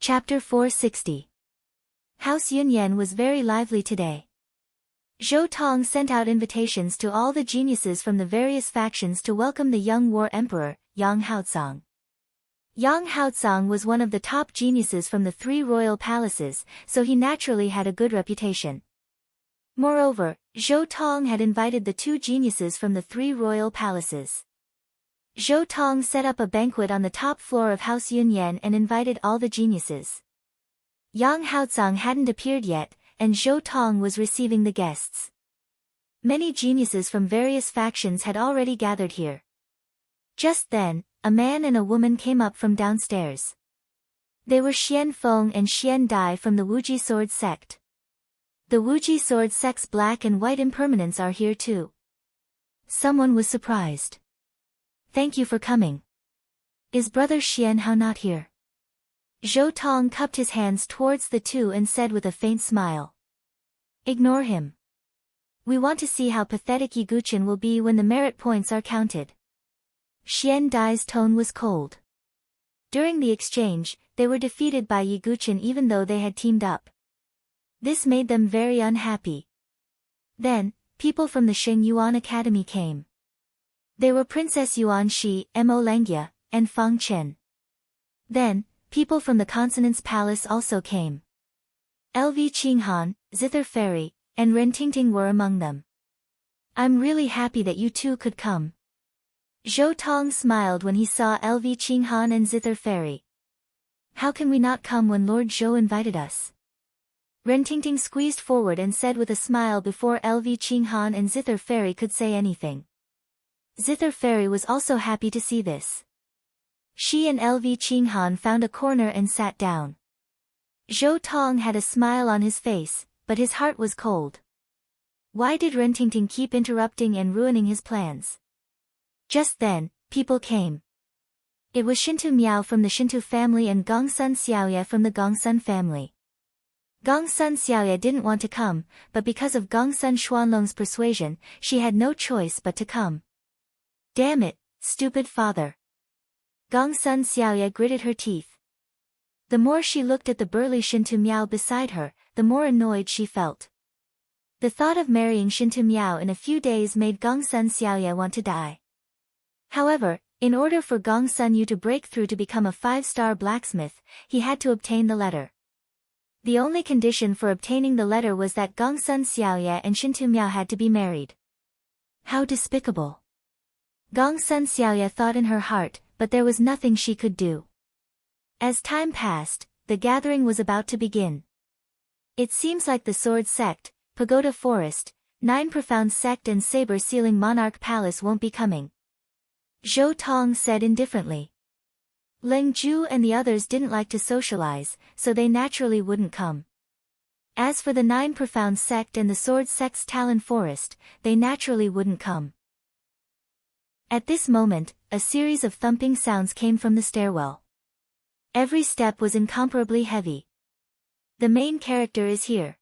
Chapter 460. House Yunyan was very lively today. Zhou Tong sent out invitations to all the geniuses from the various factions to welcome the young war emperor, Yang Haozong. Yang Haozong was one of the top geniuses from the three royal palaces, so he naturally had a good reputation. Moreover, Zhou Tong had invited the two geniuses from the three royal palaces. Zhou Tong set up a banquet on the top floor of House Yunyan and invited all the geniuses. Yang Haozong hadn't appeared yet, and Zhou Tong was receiving the guests. Many geniuses from various factions had already gathered here. Just then, a man and a woman came up from downstairs. They were Xian Feng and Xian Dai from the Wuji Sword sect. The Wuji Sword sect's black and white impermanents are here too. Someone was surprised. Thank you for coming. Is brother Xian Hao not here? Zhou Tong cupped his hands towards the two and said with a faint smile. Ignore him. We want to see how pathetic Yi Guqin will be when the merit points are counted. Xian Dai's tone was cold. During the exchange, they were defeated by Yi Guqin even though they had teamed up. This made them very unhappy. Then, people from the Xing Yuan Academy came. They were Princess Yuan Shi, Mo Langia, and Fang Chen. Then, people from the Consonance Palace also came. LV Qinghan, Zither Fairy, and Ren Tingting were among them. I'm really happy that you two could come. Zhou Tong smiled when he saw LV Qinghan and Zither Fairy. How can we not come when Lord Zhou invited us? Ren Tingting squeezed forward and said with a smile before LV Qinghan and Zither Fairy could say anything. Zither Fairy was also happy to see this. She and LV Qinghan found a corner and sat down. Zhou Tong had a smile on his face, but his heart was cold. Why did Ren Tingting keep interrupting and ruining his plans? Just then, people came. It was Shintu Miao from the Shintu family and Gongsun Xiaoye from the Gongsun family. Gongsun Xiaoye didn't want to come, but because of Gongsun Xuanlong's persuasion, she had no choice but to come. Damn it, stupid father. Gongsun Xiaoye gritted her teeth. The more she looked at the burly Shintu Miao beside her, the more annoyed she felt. The thought of marrying Shintu Miao in a few days made Gongsun Xiaoye want to die. However, in order for Gongsun Yu to break through to become a 5-star blacksmith, he had to obtain the letter. The only condition for obtaining the letter was that Gongsun Xiaoye and Shintu Miao had to be married. How despicable. Gongsun Xiaoye thought in her heart, but there was nothing she could do. As time passed, the gathering was about to begin. It seems like the Sword Sect, Pagoda Forest, Nine Profound Sect and Saber-Sealing Monarch Palace won't be coming. Zhou Tong said indifferently. Leng Zhu and the others didn't like to socialize, so they naturally wouldn't come. As for the Nine Profound Sect and the Sword Sect's Talon Forest, they naturally wouldn't come. At this moment, a series of thumping sounds came from the stairwell. Every step was incomparably heavy. The main character is here.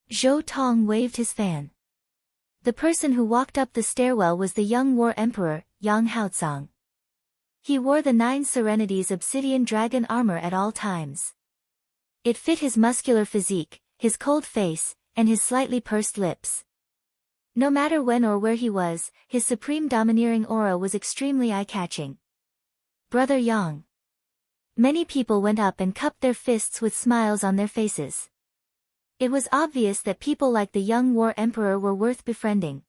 Zhou Tong waved his fan. The person who walked up the stairwell was the young war emperor, Yang Haozong. He wore the 9 Serenities obsidian dragon armor at all times. It fit his muscular physique, his cold face, and his slightly pursed lips. No matter when or where he was, his supreme domineering aura was extremely eye-catching. Brother Yang. Many people went up and cupped their fists with smiles on their faces. It was obvious that people like the young war emperor were worth befriending.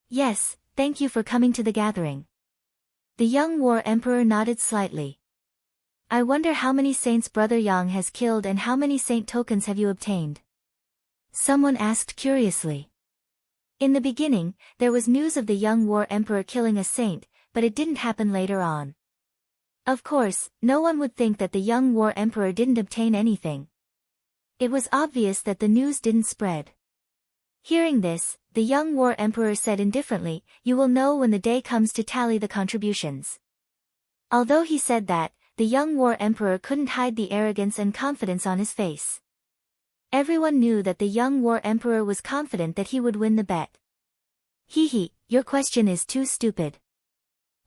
Yes, thank you for coming to the gathering. The young war emperor nodded slightly. I wonder how many saints Brother Yang has killed and how many saint tokens have you obtained? Someone asked curiously. In the beginning, there was news of the young war emperor killing a saint, but it didn't happen later on. Of course, no one would think that the young war emperor didn't obtain anything. It was obvious that the news didn't spread. Hearing this, the young war emperor said indifferently, you will know when the day comes to tally the contributions. Although he said that, the young war emperor couldn't hide the arrogance and confidence on his face. Everyone knew that the young war emperor was confident that he would win the bet. Hee, your question is too stupid.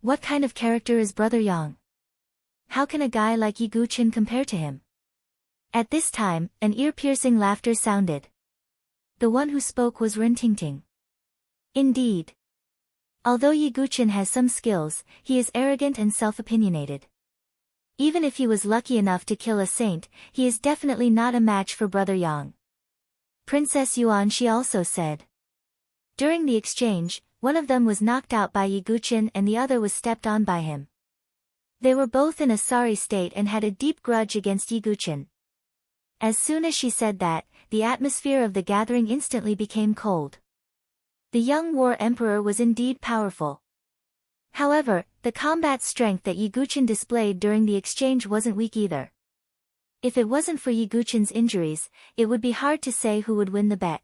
What kind of character is Brother Yang? How can a guy like Yi Guqin compare to him? At this time, an ear-piercing laughter sounded. The one who spoke was Rintingting. Indeed. Although Yiguchen has some skills, he is arrogant and self-opinionated. Even if he was lucky enough to kill a saint, he is definitely not a match for Brother Yang. Princess Yuan, she also said. During the exchange, one of them was knocked out by Yiguchen and the other was stepped on by him. They were both in a sorry state and had a deep grudge against Yiguchen. As soon as she said that, the atmosphere of the gathering instantly became cold. The young war emperor was indeed powerful. However, the combat strength that Yiguchen displayed during the exchange wasn't weak either. If it wasn't for Yiguchen's injuries, it would be hard to say who would win the bet.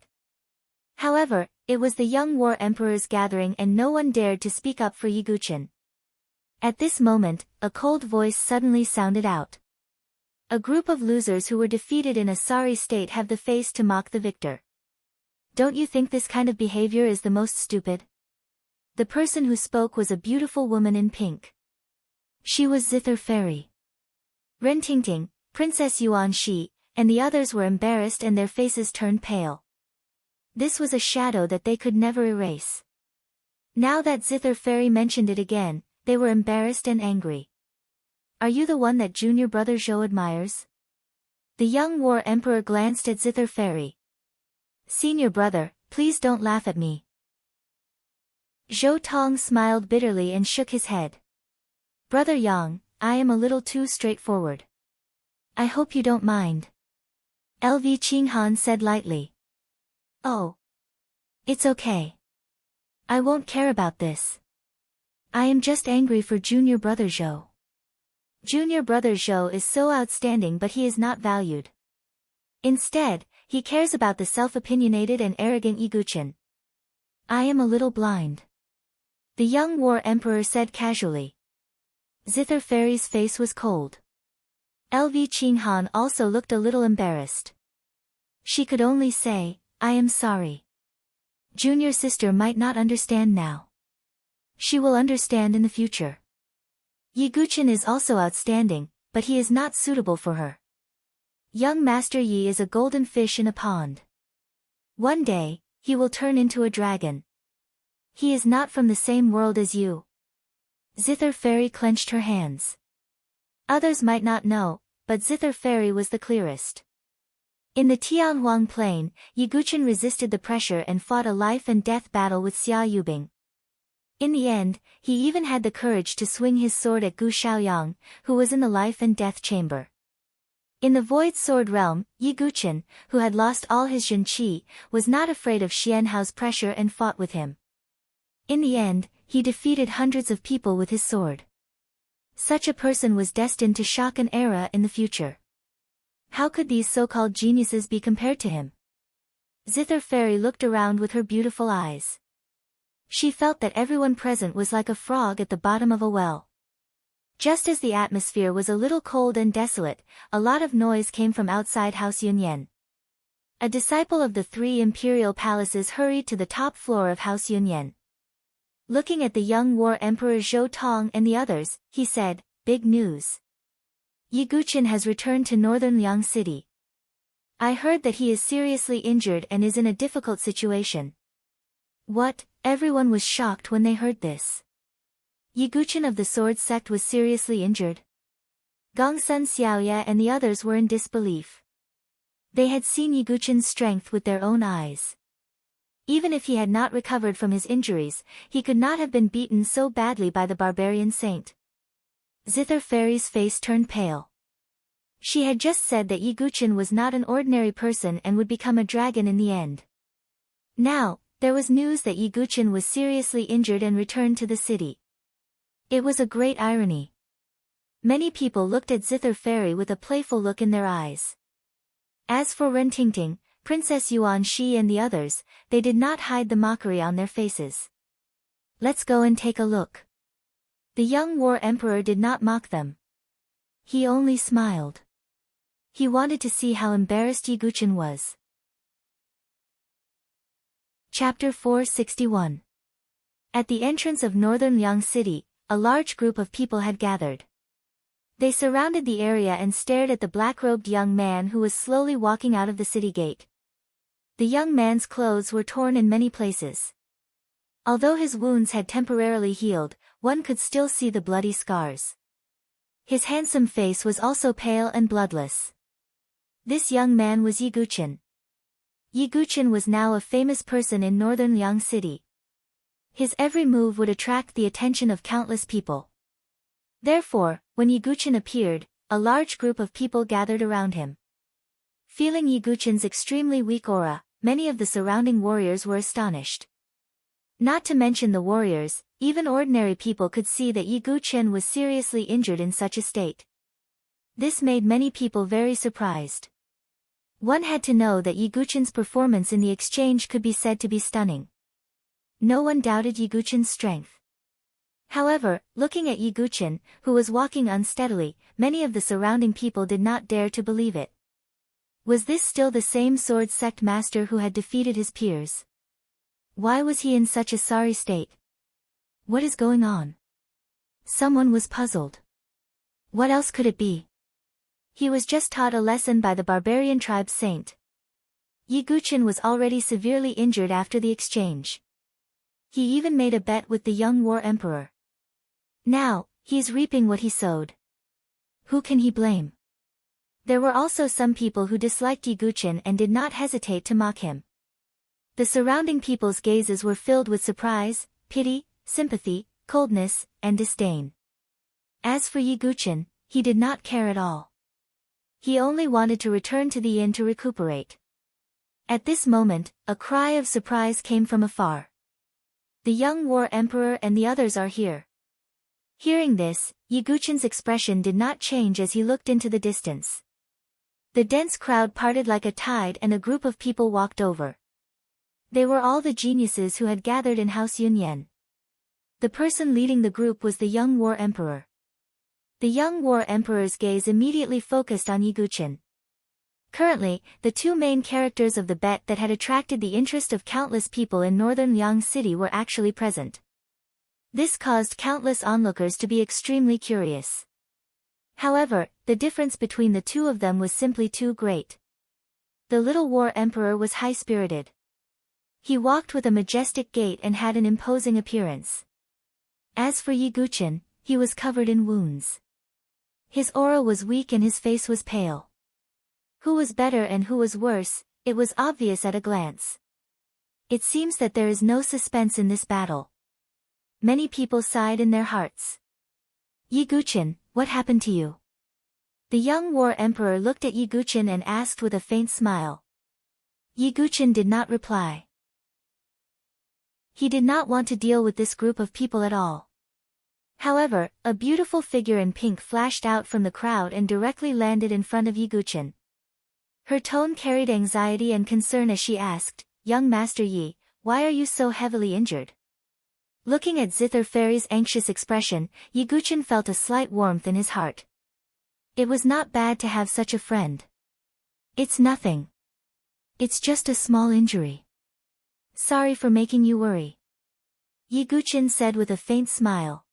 However, it was the young war emperor's gathering and no one dared to speak up for Yiguchen. At this moment, a cold voice suddenly sounded out. A group of losers who were defeated in a sorry state have the face to mock the victor. Don't you think this kind of behavior is the most stupid? The person who spoke was a beautiful woman in pink. She was Zither Fairy. Rintingting, Princess Yuan Shi, and the others were embarrassed and their faces turned pale. This was a shadow that they could never erase. Now that Zither Fairy mentioned it again, they were embarrassed and angry. Are you the one that junior brother Zhou admires? The young war emperor glanced at Zither Fairy. Senior brother, please don't laugh at me. Zhou Tong smiled bitterly and shook his head. Brother Yang, I am a little too straightforward. I hope you don't mind. LV Qinghan said lightly. Oh. It's okay. I won't care about this. I am just angry for junior brother Zhou. Junior brother Zhou is so outstanding but he is not valued. Instead, he cares about the self-opinionated and arrogant Yiguchen. I am a little blind. The young war emperor said casually. Zither Fairy's face was cold. LV Qinghan also looked a little embarrassed. She could only say, I am sorry. Junior sister might not understand now. She will understand in the future. Yiguchen is also outstanding, but he is not suitable for her. Young Master Yi is a golden fish in a pond. One day, he will turn into a dragon. He is not from the same world as you. Zither Fairy clenched her hands. Others might not know, but Zither Fairy was the clearest. In the Tianhuang Plain, Yiguchen resisted the pressure and fought a life-and-death battle with Xia Yubing. In the end, he even had the courage to swing his sword at Gu Xiaoyang, who was in the life-and-death chamber. In the Void Sword realm, Yiguchen, who had lost all his Jin Qi, was not afraid of Xianhao's pressure and fought with him. In the end, he defeated hundreds of people with his sword. Such a person was destined to shock an era in the future. How could these so-called geniuses be compared to him? Zither Fairy looked around with her beautiful eyes. She felt that everyone present was like a frog at the bottom of a well. Just as the atmosphere was a little cold and desolate, a lot of noise came from outside House Yunyan. A disciple of the three imperial palaces hurried to the top floor of House Yunyan. Looking at the young war emperor Zhou Tong and the others, he said, Big news. Yiguchen has returned to northern Liang City. I heard that he is seriously injured and is in a difficult situation. What? Everyone was shocked when they heard this. Yiguchen of the Sword Sect was seriously injured. Gongsun Xiaoya and the others were in disbelief. They had seen Yiguchen's strength with their own eyes. Even if he had not recovered from his injuries, he could not have been beaten so badly by the barbarian saint. Zither Fairy's face turned pale. She had just said that Yiguchen was not an ordinary person and would become a dragon in the end. Now, there was news that Yiguchen was seriously injured and returned to the city. It was a great irony. Many people looked at Zither Fairy with a playful look in their eyes. As for Rintingting, Princess Yuan Shi and the others, they did not hide the mockery on their faces. Let's go and take a look. The young war emperor did not mock them. He only smiled. He wanted to see how embarrassed Yiguchen was. Chapter 461. At the entrance of northern Liang City, a large group of people had gathered. They surrounded the area and stared at the black-robed young man who was slowly walking out of the city gate. The young man's clothes were torn in many places. Although his wounds had temporarily healed, one could still see the bloody scars. His handsome face was also pale and bloodless. This young man was Yiguchen. Yiguchen was now a famous person in northern Liang City. His every move would attract the attention of countless people. Therefore, when Yiguchen appeared, a large group of people gathered around him. Feeling Yiguchen's extremely weak aura, many of the surrounding warriors were astonished. Not to mention the warriors, even ordinary people could see that Yiguchen was seriously injured in such a state. This made many people very surprised. One had to know that Yiguchen's performance in the exchange could be said to be stunning. No one doubted Yiguchen's strength. However, looking at Yiguchen, who was walking unsteadily, many of the surrounding people did not dare to believe it. Was this still the same sword sect master who had defeated his peers? Why was he in such a sorry state? What is going on? Someone was puzzled. What else could it be? He was just taught a lesson by the barbarian tribe's saint. Yiguchen was already severely injured after the exchange. He even made a bet with the young war emperor. Now, he's reaping what he sowed. Who can he blame? There were also some people who disliked Yiguchen and did not hesitate to mock him. The surrounding people's gazes were filled with surprise, pity, sympathy, coldness, and disdain. As for Yiguchen, he did not care at all. He only wanted to return to the inn to recuperate. At this moment, a cry of surprise came from afar. The young war emperor and the others are here. Hearing this, Yiguchen's expression did not change as he looked into the distance. The dense crowd parted like a tide and a group of people walked over. They were all the geniuses who had gathered in House Yunyan. The person leading the group was the young war emperor. The young war emperor's gaze immediately focused on Yiguchen. Currently, the two main characters of the bet that had attracted the interest of countless people in northern Liang City were actually present. This caused countless onlookers to be extremely curious. However, the difference between the two of them was simply too great. The little war emperor was high-spirited. He walked with a majestic gait and had an imposing appearance. As for Yiguchen, he was covered in wounds. His aura was weak and his face was pale. Who was better and who was worse, it was obvious at a glance. It seems that there is no suspense in this battle. Many people sighed in their hearts. Yiguchen, what happened to you? The young war emperor looked at Yiguchen and asked with a faint smile. Yiguchen did not reply. He did not want to deal with this group of people at all. However, a beautiful figure in pink flashed out from the crowd and directly landed in front of Yiguchen. Her tone carried anxiety and concern as she asked, "Young Master Yi, why are you so heavily injured?" Looking at Zither Fairy's anxious expression, Yiguchen felt a slight warmth in his heart. It was not bad to have such a friend. It's nothing. It's just a small injury. Sorry for making you worry. Yiguchen said with a faint smile.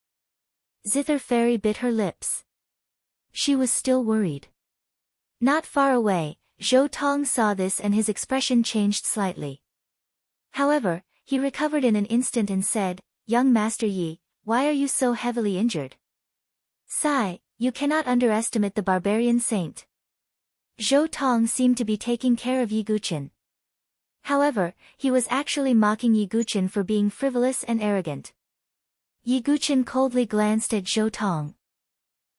Zither Fairy bit her lips. She was still worried. Not far away, Zhou Tong saw this and his expression changed slightly. However, he recovered in an instant and said, "Young Master Yi, why are you so heavily injured?" "Sigh, you cannot underestimate the barbarian saint." Zhou Tong seemed to be taking care of Yiguchen. However, he was actually mocking Yiguchen for being frivolous and arrogant. Yiguchen coldly glanced at Zhou Tong.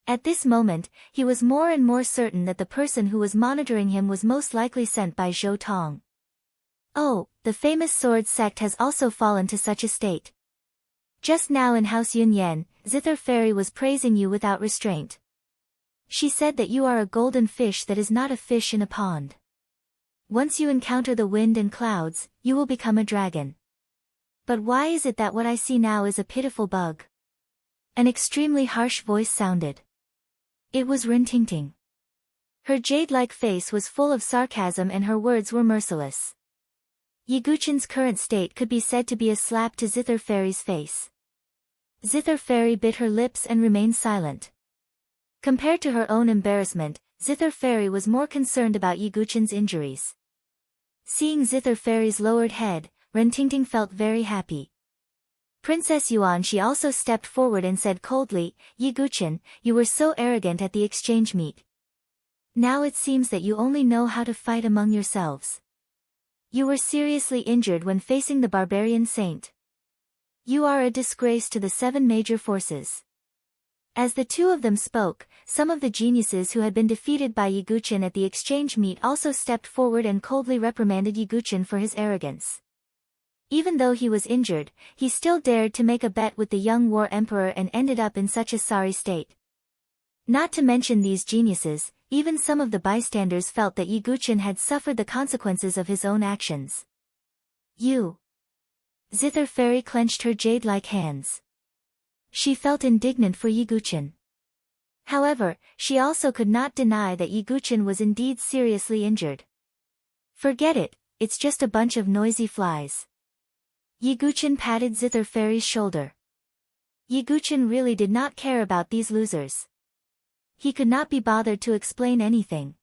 At this moment, he was more and more certain that the person who was monitoring him was most likely sent by Zhou Tong. Oh, the famous sword sect has also fallen to such a state. Just now in House Yunyan, Zither Fairy was praising you without restraint. She said that you are a golden fish that is not a fish in a pond. Once you encounter the wind and clouds, you will become a dragon. But why is it that what I see now is a pitiful bug? An extremely harsh voice sounded. It was Rintingting. Her jade-like face was full of sarcasm and her words were merciless. Yiguchen's current state could be said to be a slap to Zither Fairy's face. Zither Fairy bit her lips and remained silent. Compared to her own embarrassment, Zither Fairy was more concerned about Yiguchen's injuries. Seeing Zither Fairy's lowered head, Rentingting felt very happy. Princess Yuan she also stepped forward and said coldly, Yiguchen, you were so arrogant at the exchange meet. Now it seems that you only know how to fight among yourselves. You were seriously injured when facing the barbarian saint. You are a disgrace to the 7 major forces. As the two of them spoke, some of the geniuses who had been defeated by Yiguchen at the exchange meet also stepped forward and coldly reprimanded Yiguchen for his arrogance. Even though he was injured, he still dared to make a bet with the young war emperor and ended up in such a sorry state. Not to mention these geniuses, even some of the bystanders felt that Yiguchen had suffered the consequences of his own actions. You! Zither Fairy clenched her jade-like hands. She felt indignant for Yiguchen. However, she also could not deny that Yiguchen was indeed seriously injured. Forget it, it's just a bunch of noisy flies. Yiguchen patted Zither Fairy's shoulder. Yiguchen really did not care about these losers. He could not be bothered to explain anything.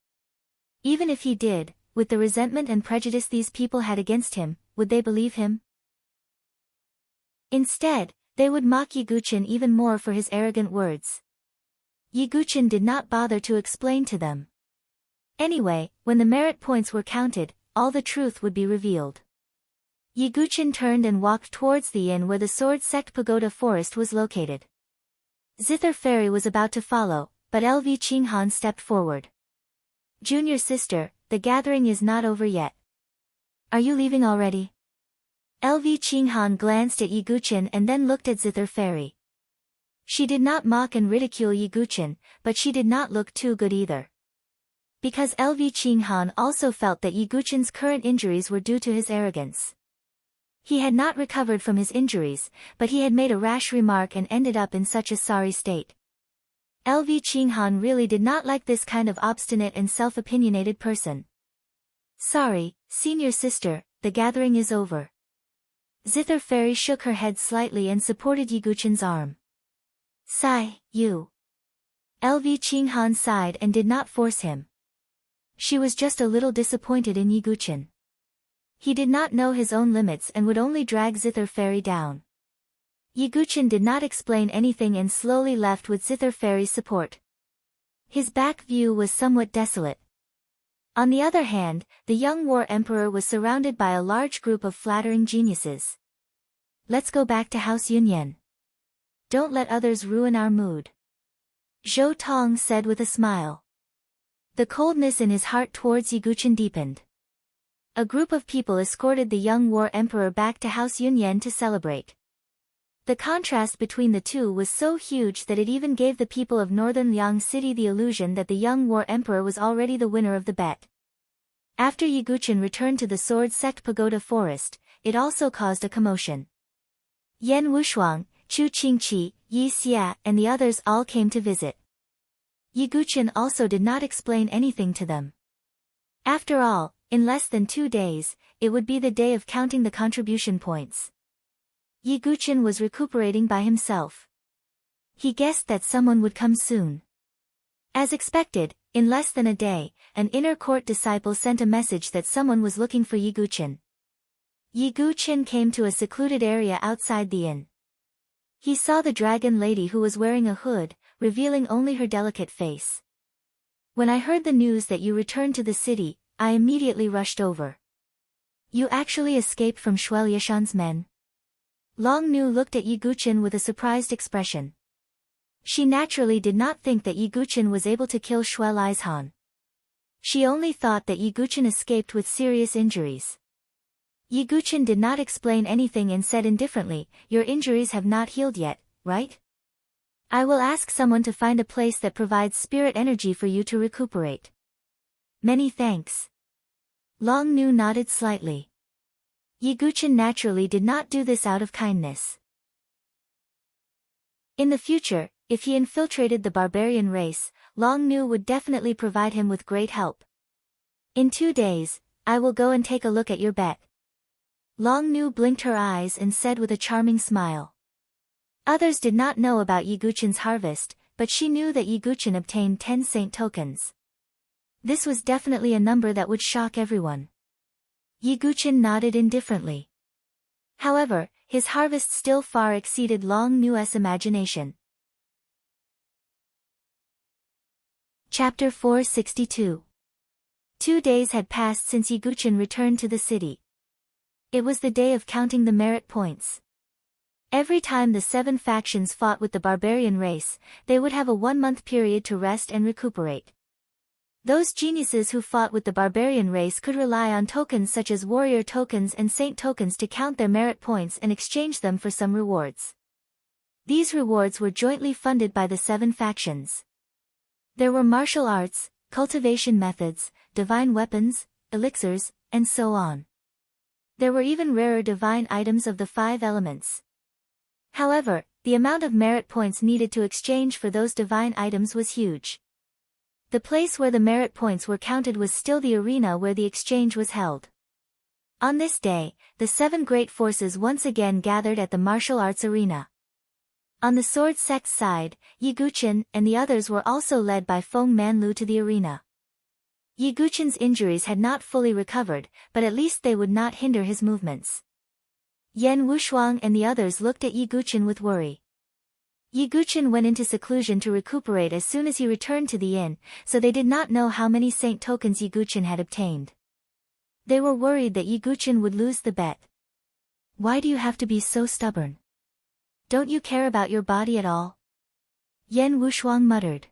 Even if he did, with the resentment and prejudice these people had against him, would they believe him? Instead, they would mock Yiguchen even more for his arrogant words. Yiguchen did not bother to explain to them. Anyway, when the merit points were counted, all the truth would be revealed. Yiguchen turned and walked towards the inn where the Sword Sect Pagoda Forest was located. Zither Fairy was about to follow, but LV Qinghan stepped forward. Junior sister, the gathering is not over yet. Are you leaving already? LV Qinghan glanced at Yiguchen and then looked at Zither Fairy. She did not mock and ridicule Yiguchen, but she did not look too good either. Because LV Qinghan also felt that Yiguchen's current injuries were due to his arrogance. He had not recovered from his injuries, but he had made a rash remark and ended up in such a sorry state. LV Qinghan really did not like this kind of obstinate and self-opinionated person. Sorry, senior sister, the gathering is over. Zither Fairy shook her head slightly and supported Yiguchen's arm. Sigh, you. LV Qinghan sighed and did not force him. She was just a little disappointed in Yiguchen. He did not know his own limits and would only drag Zither Fairy down. Yiguchen did not explain anything and slowly left with Zither Fairy's support. His back view was somewhat desolate. On the other hand, the young war emperor was surrounded by a large group of flattering geniuses. Let's go back to House Yunyan. Don't let others ruin our mood. Zhou Tong said with a smile. The coldness in his heart towards Yiguchen deepened. A group of people escorted the young war emperor back to House Yunyan to celebrate. The contrast between the two was so huge that it even gave the people of northern Liang City the illusion that the young war emperor was already the winner of the bet. After Yiguchen returned to the Sword Sect Pagoda Forest, it also caused a commotion. Yan Wushuang, Chu Qingqi, Yi Xia, and the others all came to visit. Yiguchen also did not explain anything to them. After all, in less than 2 days, it would be the day of counting the contribution points. Yiguchen was recuperating by himself. He guessed that someone would come soon. As expected, in less than a day, an inner court disciple sent a message that someone was looking for Yiguchen. Yiguchen came to a secluded area outside the inn. He saw the dragon lady who was wearing a hood, revealing only her delicate face. When I heard the news that you returned to the city, I immediately rushed over. You actually escaped from Shuel Yishan's men? Long Nu looked at Yiguchen with a surprised expression. She naturally did not think that Yiguchen was able to kill Shuel Yishan. She only thought that Yiguchen escaped with serious injuries. Yiguchen did not explain anything and said indifferently, your injuries have not healed yet, right? I will ask someone to find a place that provides spirit energy for you to recuperate. Many thanks. Long Nu nodded slightly. Yiguchen naturally did not do this out of kindness. In the future, if he infiltrated the barbarian race, Long Nu would definitely provide him with great help. In 2 days, I will go and take a look at your bet. Long Nu blinked her eyes and said with a charming smile. Others did not know about Yiguchen's harvest, but she knew that Yiguchen obtained 10 saint tokens. This was definitely a number that would shock everyone. Yiguchen nodded indifferently. However, his harvest still far exceeded Long Nu's imagination. Chapter 462. 2 days had passed since Yiguchen returned to the city. It was the day of counting the merit points. Every time the 7 factions fought with the barbarian race, they would have a 1-month period to rest and recuperate. Those geniuses who fought with the barbarian race could rely on tokens such as warrior tokens and saint tokens to count their merit points and exchange them for some rewards. These rewards were jointly funded by the 7 factions. There were martial arts, cultivation methods, divine weapons, elixirs, and so on. There were even rarer divine items of the 5 elements. However, the amount of merit points needed to exchange for those divine items was huge. The place where the merit points were counted was still the arena where the exchange was held. On this day, the 7 great forces once again gathered at the martial arts arena. On the sword sect's side, Yiguchen and the others were also led by Feng Manlu to the arena. Yiguchen's injuries had not fully recovered, but at least they would not hinder his movements. Yan Wushuang and the others looked at Yiguchen with worry. Yiguchen went into seclusion to recuperate as soon as he returned to the inn, so they did not know how many saint tokens Yiguchen had obtained. They were worried that Yiguchen would lose the bet. Why do you have to be so stubborn? Don't you care about your body at all? Yan Wushuang muttered.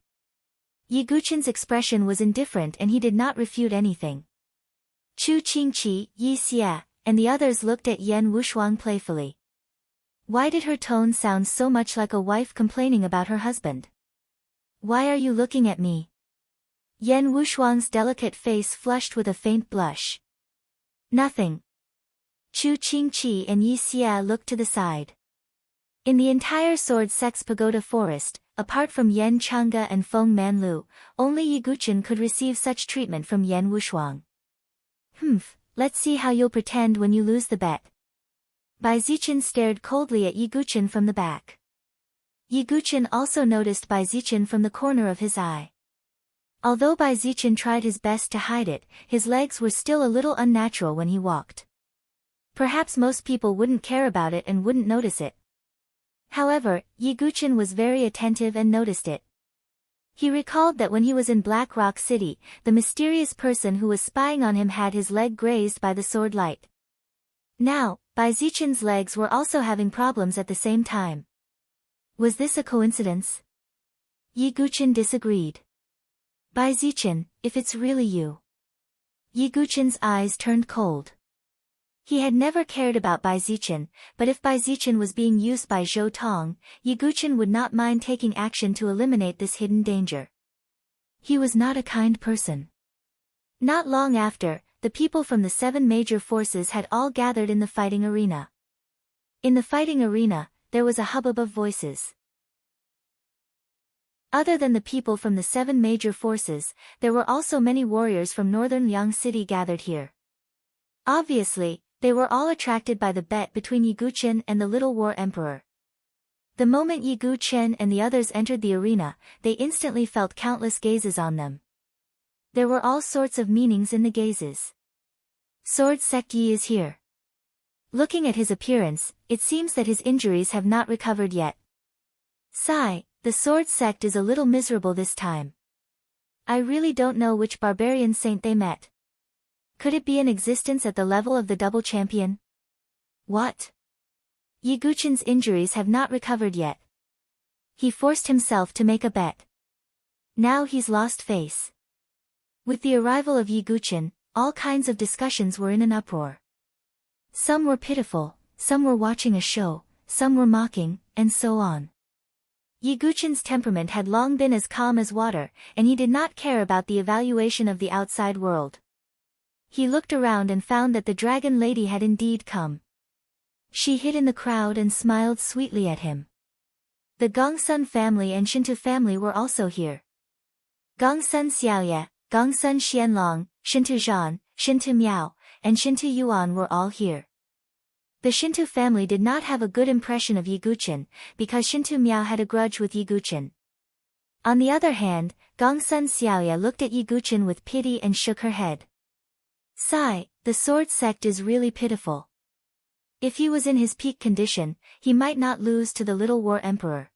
Yiguchen's expression was indifferent and he did not refute anything. Chu Qingqi, Yi Xia, and the others looked at Yan Wushuang playfully. Why did her tone sound so much like a wife complaining about her husband? Why are you looking at me? Yan Wushuang's delicate face flushed with a faint blush. Nothing. Chu Qingqi and Yi Xia looked to the side. In the entire Sword Sect's pagoda forest, apart from Yan Changge and Feng Manlu, only Yiguchen could receive such treatment from Yan Wushuang. Let's see how you'll pretend when you lose the bet. Bai Zichen stared coldly at Yiguchen from the back. Yiguchen also noticed Bai Zichen from the corner of his eye. Although Bai Zichen tried his best to hide it, his legs were still a little unnatural when he walked. Perhaps most people wouldn't care about it and wouldn't notice it. However, Yiguchen was very attentive and noticed it. He recalled that when he was in Black Rock City, the mysterious person who was spying on him had his leg grazed by the sword light. Now, Bai Zichen's legs were also having problems at the same time. Was this a coincidence? Yiguchen disagreed. Bai Zichen, if it's really you. Yiguchen's eyes turned cold. He had never cared about Bai Zichen, but if Bai Zichen was being used by Zhou Tong, Yiguchen would not mind taking action to eliminate this hidden danger. He was not a kind person. Not long after, the people from the 7 major forces had all gathered in the fighting arena. In the fighting arena, there was a hubbub of voices. Other than the people from the 7 major forces, there were also many warriors from northern Liang City gathered here. Obviously, they were all attracted by the bet between Yiguchen and the Little War Emperor. The moment Yiguchen and the others entered the arena, they instantly felt countless gazes on them. There were all sorts of meanings in the gazes. Sword Sect Yi is here. Looking at his appearance, it seems that his injuries have not recovered yet. Sigh, the Sword Sect is a little miserable this time. I really don't know which barbarian saint they met. Could it be in existence at the level of the double champion? What? Yiguchen's injuries have not recovered yet. He forced himself to make a bet. Now he's lost face. With the arrival of Yiguchen, all kinds of discussions were in an uproar. Some were pitiful, some were watching a show, some were mocking, and so on. Yiguchen's temperament had long been as calm as water, and he did not care about the evaluation of the outside world. He looked around and found that the dragon lady had indeed come. She hid in the crowd and smiled sweetly at him. The Gongsun family and Shintu family were also here. Gongsun Xiaoye, Gongsun Xianlong, Shintu Zhan, Shintu Miao, and Shintu Yuan were all here. The Shintu family did not have a good impression of Yiguchen, because Shintu Miao had a grudge with Yiguchen. On the other hand, Gongsun Xiaoya looked at Yi Guqin with pity and shook her head. Sigh, the sword sect is really pitiful. If he was in his peak condition, he might not lose to the little war emperor.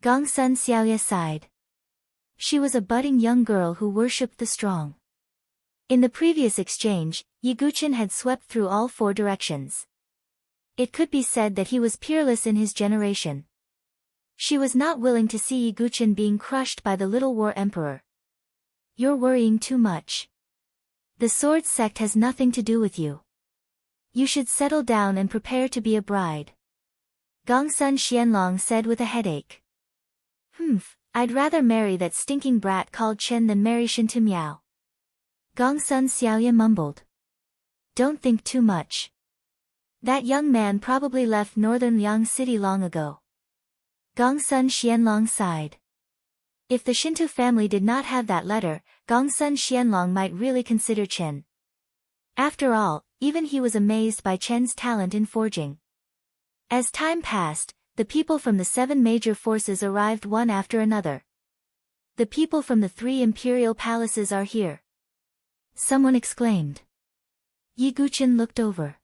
Gongsun Xiaoya sighed. She was a budding young girl who worshipped the strong. In the previous exchange, Yi Guqin had swept through all 4 directions. It could be said that he was peerless in his generation. She was not willing to see Yi Guqin being crushed by the little war emperor. You're worrying too much. The sword sect has nothing to do with you. You should settle down and prepare to be a bride. Gongsun Xianlong said with a headache. I'd rather marry that stinking brat called Chen than marry Shintu Miao. Gongsun Xiaoya mumbled. Don't think too much. That young man probably left northern Liang City long ago. Gongsun Xianlong sighed. If the Shintu family did not have that letter, Gongsun Xianlong might really consider Chen. After all, even he was amazed by Chen's talent in forging. As time passed, the people from the 7 major forces arrived one after another. The people from the 3 imperial palaces are here. Someone exclaimed. Yi Guqin looked over.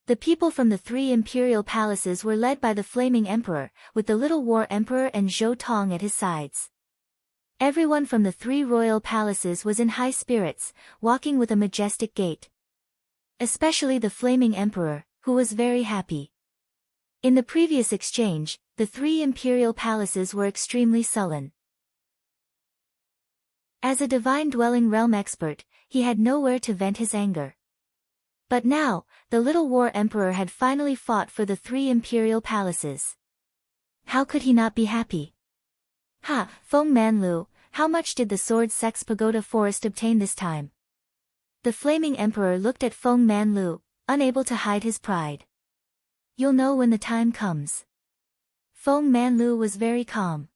The people from the 3 imperial palaces were led by the flaming emperor, with the little war emperor and Zhou Tong at his sides. Everyone from the 3 royal palaces was in high spirits, walking with a majestic gait. Especially the flaming emperor, who was very happy. In the previous exchange, the 3 imperial palaces were extremely sullen. As a divine-dwelling realm expert, he had nowhere to vent his anger. But now, the little war emperor had finally fought for the 3 imperial palaces. How could he not be happy? Feng Manlu, how much did the Sword Sect's Pagoda Forest obtain this time? The flaming emperor looked at Feng Manlu, unable to hide his pride. You'll know when the time comes. Feng Manlu was very calm.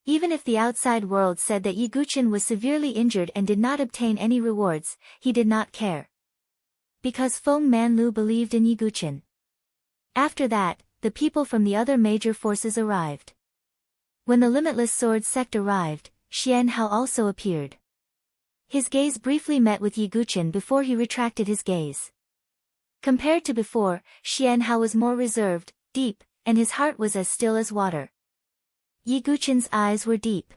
Even if the outside world said that Yi Guqin was severely injured and did not obtain any rewards, he did not care. Because Feng Manlu believed in Yi Guqin. After that, the people from the other major forces arrived. When the Limitless Sword Sect arrived, Xian Hao also appeared. His gaze briefly met with Yi Guqin before he retracted his gaze. Compared to before, Xian Hao was more reserved, deep, and his heart was as still as water. Yi Guqin's eyes were deep.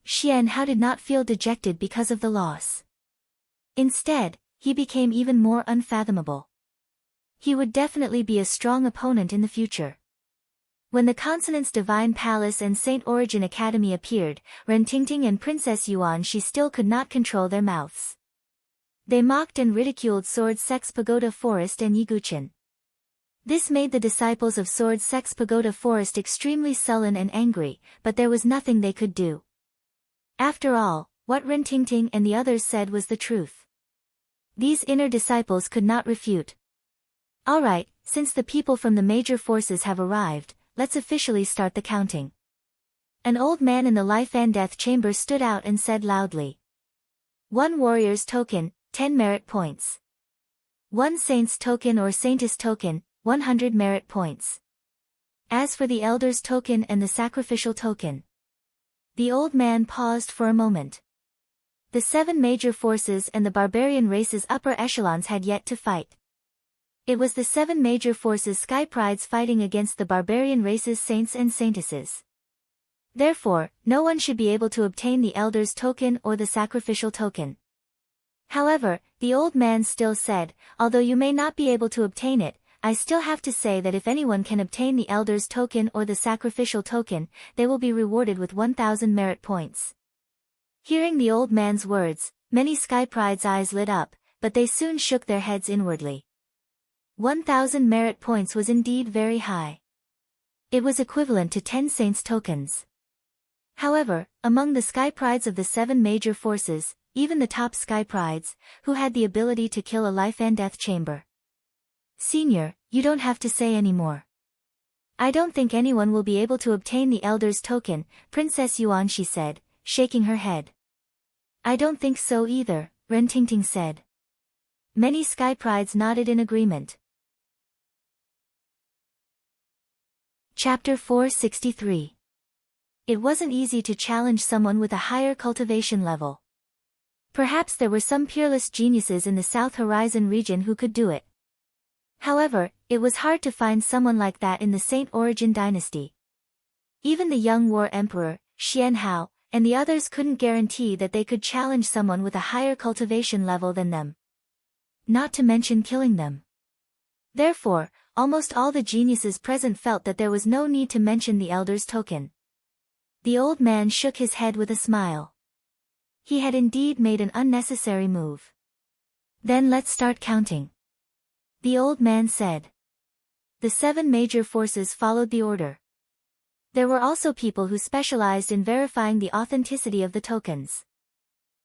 Xian Hao did not feel dejected because of the loss. Instead, he became even more unfathomable. He would definitely be a strong opponent in the future. When the Consonance Divine Palace and Saint Origin Academy appeared, Ren Tingting and Princess Yuan Shi still could not control their mouths. They mocked and ridiculed Sword Sect's Pagoda Forest and Yi Guqin. This made the disciples of Sword Sect's Pagoda Forest extremely sullen and angry, but there was nothing they could do. After all, what Ren Tingting and the others said was the truth. These inner disciples could not refute. Alright, since the people from the major forces have arrived, let's officially start the counting. An old man in the life and death chamber stood out and said loudly. 1 warrior's token, 10 merit points. 1 saint's token or saintess token, 100 merit points. As for the elder's token and the sacrificial token. The old man paused for a moment. The 7 major forces and the barbarian race's upper echelons had yet to fight. It was the 7 major forces' sky prides fighting against the barbarian race's saints and saintesses. Therefore, no one should be able to obtain the elder's token or the sacrificial token. However, the old man still said, although you may not be able to obtain it, I still have to say that if anyone can obtain the elder's token or the sacrificial token, they will be rewarded with 1,000 merit points. Hearing the old man's words, many sky pride's eyes lit up, but they soon shook their heads inwardly. 1,000 merit points was indeed very high. It was equivalent to 10 saints' tokens. However, among the sky prides of the 7 major forces, even the top sky prides, who had the ability to kill a life and death chamber. Senior, you don't have to say any more. I don't think anyone will be able to obtain the elder's token, Princess Yuan Shi said, shaking her head. I don't think so either, Ren Tingting said. Many sky prides nodded in agreement. Chapter 463. It wasn't easy to challenge someone with a higher cultivation level. Perhaps there were some peerless geniuses in the South Horizon region who could do it. However, it was hard to find someone like that in the Saint Origin dynasty. Even the young war emperor, Xian Hao, and the others couldn't guarantee that they could challenge someone with a higher cultivation level than them. Not to mention killing them. Therefore, almost all the geniuses present felt that there was no need to mention the elder's token. The old man shook his head with a smile. He had indeed made an unnecessary move. Then let's start counting, the old man said. The 7 major forces followed the order. There were also people who specialized in verifying the authenticity of the tokens.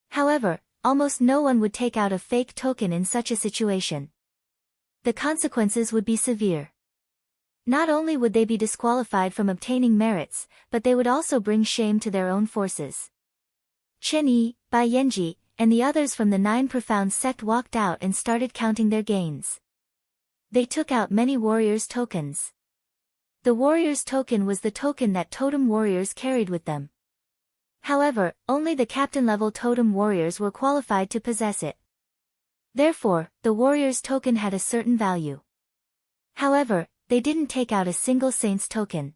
However, almost no one would take out a fake token in such a situation. The consequences would be severe. Not only would they be disqualified from obtaining merits, but they would also bring shame to their own forces. Chen Yi, Bai Yanji, and the others from the 9 Profound sect walked out and started counting their gains. They took out many warriors' tokens. The warrior's token was the token that totem warriors carried with them. However, only the captain-level totem warriors were qualified to possess it. Therefore, the warrior's token had a certain value. However, they didn't take out a single saint's token.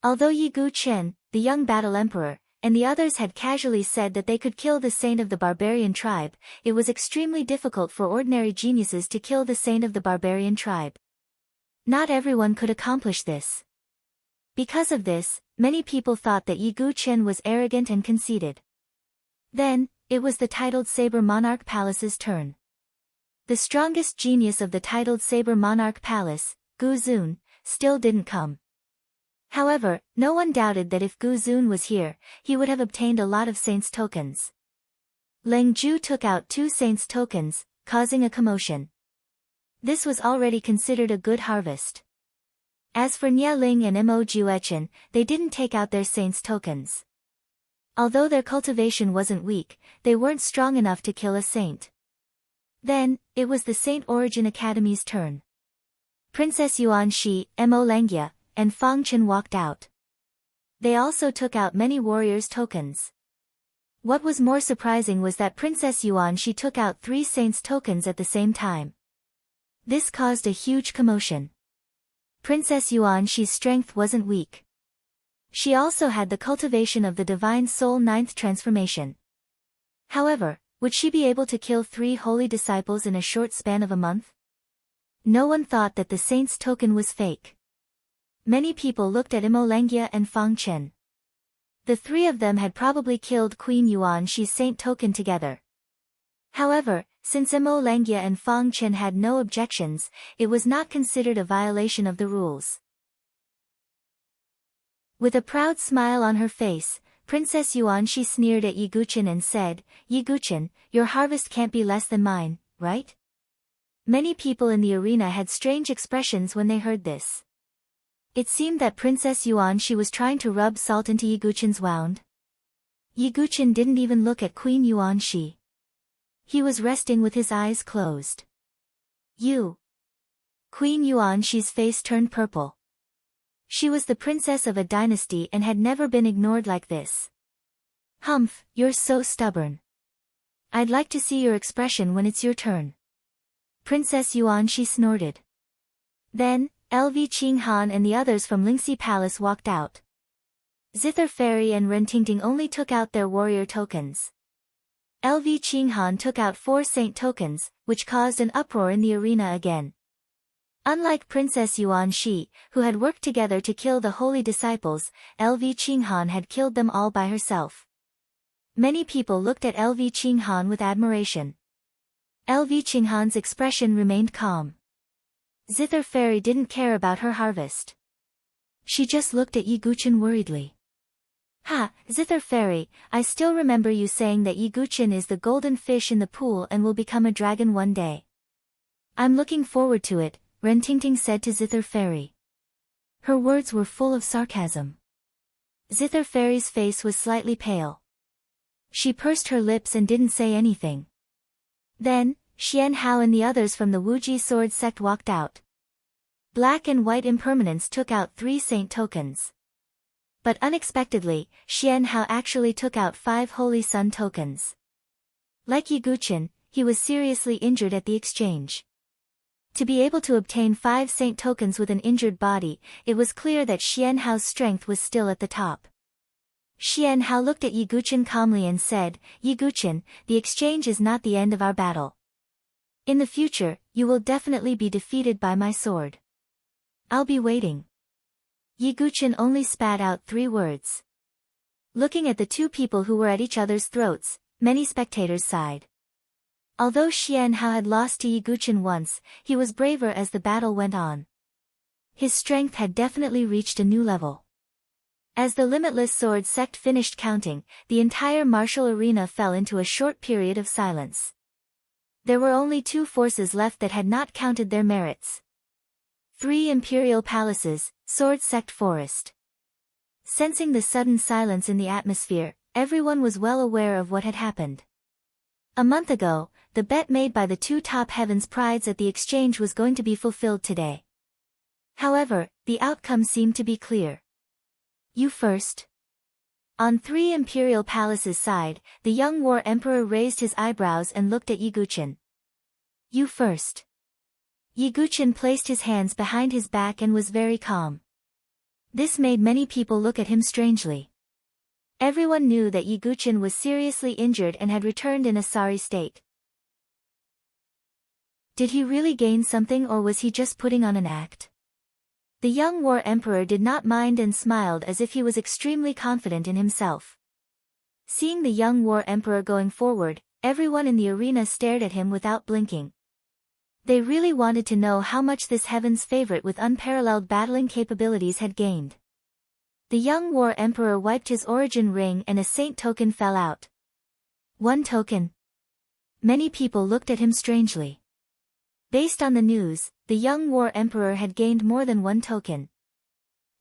Although Yi Gu Chen, the young battle emperor, and the others had casually said that they could kill the saint of the barbarian tribe, it was extremely difficult for ordinary geniuses to kill the saint of the barbarian tribe. Not everyone could accomplish this. Because of this, many people thought that Yi Gu Chen was arrogant and conceited. Then, it was the titled Saber Monarch Palace's turn. The strongest genius of the titled Saber Monarch Palace, Gu Zun, still didn't come. However, no one doubted that if Gu Zun was here, he would have obtained a lot of saints' tokens. Leng Ju took out 2 saints' tokens, causing a commotion. This was already considered a good harvest. As for Nia Ling and Mo Juechen, they didn't take out their saints' tokens. Although their cultivation wasn't weak, they weren't strong enough to kill a saint. Then, it was the Saint Origin Academy's turn. Princess Yuan Shi, Mo Langia, and Fang Chen walked out. They also took out many warriors' tokens. What was more surprising was that Princess Yuan Shi took out 3 saints' tokens at the same time. This caused a huge commotion. Princess Yuan Shi's strength wasn't weak. She also had the cultivation of the Divine Soul 9th transformation. However, would she be able to kill 3 holy disciples in a short span of a month? No one thought that the saint's token was fake. Many people looked at Mo Langia and Fang Chen. The 3 of them had probably killed Queen Yuan Shi's saint token together. However, since Mo Langia and Fang Chen had no objections, it was not considered a violation of the rules. With a proud smile on her face, Princess Yuan Shi sneered at Yi Gu Chen and said, "Yi Gu Chen, your harvest can't be less than mine, right?" Many people in the arena had strange expressions when they heard this. It seemed that Princess Yuan Shi was trying to rub salt into Yi Gu Chen's wound. Yi Gu Chen didn't even look at Queen Yuan Shi. He was resting with his eyes closed. "You." Queen Yuan Shi's face turned purple. She was the princess of a dynasty and had never been ignored like this. "Humph, you're so stubborn. I'd like to see your expression when it's your turn." Princess Yuan Shi snorted. Then, LV Qing Han and the others from Lingxi Palace walked out. Zither Fairy and Ren Tingting only took out their warrior tokens. LV Qing Han took out 4 saint tokens, which caused an uproar in the arena again. Unlike Princess Yuan Shi, who had worked together to kill the holy disciples, LV Qing Han had killed them all by herself. Many people looked at LV Qing Han with admiration. LV Qing Han's expression remained calm. Zither Fairy didn't care about her harvest. She just looked at Yi Gu Chen worriedly. "Ha, Zither Fairy, I still remember you saying that Yi Gu Chen is the golden fish in the pool and will become a dragon one day. I'm looking forward to it," Ren Tingting said to Zither Fairy. Her words were full of sarcasm. Zither Fairy's face was slightly pale. She pursed her lips and didn't say anything. Then, Xian Hao and the others from the Wuji Sword sect walked out. Black and White Impermanence took out 3 saint tokens. But unexpectedly, Xian Hao actually took out 5 Holy Sun tokens. Like Yi Guqin, he was seriously injured at the exchange. To be able to obtain 5 saint tokens with an injured body, it was clear that Xian Hao's strength was still at the top. Xian Hao looked at Yi Guqin calmly and said, "Yi Guqin, the exchange is not the end of our battle. In the future, you will definitely be defeated by my sword. I'll be waiting." Yi Guqin only spat out 3 words. Looking at the 2 people who were at each other's throats, many spectators sighed. Although Xian Hao had lost to Yi Guqin once, he was braver as the battle went on. His strength had definitely reached a new level. As the limitless sword sect finished counting, the entire martial arena fell into a short period of silence. There were only 2 forces left that had not counted their merits. 3 imperial palaces, sword sect forest. Sensing the sudden silence in the atmosphere, everyone was well aware of what had happened. A month ago, the bet made by the 2 top heavens prides at the exchange was going to be fulfilled today. However, the outcome seemed to be clear. You first. On 3 imperial palaces side, the young war emperor raised his eyebrows and looked at Yi Guqin. You first. Yi Guqin placed his hands behind his back and was very calm. This made many people look at him strangely. Everyone knew that Yi Guqin was seriously injured and had returned in a sorry state. Did he really gain something, or was he just putting on an act? The young war emperor did not mind and smiled as if he was extremely confident in himself. Seeing the young war emperor going forward, everyone in the arena stared at him without blinking. They really wanted to know how much this heaven's favorite with unparalleled battling capabilities had gained. The young war emperor wiped his origin ring and a saint token fell out. 1 token. Many people looked at him strangely. Based on the news, the young war emperor had gained more than 1 token.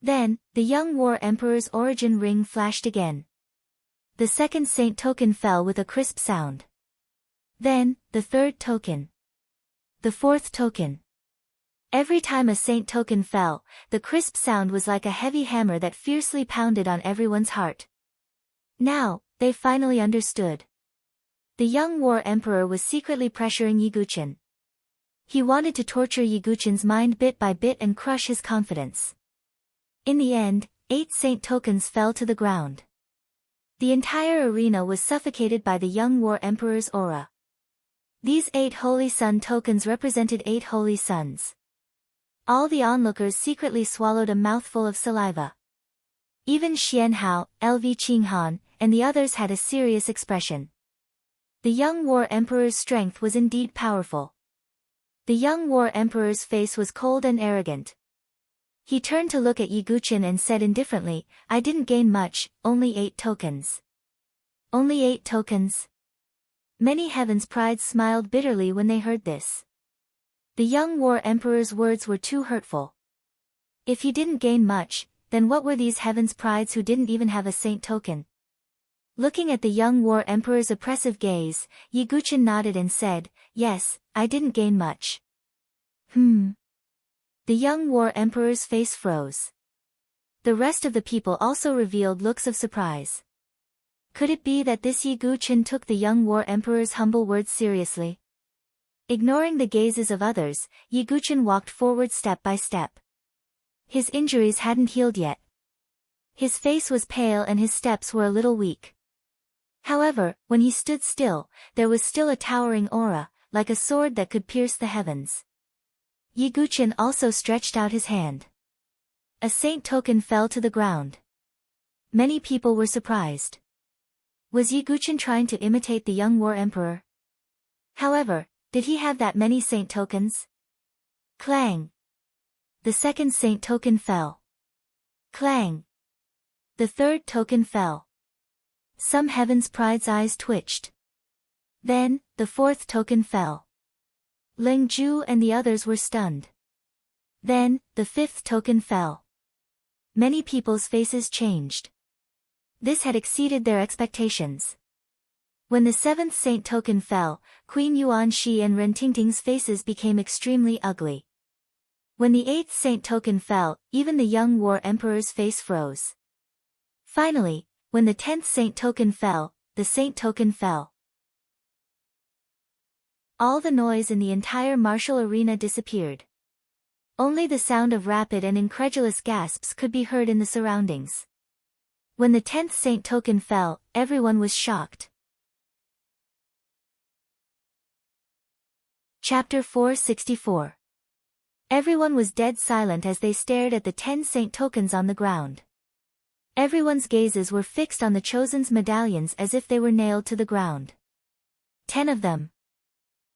Then, the young war emperor's origin ring flashed again. The 2nd saint token fell with a crisp sound. Then, the 3rd token. The 4th token. Every time a saint token fell, the crisp sound was like a heavy hammer that fiercely pounded on everyone's heart. Now, they finally understood. The young war emperor was secretly pressuring Yi Guqin. He wanted to torture Yi Guqin's mind bit by bit and crush his confidence. In the end, 8 saint tokens fell to the ground. The entire arena was suffocated by the young war emperor's aura. These 8 holy sun tokens represented 8 holy suns. All the onlookers secretly swallowed a mouthful of saliva. Even Xian Hao, LV Qinghan, and the others had a serious expression. The young war emperor's strength was indeed powerful. The young war emperor's face was cold and arrogant. He turned to look at Yi Guqin and said indifferently, "I didn't gain much, only 8 tokens." Only 8 tokens? Many heavens prides smiled bitterly when they heard this. The young war emperor's words were too hurtful. If he didn't gain much, then what were these heavens prides who didn't even have a saint token? Looking at the young war emperor's oppressive gaze, Yi Guqin nodded and said, "Yes, I didn't gain much." The young war emperor's face froze. The rest of the people also revealed looks of surprise. Could it be that this Yi Guqin took the young war emperor's humble words seriously? Ignoring the gazes of others, Yi Guqin walked forward step by step. His injuries hadn't healed yet. His face was pale and his steps were a little weak. However, when he stood still, there was still a towering aura, like a sword that could pierce the heavens. Yi Guqin also stretched out his hand. A saint token fell to the ground. Many people were surprised. Was Yi Guqin trying to imitate the young war emperor? However, did he have that many saint tokens? Clang! The 2nd saint token fell. Clang! The 3rd token fell. Some heavens pride's eyes twitched. Then, the 4th token fell. Ling Ju and the others were stunned. Then, the 5th token fell. Many people's faces changed. This had exceeded their expectations. When the 7th saint token fell, Queen Yuan Shi and Ren Tingting's faces became extremely ugly. When the 8th saint token fell, even the young war emperor's face froze. Finally, when the 10th saint token fell, the saint token fell. All the noise in the entire martial arena disappeared. Only the sound of rapid and incredulous gasps could be heard in the surroundings. When the 10th saint token fell, everyone was shocked. Chapter 464. Everyone was dead silent as they stared at the 10 saint tokens on the ground. Everyone's gazes were fixed on the chosen's medallions as if they were nailed to the ground. 10 of them.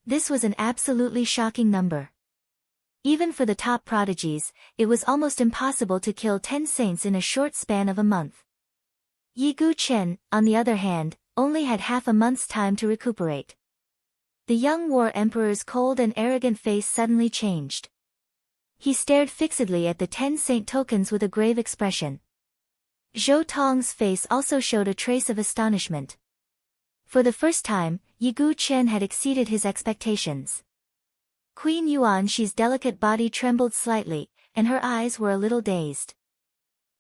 This was an absolutely shocking number. Even for the top prodigies, it was almost impossible to kill 10 saints in a short span of a month. Yi Gu-chen, on the other hand, only had half a month's time to recuperate. The young war emperor's cold and arrogant face suddenly changed. He stared fixedly at the 10 saint tokens with a grave expression. Zhou Tong's face also showed a trace of astonishment. For the first time, Yi Gu-chen had exceeded his expectations. Queen Yuanxi's delicate body trembled slightly, and her eyes were a little dazed.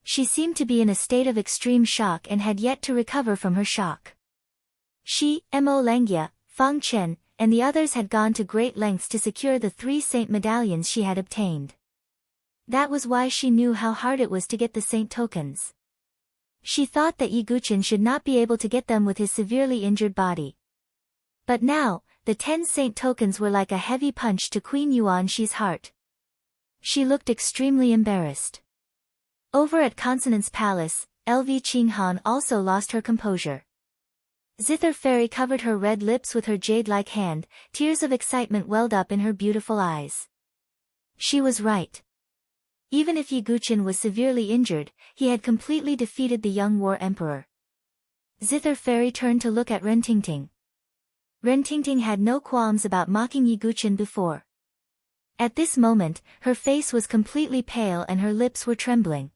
She seemed to be in a state of extreme shock and had yet to recover from her shock. She, Mo Lengia, Fang Chen, and the others had gone to great lengths to secure the 3 saint medallions she had obtained. That was why she knew how hard it was to get the saint tokens. She thought that Yi Gu-chen should not be able to get them with his severely injured body. But now, the 10 saint tokens were like a heavy punch to Queen Yuanxi's heart. She looked extremely embarrassed. Over at Consonant's palace, LV Qinghan also lost her composure. Zither Fairy covered her red lips with her jade-like hand, tears of excitement welled up in her beautiful eyes. She was right. Even if Yi Gu-chen was severely injured, he had completely defeated the young war emperor. Zither Fairy turned to look at Ren Tingting. Ren Tingting had no qualms about mocking Yi Gu-chen before. At this moment, her face was completely pale and her lips were trembling.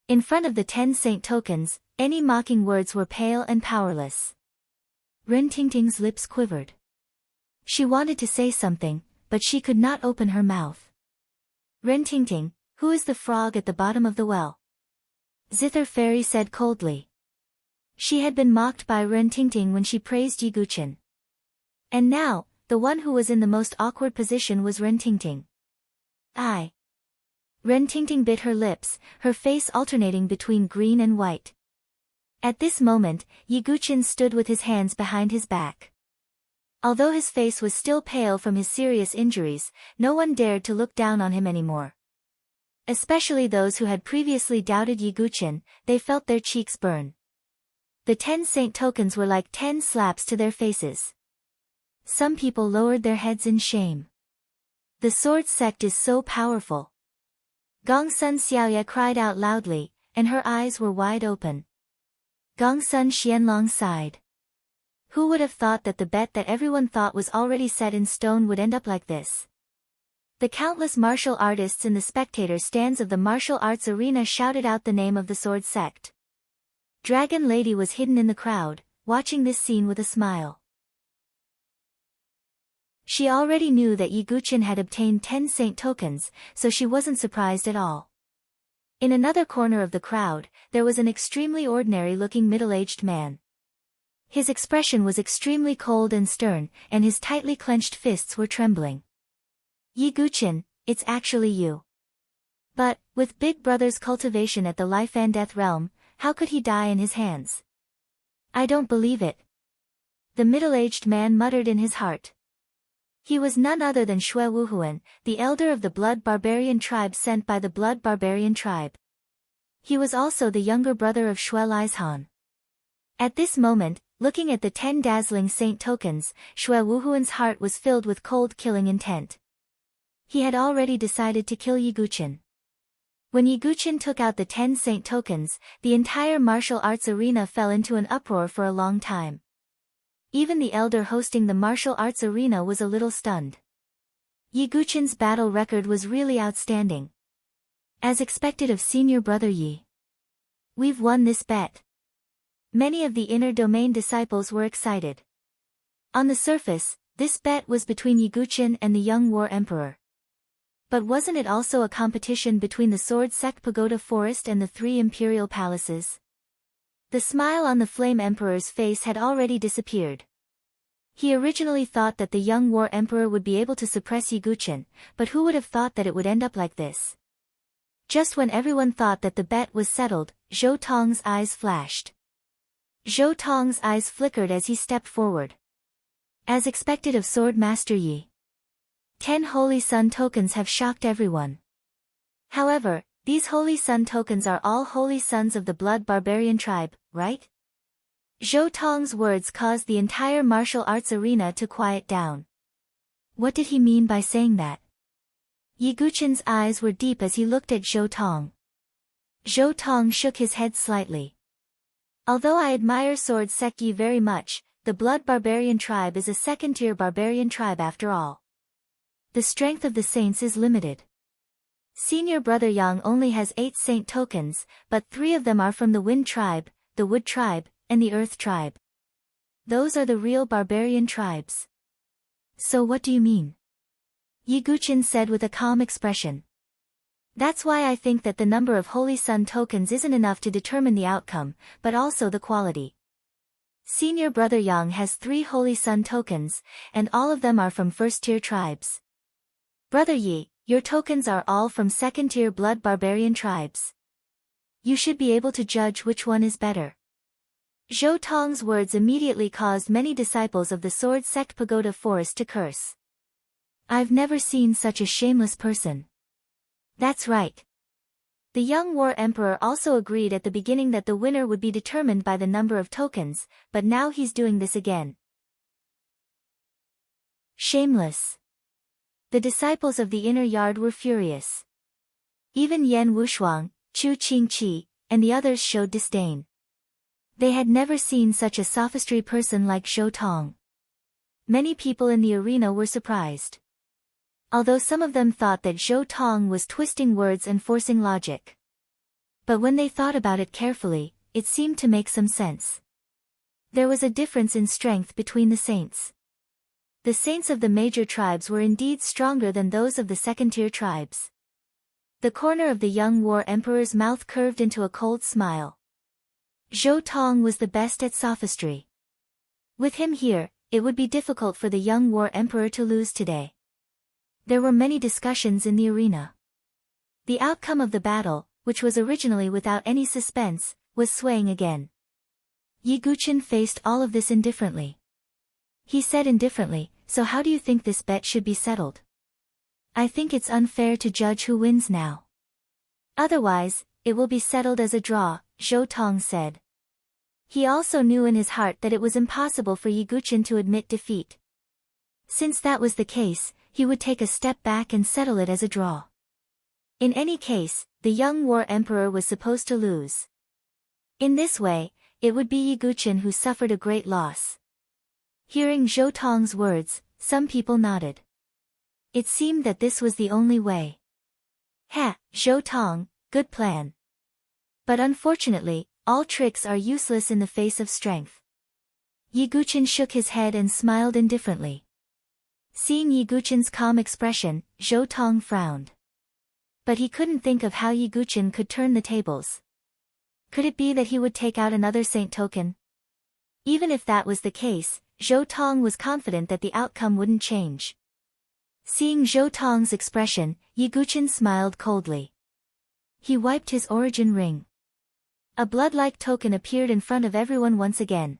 In front of the 10 saint tokens, any mocking words were pale and powerless. Ren Tingting's lips quivered. She wanted to say something, but she could not open her mouth. Ren Tingting, who is the frog at the bottom of the well? Zither Fairy said coldly. She had been mocked by Ren Tingting when she praised Yi Gu-chen. And now, the one who was in the most awkward position was Ren Tingting. I. Ren Tingting bit her lips, her face alternating between green and white. At this moment, Yi Gu-chen stood with his hands behind his back. Although his face was still pale from his serious injuries, no one dared to look down on him anymore. Especially those who had previously doubted Yi Gu-chen, they felt their cheeks burn. The 10 saint tokens were like 10 slaps to their faces. Some people lowered their heads in shame. The sword sect is so powerful. Gongsun Xiaoye cried out loudly, and her eyes were wide open. Gongsun Xianlong sighed. Who would have thought that the bet that everyone thought was already set in stone would end up like this? The countless martial artists in the spectator stands of the martial arts arena shouted out the name of the sword sect. Dragon Lady was hidden in the crowd, watching this scene with a smile. She already knew that Yi Gu-chen had obtained 10 saint tokens, so she wasn't surprised at all. In another corner of the crowd, there was an extremely ordinary-looking middle-aged man. His expression was extremely cold and stern, and his tightly clenched fists were trembling. Yi Gu-chen, it's actually you. But, with Big Brother's cultivation at the life and death realm, how could he die in his hands? I don't believe it. The middle-aged man muttered in his heart. He was none other than Xue Wuhuan, the elder of the Blood Barbarian tribe sent by the Blood Barbarian tribe. He was also the younger brother of Xue Lizhan. At this moment, looking at the 10 dazzling saint tokens, Xue Wuhuan's heart was filled with cold killing intent. He had already decided to kill Yi Gu-chen. When Yi Gu-chen took out the 10 saint tokens, the entire martial arts arena fell into an uproar for a long time. Even the elder hosting the martial arts arena was a little stunned. Yi Gu-chen's battle record was really outstanding. As expected of senior brother Yi. We've won this bet. Many of the inner domain disciples were excited. On the surface, this bet was between Yi Gu-chen and the young war emperor. But wasn't it also a competition between the Sword Sect Pagoda Forest and the 3 imperial palaces? The smile on the Flame Emperor's face had already disappeared. He originally thought that the young War Emperor would be able to suppress Yiguchen, but who would have thought that it would end up like this? Just when everyone thought that the bet was settled, Zhou Tong's eyes flashed. Zhou Tong's eyes flickered as he stepped forward. As expected of Sword Master Yi, 10 Holy Sun tokens have shocked everyone. However, these Holy Sun tokens are all Holy Sons of the Blood Barbarian tribe, right? Zhou Tong's words caused the entire martial arts arena to quiet down. What did he mean by saying that? Yiguchen's eyes were deep as he looked at Zhou Tong. Zhou Tong shook his head slightly. Although I admire Sword Sect Yi very much, the Blood Barbarian tribe is a second-tier barbarian tribe after all. The strength of the saints is limited. Senior Brother Yang only has 8 saint tokens, but 3 of them are from the Wind tribe, the Wood tribe, and the Earth tribe. Those are the real barbarian tribes. So what do you mean? Yiguchen said with a calm expression. That's why I think that the number of Holy Sun tokens isn't enough to determine the outcome, but also the quality. Senior Brother Yang has 3 Holy Sun tokens, and all of them are from first-tier tribes. Brother Yi, your tokens are all from second-tier blood barbarian tribes. You should be able to judge which one is better. Zhou Tong's words immediately caused many disciples of the Sword Sect Pagoda Forest to curse. I've never seen such a shameless person. That's right. The young War Emperor also agreed at the beginning that the winner would be determined by the number of tokens, but now he's doing this again. Shameless. The disciples of the inner yard were furious. Even Yan Wushuang, Chu Qingqi, and the others showed disdain. They had never seen such a sophistry person like Zhou Tong. Many people in the arena were surprised. Although some of them thought that Zhou Tong was twisting words and forcing logic. But when they thought about it carefully, it seemed to make some sense. There was a difference in strength between the saints. The saints of the major tribes were indeed stronger than those of the second-tier tribes. The corner of the young War Emperor's mouth curved into a cold smile. Zhou Tong was the best at sophistry. With him here, it would be difficult for the young War Emperor to lose today. There were many discussions in the arena. The outcome of the battle, which was originally without any suspense, was swaying again. Yiguchen faced all of this indifferently. He said indifferently, so how do you think this bet should be settled? I think it's unfair to judge who wins now. Otherwise, it will be settled as a draw, Zhou Tong said. He also knew in his heart that it was impossible for Yiguchen to admit defeat. Since that was the case, he would take a step back and settle it as a draw. In any case, the young War Emperor was supposed to lose. In this way, it would be Yiguchen who suffered a great loss. Hearing Zhou Tong's words, some people nodded. It seemed that this was the only way. Zhou Tong, good plan. But unfortunately, all tricks are useless in the face of strength. Yiguchen shook his head and smiled indifferently. Seeing Yiguchen's calm expression, Zhou Tong frowned. But he couldn't think of how Yiguchen could turn the tables. Could it be that he would take out another saint token? Even if that was the case, Zhou Tong was confident that the outcome wouldn't change. Seeing Zhou Tong's expression, Yiguchen smiled coldly. He wiped his origin ring. A blood-like token appeared in front of everyone once again.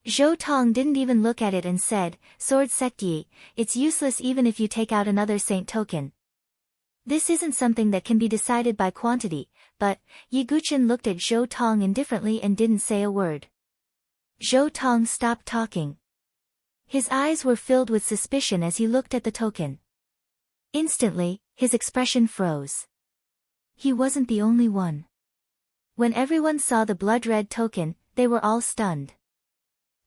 Zhou Tong didn't even look at it and said, Sword Sect Yi, it's useless even if you take out another saint token. This isn't something that can be decided by quantity, but, Yiguchen looked at Zhou Tong indifferently and didn't say a word. Zhou Tong stopped talking. His eyes were filled with suspicion as he looked at the token. Instantly, his expression froze. He wasn't the only one. When everyone saw the blood-red token, they were all stunned.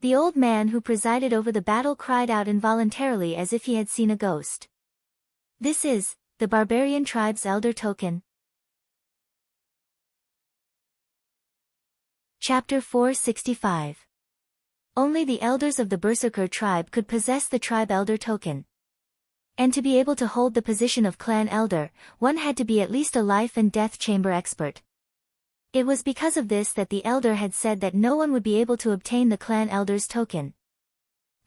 The old man who presided over the battle cried out involuntarily as if he had seen a ghost. This is, the barbarian tribe's elder token. Chapter 465. Only the elders of the Berserker tribe could possess the tribe elder token. And to be able to hold the position of clan elder, one had to be at least a life and death chamber expert. It was because of this that the elder had said that no one would be able to obtain the clan elder's token.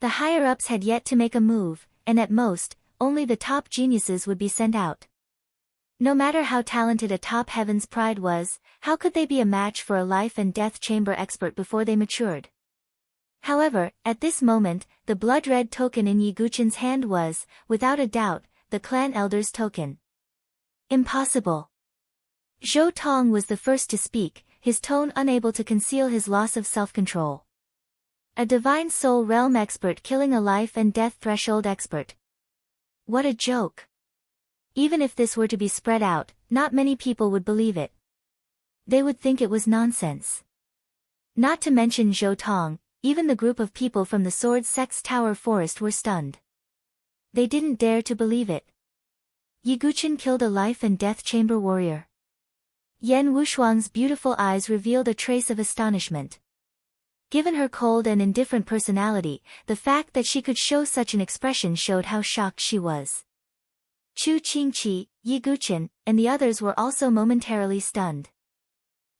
The higher-ups had yet to make a move, and at most, only the top geniuses would be sent out. No matter how talented a top heaven's pride was, how could they be a match for a life and death chamber expert before they matured? However, at this moment, the blood-red token in Yiguchen's hand was, without a doubt, the clan elder's token. Impossible. Zhou Tong was the first to speak, his tone unable to conceal his loss of self-control. A divine soul realm expert killing a life and death threshold expert. What a joke. Even if this were to be spread out, not many people would believe it. They would think it was nonsense. Not to mention Zhou Tong, even the group of people from the Sword Sect's Tower Forest were stunned. They didn't dare to believe it. Yiguchen killed a life and death chamber warrior. Yan Wushuang's beautiful eyes revealed a trace of astonishment. Given her cold and indifferent personality, the fact that she could show such an expression showed how shocked she was. Chu Qingqi, Yiguchen, and the others were also momentarily stunned.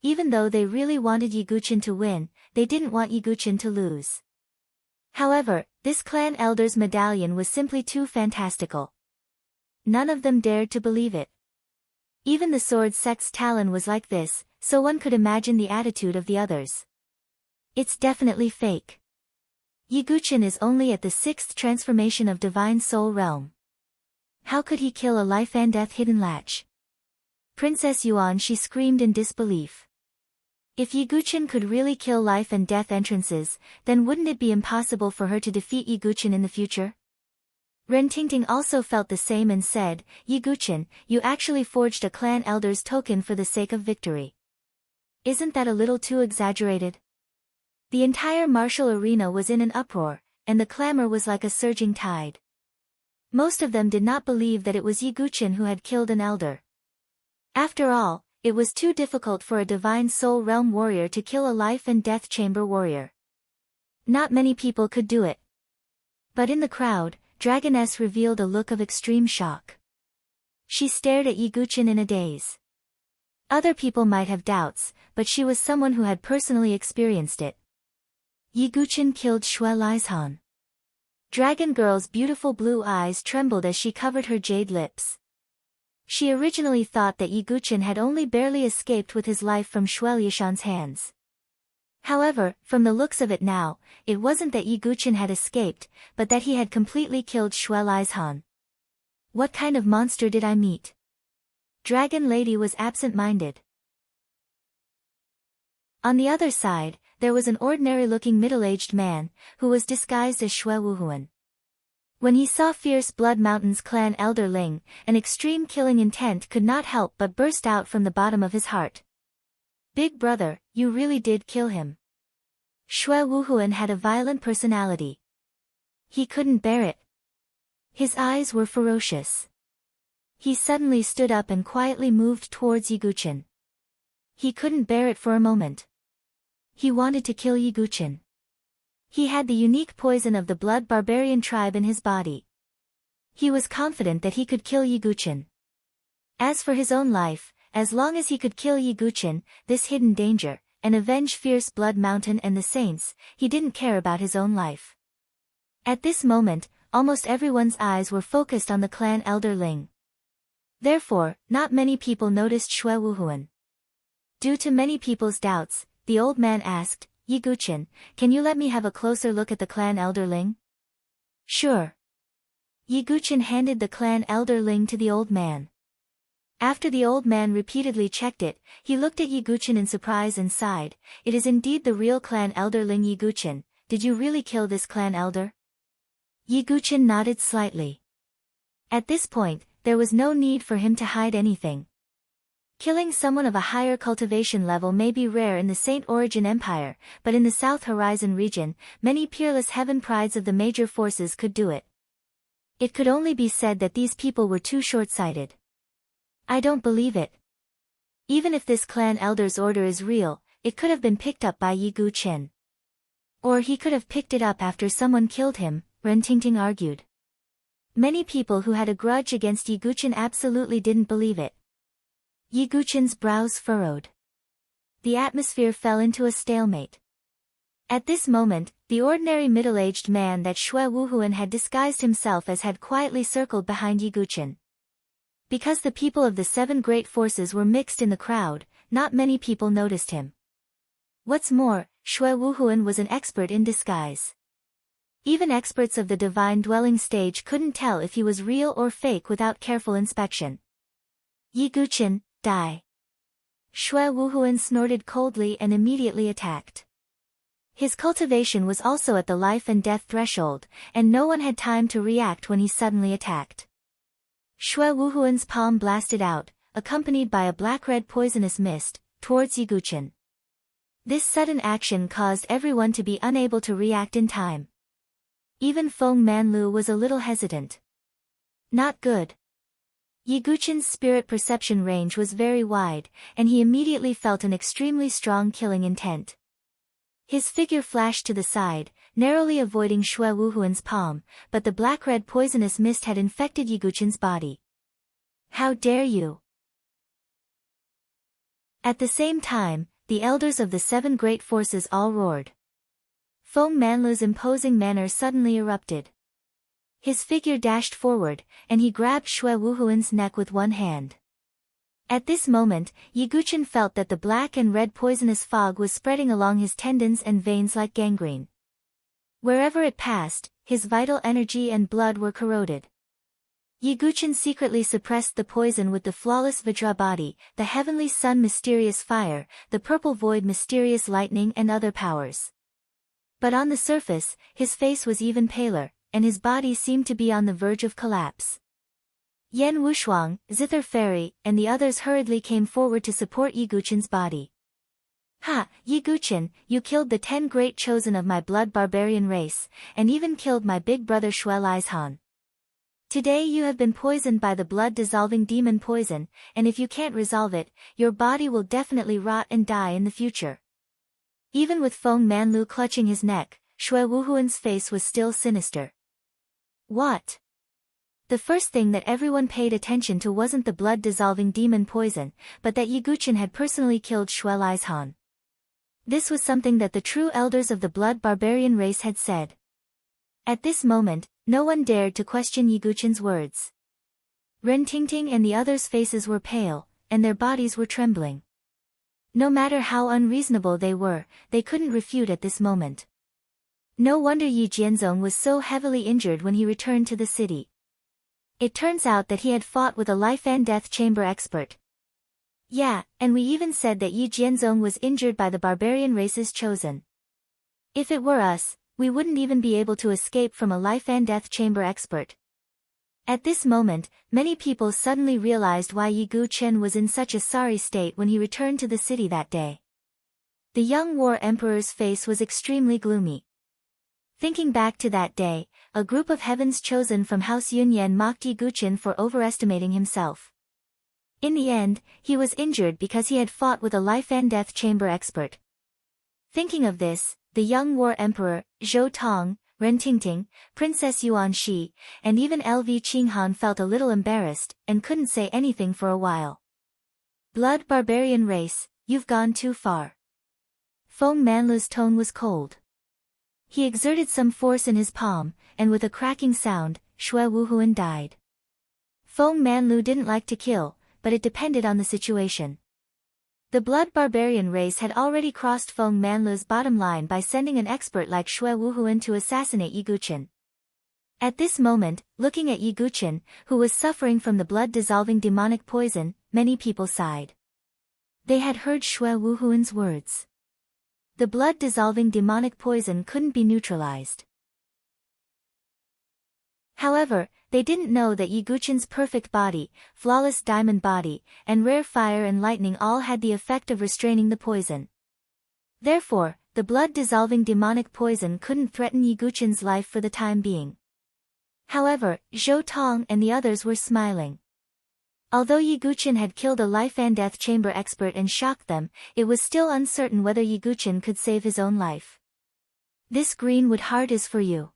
Even though they really wanted Yiguchen to win, they didn't want Yiguchen to lose. However, this clan elder's medallion was simply too fantastical. None of them dared to believe it. Even the Sword Sect's Talon was like this, so one could imagine the attitude of the others. It's definitely fake. Yiguchen is only at the 6th transformation of Divine Soul Realm. How could he kill a life and death hidden latch? Princess Yuan, she screamed in disbelief. If Yiguchen could really kill life and death entrances, then wouldn't it be impossible for her to defeat Yiguchen in the future? Ren Tingting also felt the same and said, Yiguchen, you actually forged a clan elder's token for the sake of victory. Isn't that a little too exaggerated? The entire martial arena was in an uproar, and the clamor was like a surging tide. Most of them did not believe that it was Yiguchen who had killed an elder. After all, it was too difficult for a Divine Soul Realm warrior to kill a life and death chamber warrior. Not many people could do it. But in the crowd, Dragoness revealed a look of extreme shock. She stared at Yiguchen in a daze. Other people might have doubts, but she was someone who had personally experienced it. Yiguchen killed Xue Lieshan. Dragon Girl's beautiful blue eyes trembled as she covered her jade lips. She originally thought that Yiguchen had only barely escaped with his life from Xue Lieshan's hands. However, from the looks of it now, it wasn't that Yiguchen had escaped, but that he had completely killed Xue Lieshan. What kind of monster did I meet? Dragon Lady was absent-minded. On the other side, there was an ordinary-looking middle-aged man, who was disguised as Xue Wuhuan. When he saw Fierce Blood Mountain's clan elder Ling, an extreme killing intent could not help but burst out from the bottom of his heart. Big brother, you really did kill him. Xue Wuhuan had a violent personality. He couldn't bear it. His eyes were ferocious. He suddenly stood up and quietly moved towards Yiguchen. He couldn't bear it for a moment. He wanted to kill Yiguchen. He had the unique poison of the blood barbarian tribe in his body. He was confident that he could kill Yiguchen. As for his own life, as long as he could kill Yiguchen, this hidden danger, and avenge Fierce Blood Mountain and the Saints, he didn't care about his own life. At this moment, almost everyone's eyes were focused on the clan elder Ling. Therefore, not many people noticed Xue Wuhuan. Due to many people's doubts, the old man asked, Yiguchen, can you let me have a closer look at the clan elder Ling? Sure. Yiguchen handed the clan elder Ling to the old man. After the old man repeatedly checked it, he looked at Yiguchen in surprise and sighed, it is indeed the real clan elder Ling. Yiguchen, did you really kill this clan elder? Yiguchen nodded slightly. At this point, there was no need for him to hide anything. Killing someone of a higher cultivation level may be rare in the Saint Origin Empire, but in the South Horizon region, many peerless heaven prides of the major forces could do it. It could only be said that these people were too short-sighted. I don't believe it. Even if this clan elder's order is real, it could have been picked up by Yiguchen. Or he could have picked it up after someone killed him, Ren Tingting argued. Many people who had a grudge against Yiguchen absolutely didn't believe it. Yiguchen's brows furrowed. The atmosphere fell into a stalemate. At this moment, the ordinary middle-aged man that Xue Wuhuan had disguised himself as had quietly circled behind Yiguchen. Because the people of the 7 great forces were mixed in the crowd, not many people noticed him. What's more, Xue Wuhuan was an expert in disguise. Even experts of the divine dwelling stage couldn't tell if he was real or fake without careful inspection. Yiguchen, die. Xue Wuhuan snorted coldly and immediately attacked. His cultivation was also at the life and death threshold, and no one had time to react when he suddenly attacked. Xue Wuhuan's palm blasted out, accompanied by a black-red poisonous mist, towards Yiguchen. This sudden action caused everyone to be unable to react in time. Even Feng Manlu was a little hesitant. Not good. Yiguchen's spirit perception range was very wide, and he immediately felt an extremely strong killing intent. His figure flashed to the side, narrowly avoiding Xue Wuhuan's palm, but the black-red poisonous mist had infected Yiguchen's body. How dare you! At the same time, the elders of the 7 great forces all roared. Feng Manlu's imposing manner suddenly erupted. His figure dashed forward, and he grabbed Xue Wuhuan's neck with one hand. At this moment, Yiguchen felt that the black and red poisonous fog was spreading along his tendons and veins like gangrene. Wherever it passed, his vital energy and blood were corroded. Yiguchen secretly suppressed the poison with the flawless Vajra body, the heavenly sun mysterious fire, the purple void mysterious lightning and other powers. But on the surface, his face was even paler, and his body seemed to be on the verge of collapse. Yan Wushuang, Zither Fairy, and the others hurriedly came forward to support Yiguchen's body. Ha, Yiguchen, you killed the 10 great chosen of my blood barbarian race, and even killed my big brother Xue Lizhan. Today you have been poisoned by the blood-dissolving demon poison, and if you can't resolve it, your body will definitely rot and die in the future. Even with Feng Manlu clutching his neck, Xue Wuhuan's face was still sinister. What? The first thing that everyone paid attention to wasn't the blood-dissolving demon poison, but that Yiguchen had personally killed Xue Lizhan. This was something that the true elders of the blood barbarian race had said. At this moment, no one dared to question Yiguchen's words. Ren Tingting and the others' faces were pale, and their bodies were trembling. No matter how unreasonable they were, they couldn't refute at this moment. No wonder Yi Jianzong was so heavily injured when he returned to the city. It turns out that he had fought with a life and death chamber expert. Yeah, and we even said that Yi Jianzong was injured by the barbarian race's chosen. If it were us, we wouldn't even be able to escape from a life and death chamber expert. At this moment, many people suddenly realized why Yiguchen was in such a sorry state when he returned to the city that day. The young war emperor's face was extremely gloomy. Thinking back to that day, a group of heaven's chosen from House Yunyan mocked Yiguchen for overestimating himself. In the end, he was injured because he had fought with a life and death chamber expert. Thinking of this, the young war emperor, Zhou Tong, Ren Tingting, Princess Yuan Shi, and even LV Qinghan felt a little embarrassed, and couldn't say anything for a while. Blood barbarian race, you've gone too far. Feng Manlu's tone was cold. He exerted some force in his palm, and with a cracking sound, Xue Wuhuan died. Feng Manlu didn't like to kill, but it depended on the situation. The blood barbarian race had already crossed Feng Manlu's bottom line by sending an expert like Xue Wuhuan to assassinate Yiguchen. At this moment, looking at Yiguchen, who was suffering from the blood-dissolving demonic poison, many people sighed. They had heard Xue Wuhuan's words. The blood-dissolving demonic poison couldn't be neutralized. However, they didn't know that Yiguchen's perfect body, flawless diamond body, and rare fire and lightning all had the effect of restraining the poison. Therefore, the blood-dissolving demonic poison couldn't threaten Yiguchen's life for the time being. However, Zhou Tong and the others were smiling. Although Yiguchen had killed a life and death chamber expert and shocked them, it was still uncertain whether Yiguchen could save his own life. This greenwood heart is for you.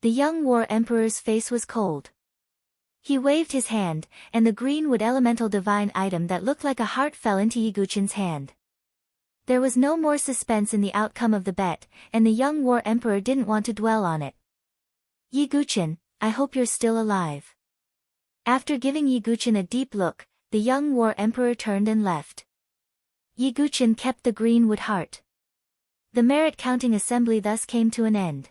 The young war emperor's face was cold. He waved his hand, and the greenwood elemental divine item that looked like a heart fell into Yiguchen's hand. There was no more suspense in the outcome of the bet, and the young war emperor didn't want to dwell on it. Yiguchen, I hope you're still alive. After giving Yiguchen a deep look, the young war emperor turned and left. Yiguchen kept the greenwood heart. The merit counting assembly thus came to an end.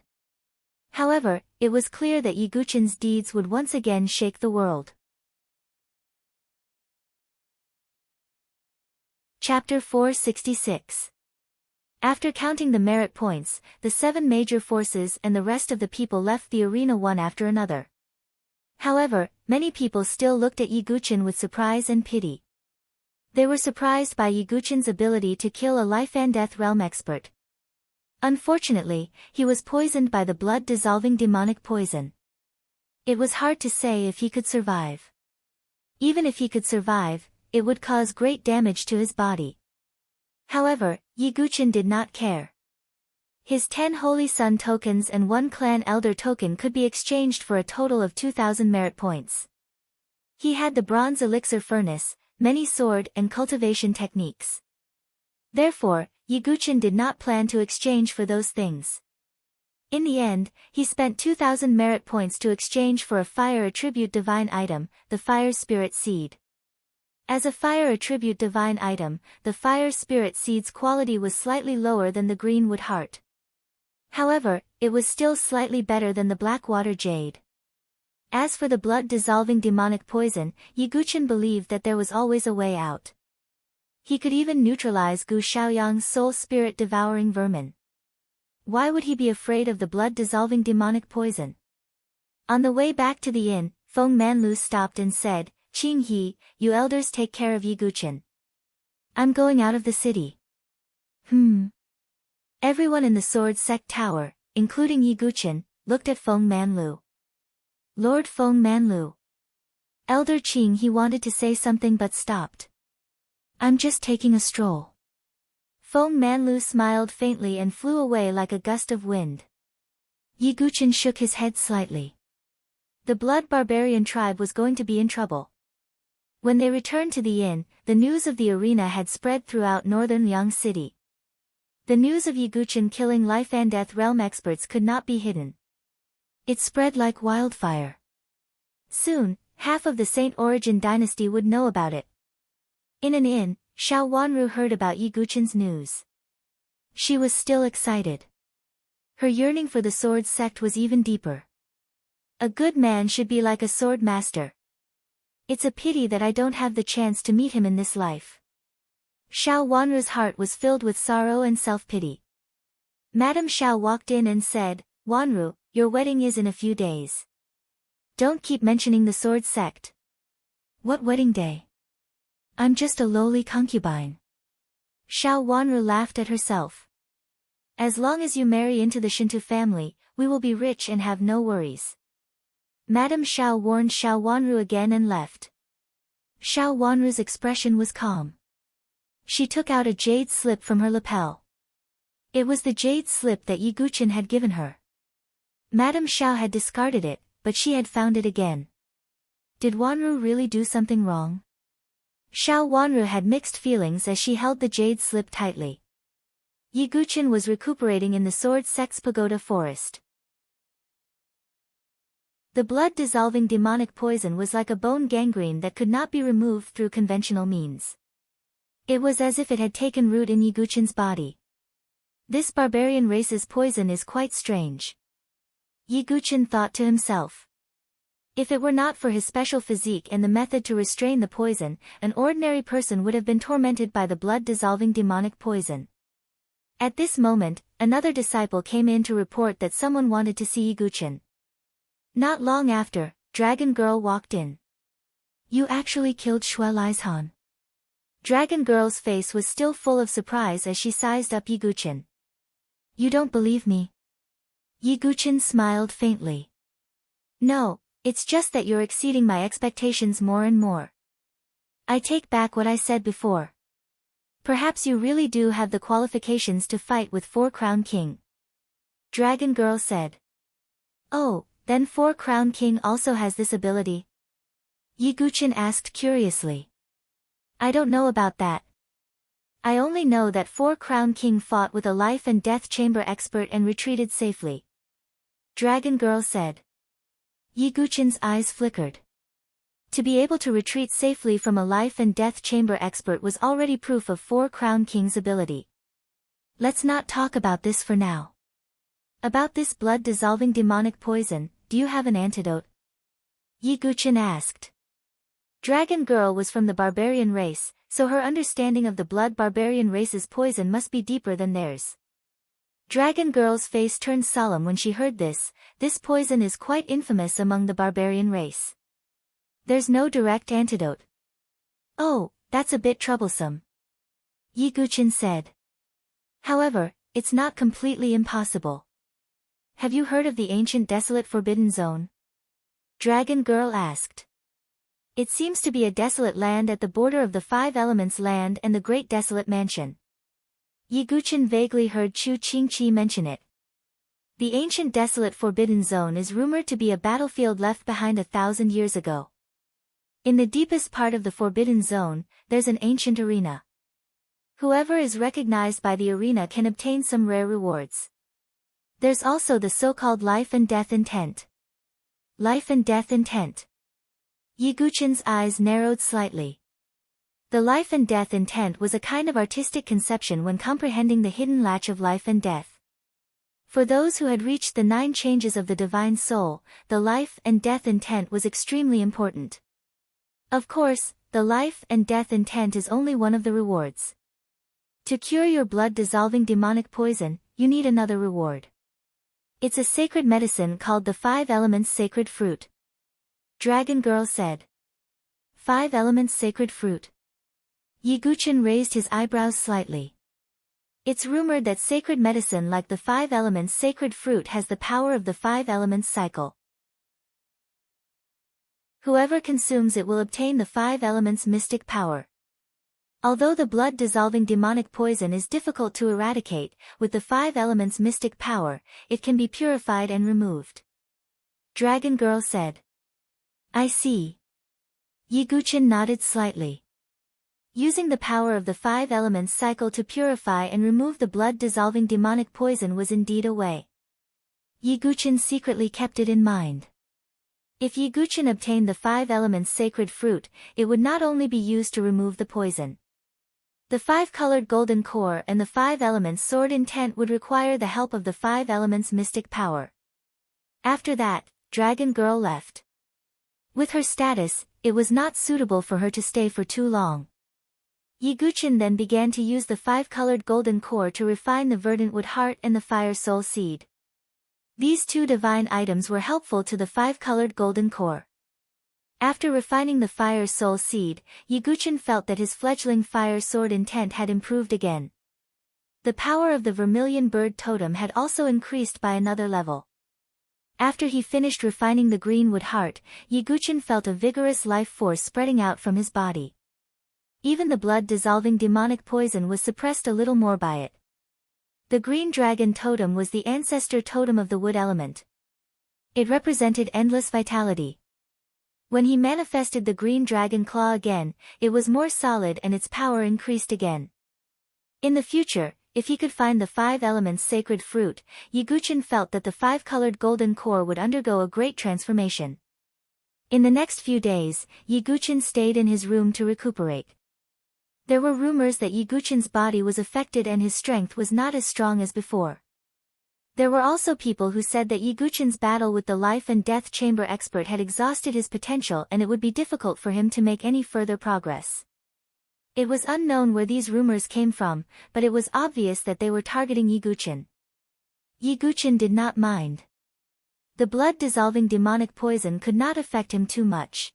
However, it was clear that Yiguchen's deeds would once again shake the world. Chapter 466. After counting the merit points, the 7 major forces and the rest of the people left the arena one after another. However, many people still looked at Yiguchen with surprise and pity. They were surprised by Yiguchen's ability to kill a life-and-death realm expert. Unfortunately, he was poisoned by the blood-dissolving demonic poison. It was hard to say if he could survive. Even if he could survive, it would cause great damage to his body. However, Yiguchen did not care. His 10 Holy Sun tokens and 1 Clan Elder token could be exchanged for a total of 2,000 merit points. He had the Bronze Elixir Furnace, many sword and cultivation techniques. Therefore, Yiguchen did not plan to exchange for those things. In the end, he spent 2,000 merit points to exchange for a Fire Attribute Divine item, the Fire Spirit Seed. As a Fire Attribute Divine item, the Fire Spirit Seed's quality was slightly lower than the Greenwood Heart. However, it was still slightly better than the Blackwater Jade. As for the blood-dissolving demonic poison, Yiguchen believed that there was always a way out. He could even neutralize Gu Xiaoyang's soul spirit devouring vermin. Why would he be afraid of the blood-dissolving demonic poison? On the way back to the inn, Feng Manlu stopped and said, Qing He, you elders take care of Yiguchen. I'm going out of the city. Everyone in the Sword Sect Tower, including Yiguchen, looked at Feng Manlu. Lord Feng Manlu. Elder Qing He wanted to say something but stopped. I'm just taking a stroll. Feng Manlu smiled faintly and flew away like a gust of wind. Yiguchen shook his head slightly. The Blood Barbarian tribe was going to be in trouble. When they returned to the inn, the news of the arena had spread throughout northern Yang City. The news of Yiguchen killing life-and-death realm experts could not be hidden. It spread like wildfire. Soon, half of the Saint Origin dynasty would know about it. In an inn, Xiao Wanru heard about Yiguchen's news. She was still excited. Her yearning for the sword sect was even deeper. A good man should be like a sword master. It's a pity that I don't have the chance to meet him in this life. Xiao Wanru's heart was filled with sorrow and self-pity. Madame Xiao walked in and said, Wanru, your wedding is in a few days. Don't keep mentioning the sword sect. What wedding day? I'm just a lowly concubine. Xiao Wanru laughed at herself. As long as you marry into the Shinto family, we will be rich and have no worries. Madame Xiao warned Xiao Wanru again and left. Xiao Wanru's expression was calm. She took out a jade slip from her lapel. It was the jade slip that Yiguchen had given her. Madame Xiao had discarded it, but she had found it again. Did Wanru really do something wrong? Xiao Wanru had mixed feelings as she held the jade slip tightly. Yiguchen was recuperating in the Sword Sect's pagoda forest. The blood-dissolving demonic poison was like a bone gangrene that could not be removed through conventional means. It was as if it had taken root in Yiguchen's body. This barbarian race's poison is quite strange. Yiguchen thought to himself. If it were not for his special physique and the method to restrain the poison, an ordinary person would have been tormented by the blood-dissolving demonic poison. At this moment, another disciple came in to report that someone wanted to see Yiguchen. Not long after, Dragon Girl walked in. You actually killed Xue Lieshan. Dragon Girl's face was still full of surprise as she sized up Yiguchen. You don't believe me? Yiguchen smiled faintly. No, it's just that you're exceeding my expectations more and more. I take back what I said before. Perhaps you really do have the qualifications to fight with Four Crown King. Dragon Girl said. Oh, then Four Crown King also has this ability? Yiguchen asked curiously. I don't know about that. I only know that 4-Crown King fought with a life and death chamber expert and retreated safely. Dragon Girl said. Yi Guqin's eyes flickered. To be able to retreat safely from a life and death chamber expert was already proof of 4-Crown King's ability. Let's not talk about this for now. About this blood-dissolving demonic poison, do you have an antidote? Yi Guqin asked. Dragon Girl was from the barbarian race, so her understanding of the blood barbarian race's poison must be deeper than theirs. Dragon Girl's face turned solemn when she heard this. This poison is quite infamous among the barbarian race. There's no direct antidote. Oh, that's a bit troublesome. Yi Guqin said. However, it's not completely impossible. Have you heard of the ancient desolate forbidden zone? Dragon Girl asked. It seems to be a desolate land at the border of the 5 Elements land and the Great Desolate Mansion. Yi Guqin vaguely heard Chu Qingqi mention it. The ancient desolate forbidden zone is rumored to be a battlefield left behind 1,000 years ago. In the deepest part of the forbidden zone, there's an ancient arena. Whoever is recognized by the arena can obtain some rare rewards. There's also the so-called life and death intent. Life and death intent. Yi Guqin's eyes narrowed slightly. The life and death intent was a kind of artistic conception when comprehending the hidden latch of life and death. For those who had reached the 9 changes of the divine soul, the life and death intent was extremely important. Of course, the life and death intent is only one of the rewards. To cure your blood-dissolving demonic poison, you need another reward. It's a sacred medicine called the 5 Elements Sacred Fruit. Dragon Girl said. 5 Elements Sacred Fruit. Yi Guqin raised his eyebrows slightly. It's rumored that sacred medicine like the 5 Elements Sacred Fruit has the power of the 5 Elements cycle. Whoever consumes it will obtain the 5 Elements mystic power. Although the blood-dissolving demonic poison is difficult to eradicate, with the 5 Elements mystic power, it can be purified and removed. Dragon Girl said. I see. Yi Guqin nodded slightly. Using the power of the 5 Elements cycle to purify and remove the blood-dissolving demonic poison was indeed a way. Yi Guqin secretly kept it in mind. If Yi Guqin obtained the 5 Elements Sacred Fruit, it would not only be used to remove the poison. The 5-colored golden core and the 5 Elements sword intent would require the help of the 5 Elements mystic power. After that, Dragon Girl left. With her status, it was not suitable for her to stay for too long. Yi Guqin then began to use the 5-colored golden core to refine the verdant wood heart and the fire soul seed. These 2 divine items were helpful to the 5-colored golden core. After refining the fire soul seed, Yi Guqin felt that his fledgling fire sword intent had improved again. The power of the vermilion bird totem had also increased by another level. After he finished refining the green wood heart, Yi Guqin felt a vigorous life force spreading out from his body. Even the blood-dissolving demonic poison was suppressed a little more by it. The green dragon totem was the ancestor totem of the wood element. It represented endless vitality. When he manifested the green dragon claw again, it was more solid and its power increased again. In the future, if he could find the 5 Elements Sacred Fruit, Yi Guqin felt that the 5-colored golden core would undergo a great transformation. In the next few days, Yi Guqin stayed in his room to recuperate. There were rumors that Yi Guqin's body was affected and his strength was not as strong as before. There were also people who said that Yi Guqin's battle with the life and death chamber expert had exhausted his potential and it would be difficult for him to make any further progress. It was unknown where these rumors came from, but it was obvious that they were targeting Yi Guqin. Yi Guqin did not mind. The blood-dissolving demonic poison could not affect him too much.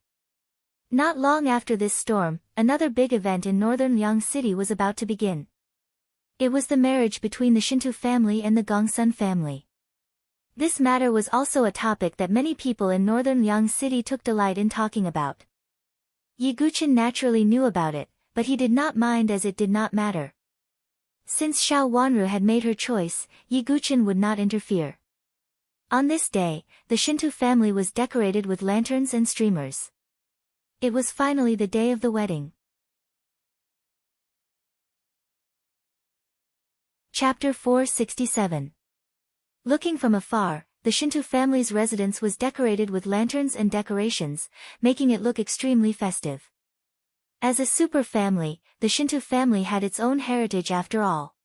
Not long after this storm, another big event in northern Yang City was about to begin. It was the marriage between the Shinto family and the Gongsun family. This matter was also a topic that many people in northern Yang City took delight in talking about. Yi Guqin naturally knew about it, but he did not mind as it did not matter. Since Xiao Wanru had made her choice, Yi Guqin would not interfere. On this day, the Shinto family was decorated with lanterns and streamers. It was finally the day of the wedding. Chapter 467. Looking from afar, the Shinto family's residence was decorated with lanterns and decorations, making it look extremely festive. As a super family, the Shinto family had its own heritage after all.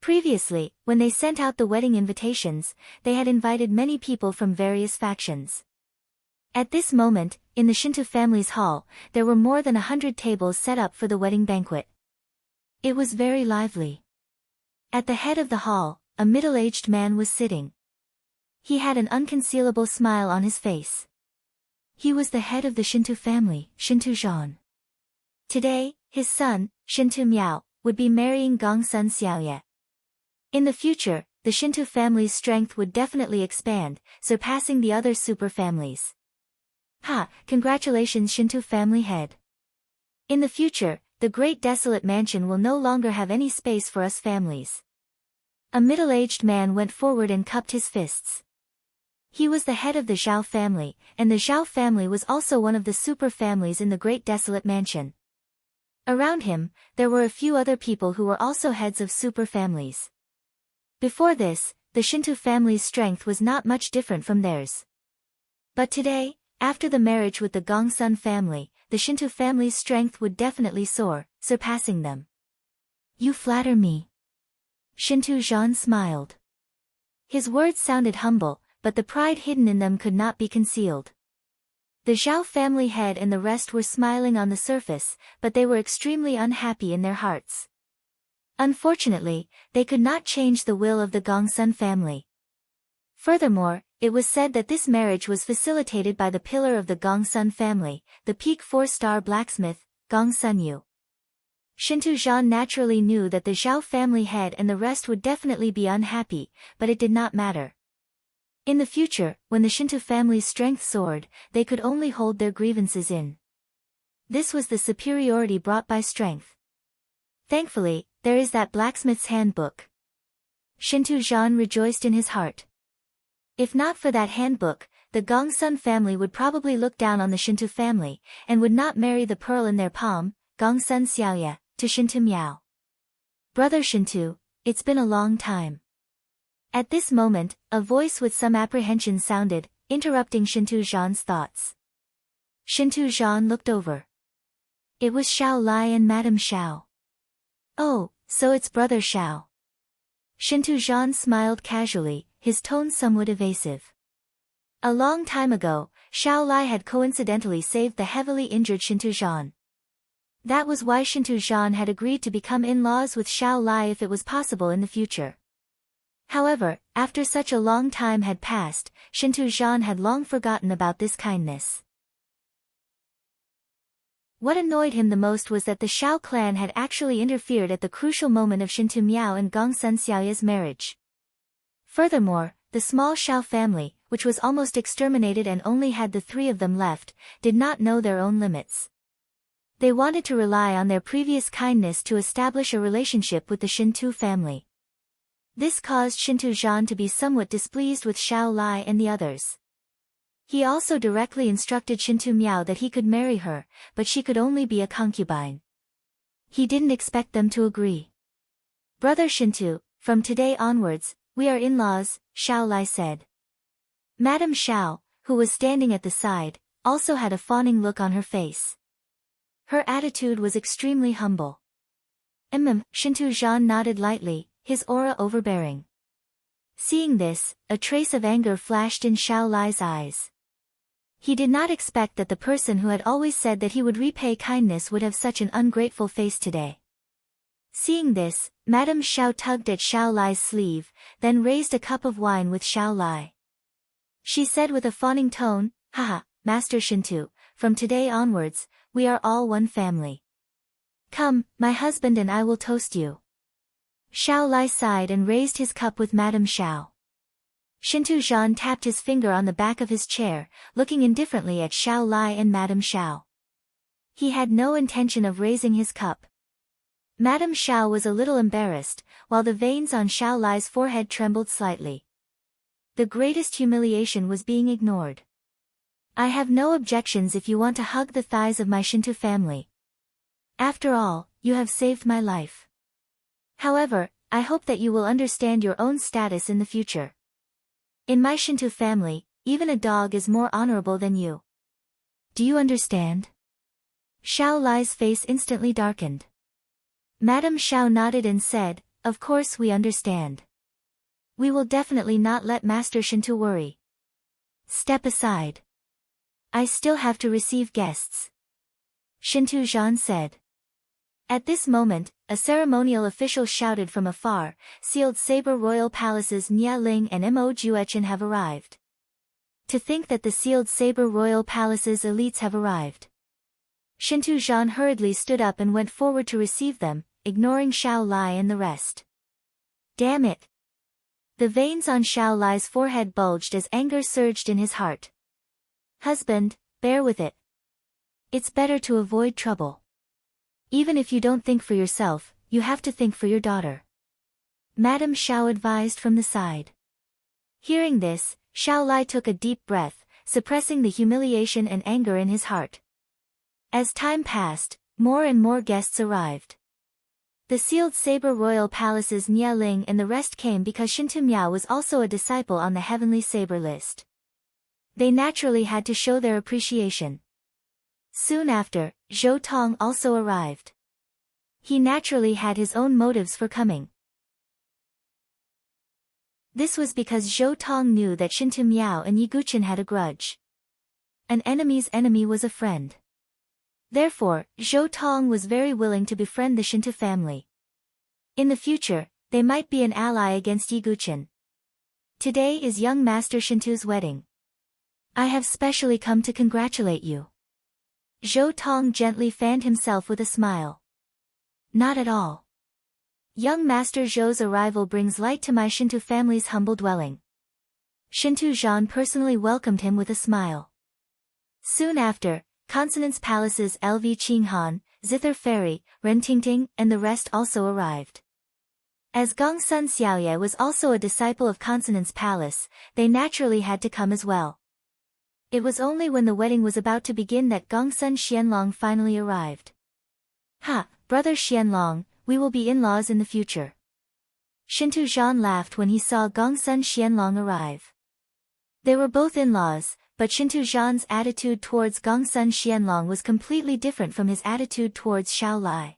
Previously, when they sent out the wedding invitations, they had invited many people from various factions. At this moment, in the Shinto family's hall, there were more than 100 tables set up for the wedding banquet. It was very lively. At the head of the hall, a middle-aged man was sitting. He had an unconcealable smile on his face. He was the head of the Shinto family, Shinto Jean. Today, his son, Shinto Miao, would be marrying Gongsun Xiaoye. In the future, the Shinto family's strength would definitely expand, surpassing the other super families. Ha! Congratulations, Shinto family head. In the future, the great desolate mansion will no longer have any space for us families. A middle-aged man went forward and cupped his fists. He was the head of the Zhao family, and the Zhao family was also one of the super families in the great desolate mansion. Around him, there were a few other people who were also heads of super families. Before this, the Shinto family's strength was not much different from theirs. But today, after the marriage with the Gongsun family, the Shinto family's strength would definitely soar, surpassing them. You flatter me. Shinto Jean smiled. His words sounded humble, but the pride hidden in them could not be concealed. The Zhao family head and the rest were smiling on the surface, but they were extremely unhappy in their hearts. Unfortunately, they could not change the will of the Gongsun family. Furthermore, it was said that this marriage was facilitated by the pillar of the Gongsun family, the peak 4-star blacksmith, Gongsun Yu. Shinto Jean naturally knew that the Zhao family head and the rest would definitely be unhappy, but it did not matter. In the future, when the Shinto family's strength soared, they could only hold their grievances in. This was the superiority brought by strength. Thankfully, there is that blacksmith's handbook. Shinto Jean rejoiced in his heart. If not for that handbook, the Gongsun family would probably look down on the Shinto family, and would not marry the pearl in their palm, Gongsun Xiaoye, to Shinto Miao. Brother Shinto, it's been a long time. At this moment, a voice with some apprehension sounded, interrupting Shinto Jean's thoughts. Shinto Jean looked over. It was Xiao Lai and Madame Xiao. Oh, so it's Brother Xiao. Shinto Jean smiled casually, his tone somewhat evasive. A long time ago, Xiao Lai had coincidentally saved the heavily injured Shinto Jean. That was why Shinto Jean had agreed to become in-laws with Xiao Lai if it was possible in the future. However, after such a long time had passed, Shinto Jean had long forgotten about this kindness. What annoyed him the most was that the Xiao clan had actually interfered at the crucial moment of Shinto Miao and Gongsun Xiaoye's marriage. Furthermore, the small Xiao family, which was almost exterminated and only had the 3 of them left, did not know their own limits. They wanted to rely on their previous kindness to establish a relationship with the Shinto family. This caused Shinto Jean to be somewhat displeased with Xiao Lai and the others. He also directly instructed Shinto Miao that he could marry her, but she could only be a concubine. He didn't expect them to agree. Brother Shinto, from today onwards, we are in-laws, Xiao Lai said. Madame Xiao, who was standing at the side, also had a fawning look on her face. Her attitude was extremely humble. Shinto Jean nodded lightly, his aura overbearing. Seeing this, a trace of anger flashed in Xiao Lai's eyes. He did not expect that the person who had always said that he would repay kindness would have such an ungrateful face today. Seeing this, Madame Xiao tugged at Xiao Lai's sleeve, then raised a cup of wine with Xiao Lai. She said with a fawning tone, Haha, Master Shinto, from today onwards, we are all one family. Come, my husband and I will toast you. Xiao Lai sighed and raised his cup with Madame Xiao. Shinto Jean tapped his finger on the back of his chair, looking indifferently at Xiao Lai and Madame Xiao. He had no intention of raising his cup. Madame Xiao was a little embarrassed, while the veins on Xiao Lai's forehead trembled slightly. The greatest humiliation was being ignored. I have no objections if you want to hug the thighs of my Shinto family. After all, you have saved my life. However, I hope that you will understand your own status in the future. In my Shinto family, even a dog is more honorable than you. Do you understand? Xiao Lai's face instantly darkened. Madame Xiao nodded and said, of course we understand. We will definitely not let Master Shinto worry. Step aside. I still have to receive guests. Shinto Zhan said. At this moment, a ceremonial official shouted from afar, Sealed Saber Royal Palace's Nia Ling and Mo Juechen have arrived. To think that the Sealed Saber Royal Palace's elites have arrived. Shinto Zhan hurriedly stood up and went forward to receive them, ignoring Xiao Lai and the rest. Damn it! The veins on Xiao Lai's forehead bulged as anger surged in his heart. Husband, bear with it. It's better to avoid trouble. Even if you don't think for yourself, you have to think for your daughter. Madame Xiao advised from the side. Hearing this, Xiao Lai took a deep breath, suppressing the humiliation and anger in his heart. As time passed, more and more guests arrived. The Sealed Saber Royal Palace's Nia Ling and the rest came because Shinto Miao was also a disciple on the Heavenly Saber list. They naturally had to show their appreciation. Soon after, Zhou Tong also arrived. He naturally had his own motives for coming. This was because Zhou Tong knew that Shinto Miao and Yiguchen had a grudge. An enemy's enemy was a friend. Therefore, Zhou Tong was very willing to befriend the Shinto family. In the future, they might be an ally against Yiguchen. Today is young Master Shinto's wedding. I have specially come to congratulate you. Zhou Tong gently fanned himself with a smile. Not at all. Young Master Zhou's arrival brings light to my Shinto family's humble dwelling. Shinto Zhan personally welcomed him with a smile. Soon after, Consonance Palace's LV Qinghan, Zither Fairy, Ren Tingting, and the rest also arrived. As Gongsun Xiaoye was also a disciple of Consonance Palace, they naturally had to come as well. It was only when the wedding was about to begin that Gongsun Xianlong finally arrived. Ha, brother Xianlong, we will be in-laws in the future. Shinto Zhan laughed when he saw Gongsun Xianlong arrive. They were both in-laws, but Shinto Zhan's attitude towards Gongsun Xianlong was completely different from his attitude towards Xiao Lai.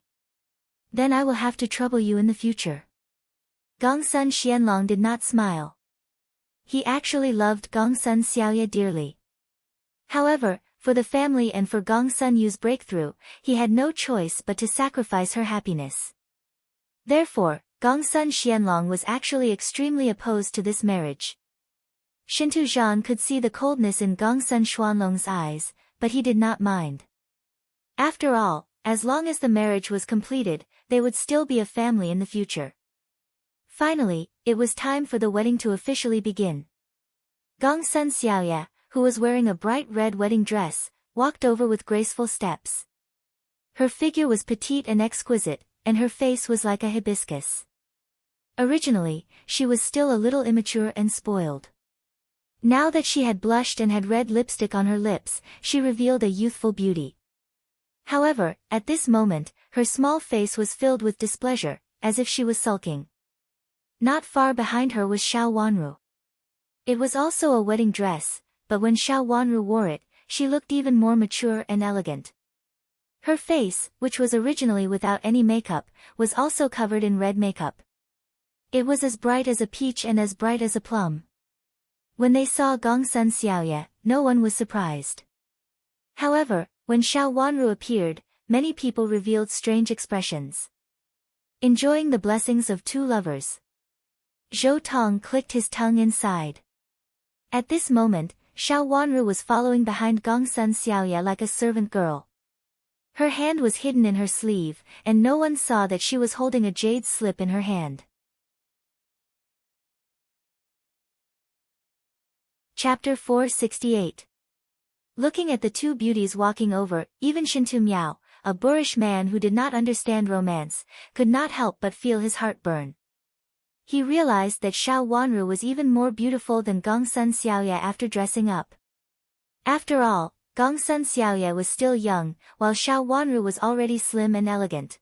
Then I will have to trouble you in the future. Gongsun Xianlong did not smile. He actually loved Gongsun Xiaoye dearly. However, for the family and for Gongsun Yu's breakthrough, he had no choice but to sacrifice her happiness. Therefore, Gongsun Xianlong was actually extremely opposed to this marriage. Shinto Zhan could see the coldness in Gongsun Xuanlong's eyes, but he did not mind. After all, as long as the marriage was completed, they would still be a family in the future. Finally, it was time for the wedding to officially begin. Gongsun Xiaoye, who was wearing a bright red wedding dress, walked over with graceful steps. Her figure was petite and exquisite, and her face was like a hibiscus. Originally, she was still a little immature and spoiled. Now that she had blushed and had red lipstick on her lips, she revealed a youthful beauty. However, at this moment, her small face was filled with displeasure, as if she was sulking. Not far behind her was Xiao Wanru. It was also a wedding dress, but when Xiao Wanru wore it, she looked even more mature and elegant. Her face, which was originally without any makeup, was also covered in red makeup. It was as bright as a peach and as bright as a plum. When they saw Gongsun Xiaoye, no one was surprised. However, when Xiao Wanru appeared, many people revealed strange expressions. Enjoying the blessings of two lovers. Zhou Tong clicked his tongue inside. At this moment, Xiao Wanru was following behind Gongsun Xiaoye like a servant girl. Her hand was hidden in her sleeve, and no one saw that she was holding a jade slip in her hand. Chapter 468. Looking at the two beauties walking over, even Shinto Miao, a boorish man who did not understand romance, could not help but feel his heart burn. He realized that Xiao Wanru was even more beautiful than Gongsun Xiaoye after dressing up. After all, Gongsun Xiaoye was still young, while Xiao Wanru was already slim and elegant.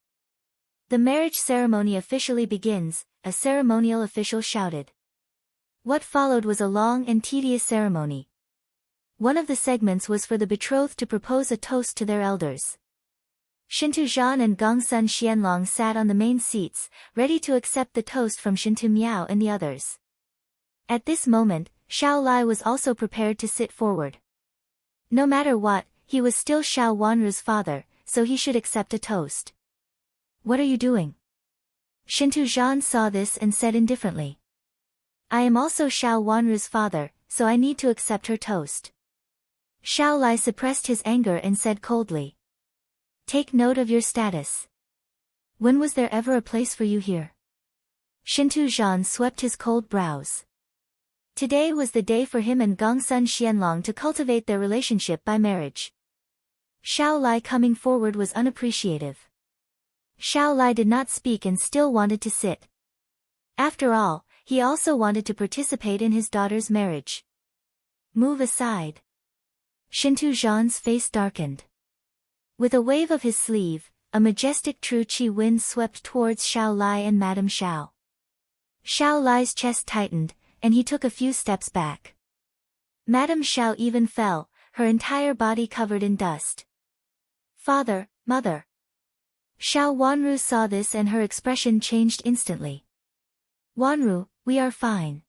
The marriage ceremony officially begins, a ceremonial official shouted. What followed was a long and tedious ceremony. One of the segments was for the betrothed to propose a toast to their elders. Shintu Zhan and Gongsun Xianlong sat on the main seats, ready to accept the toast from Shintu Miao and the others. At this moment, Xiao Lai was also prepared to sit forward. No matter what, he was still Xiao Wanru's father, so he should accept a toast. What are you doing? Shintu Zhan saw this and said indifferently. I am also Xiao Wanru's father, so I need to accept her toast. Xiao Lai suppressed his anger and said coldly. Take note of your status. When was there ever a place for you here? Shintu Zhan swept his cold brows. Today was the day for him and Gongsun Xianlong to cultivate their relationship by marriage. Xiao Lai coming forward was unappreciative. Xiao Lai did not speak and still wanted to sit. After all, he also wanted to participate in his daughter's marriage. Move aside. Shintu Zhan's face darkened. With a wave of his sleeve, a majestic true qi wind swept towards Xiao Lai and Madame Xiao. Xiao Lai's chest tightened, and he took a few steps back. Madame Xiao even fell, her entire body covered in dust. Father, mother. Xiao Wanru saw this and her expression changed instantly. Wanru, we are fine.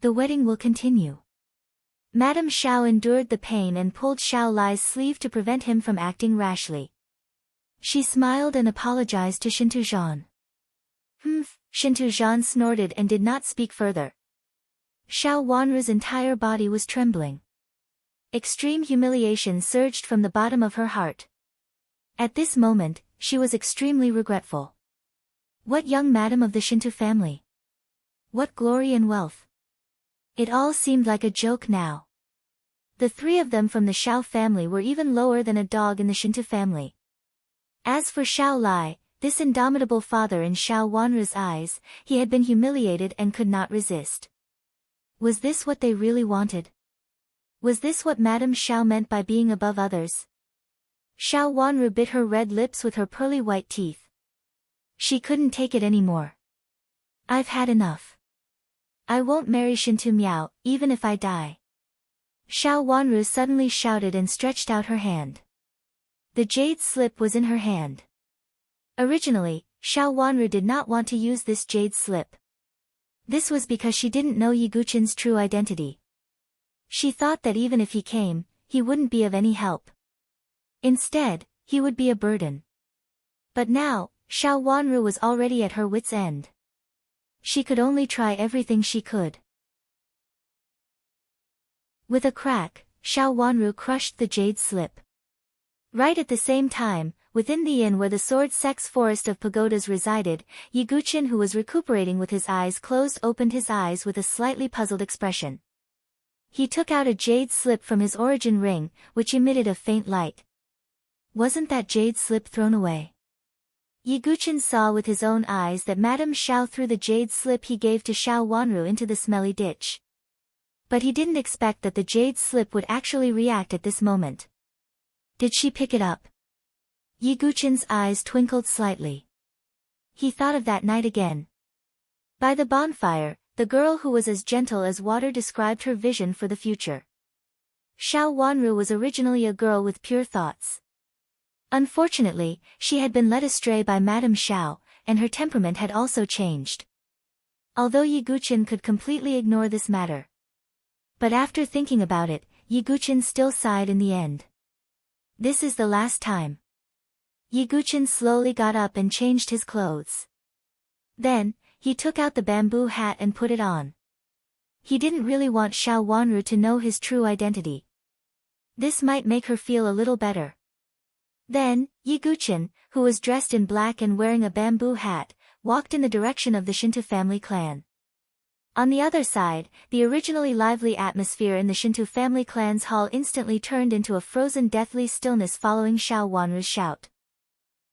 The wedding will continue. Madame Xiao endured the pain and pulled Xiao Lai's sleeve to prevent him from acting rashly. She smiled and apologized to Shintu Zhan. Shintu Zhan snorted and did not speak further. Xiao Wanru's entire body was trembling. Extreme humiliation surged from the bottom of her heart. At this moment, she was extremely regretful. What young madam of the Shintu family? What glory and wealth! It all seemed like a joke now. The three of them from the Xiao family were even lower than a dog in the Shintu family. As for Xiao Lai, this indomitable father in Xiao Wanru's eyes, he had been humiliated and could not resist. Was this what they really wanted? Was this what Madame Xiao meant by being above others? Xiao Wanru bit her red lips with her pearly white teeth. She couldn't take it anymore. I've had enough. I won't marry Shintu Miao, even if I die. Xiao Wanru suddenly shouted and stretched out her hand. The jade slip was in her hand. Originally, Xiao Wanru did not want to use this jade slip. This was because she didn't know Yi Guqin's true identity. She thought that even if he came, he wouldn't be of any help. Instead, he would be a burden. But now, Xiao Wanru was already at her wit's end. She could only try everything she could. With a crack, Xiao Wanru crushed the jade slip. Right at the same time, within the inn where the sword-sex forest of pagodas resided, Yi Guqin, who was recuperating with his eyes closed, opened his eyes with a slightly puzzled expression. He took out a jade slip from his origin ring, which emitted a faint light. Wasn't that jade slip thrown away? Yi Guqin saw with his own eyes that Madame Xiao threw the jade slip he gave to Xiao Wanru into the smelly ditch. But he didn't expect that the jade slip would actually react at this moment. Did she pick it up? Yi Guqin's eyes twinkled slightly. He thought of that night again. By the bonfire, the girl who was as gentle as water described her vision for the future. Xiao Wanru was originally a girl with pure thoughts. Unfortunately, she had been led astray by Madame Xiao, and her temperament had also changed. Although Yi Guqin could completely ignore this matter. But after thinking about it, Yi Guqin still sighed in the end. This is the last time. Yi Guqin slowly got up and changed his clothes. Then, he took out the bamboo hat and put it on. He didn't really want Xiao Wanru to know his true identity. This might make her feel a little better. Then, Yi Guqin, who was dressed in black and wearing a bamboo hat, walked in the direction of the Shintu family clan. On the other side, the originally lively atmosphere in the Shintu family clan's hall instantly turned into a frozen deathly stillness following Xiao Wanru's shout.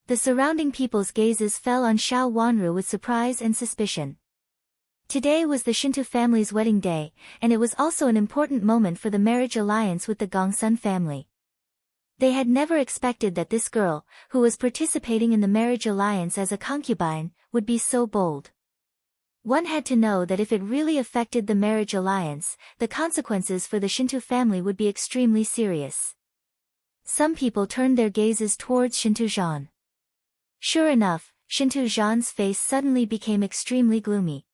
The surrounding people's gazes fell on Xiao Wanru with surprise and suspicion. Today was the Shintu family's wedding day, and it was also an important moment for the marriage alliance with the Gongsun family. They had never expected that this girl, who was participating in the marriage alliance as a concubine, would be so bold. One had to know that if it really affected the marriage alliance, the consequences for the Shinto family would be extremely serious. Some people turned their gazes towards Shinto Zhan. Sure enough, Shinto Zhan's face suddenly became extremely gloomy.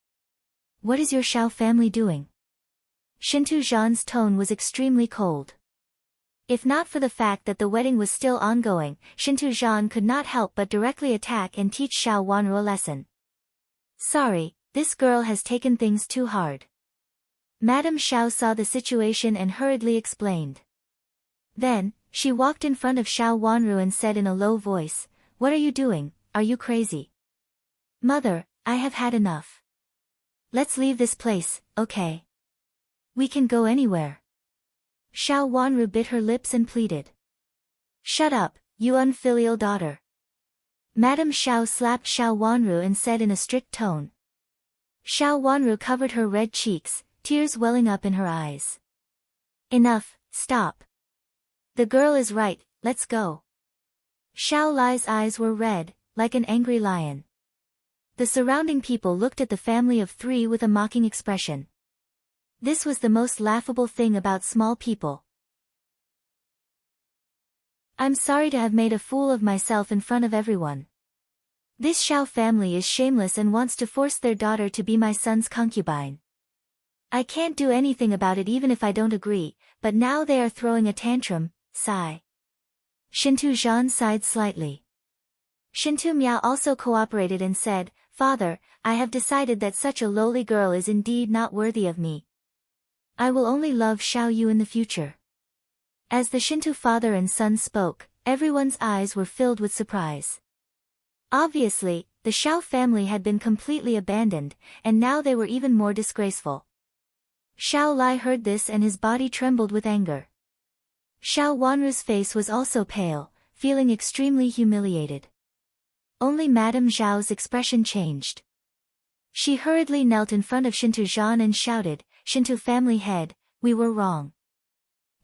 What is your Shao family doing? Shinto Zhan's tone was extremely cold. If not for the fact that the wedding was still ongoing, Shinto Zhan could not help but directly attack and teach Xiao Wanru a lesson. Sorry, this girl has taken things too hard. Madame Xiao saw the situation and hurriedly explained. Then, she walked in front of Xiao Wanru and said in a low voice, "What are you doing? Are you crazy?" "Mother, I have had enough. Let's leave this place, okay? We can go anywhere." Xiao Wanru bit her lips and pleaded. "Shut up, you unfilial daughter." Madame Xiao slapped Xiao Wanru and said in a strict tone. Xiao Wanru covered her red cheeks, tears welling up in her eyes. "Enough, stop. The girl is right, let's go." Xiao Lai's eyes were red, like an angry lion. The surrounding people looked at the family of three with a mocking expression. This was the most laughable thing about small people. "I'm sorry to have made a fool of myself in front of everyone. This Xiao family is shameless and wants to force their daughter to be my son's concubine. I can't do anything about it even if I don't agree, but now they are throwing a tantrum." Sigh. Shinto Zhan sighed slightly. Shinto Miao also cooperated and said, "Father, I have decided that such a lowly girl is indeed not worthy of me. I will only love Xiao Yu in the future." As the Shinto father and son spoke, everyone's eyes were filled with surprise. Obviously, the Xiao family had been completely abandoned, and now they were even more disgraceful. Xiao Lai heard this and his body trembled with anger. Xiao Wanru's face was also pale, feeling extremely humiliated. Only Madame Zhao's expression changed. She hurriedly knelt in front of Shinto Zhan and shouted, "Shinto family head, we were wrong.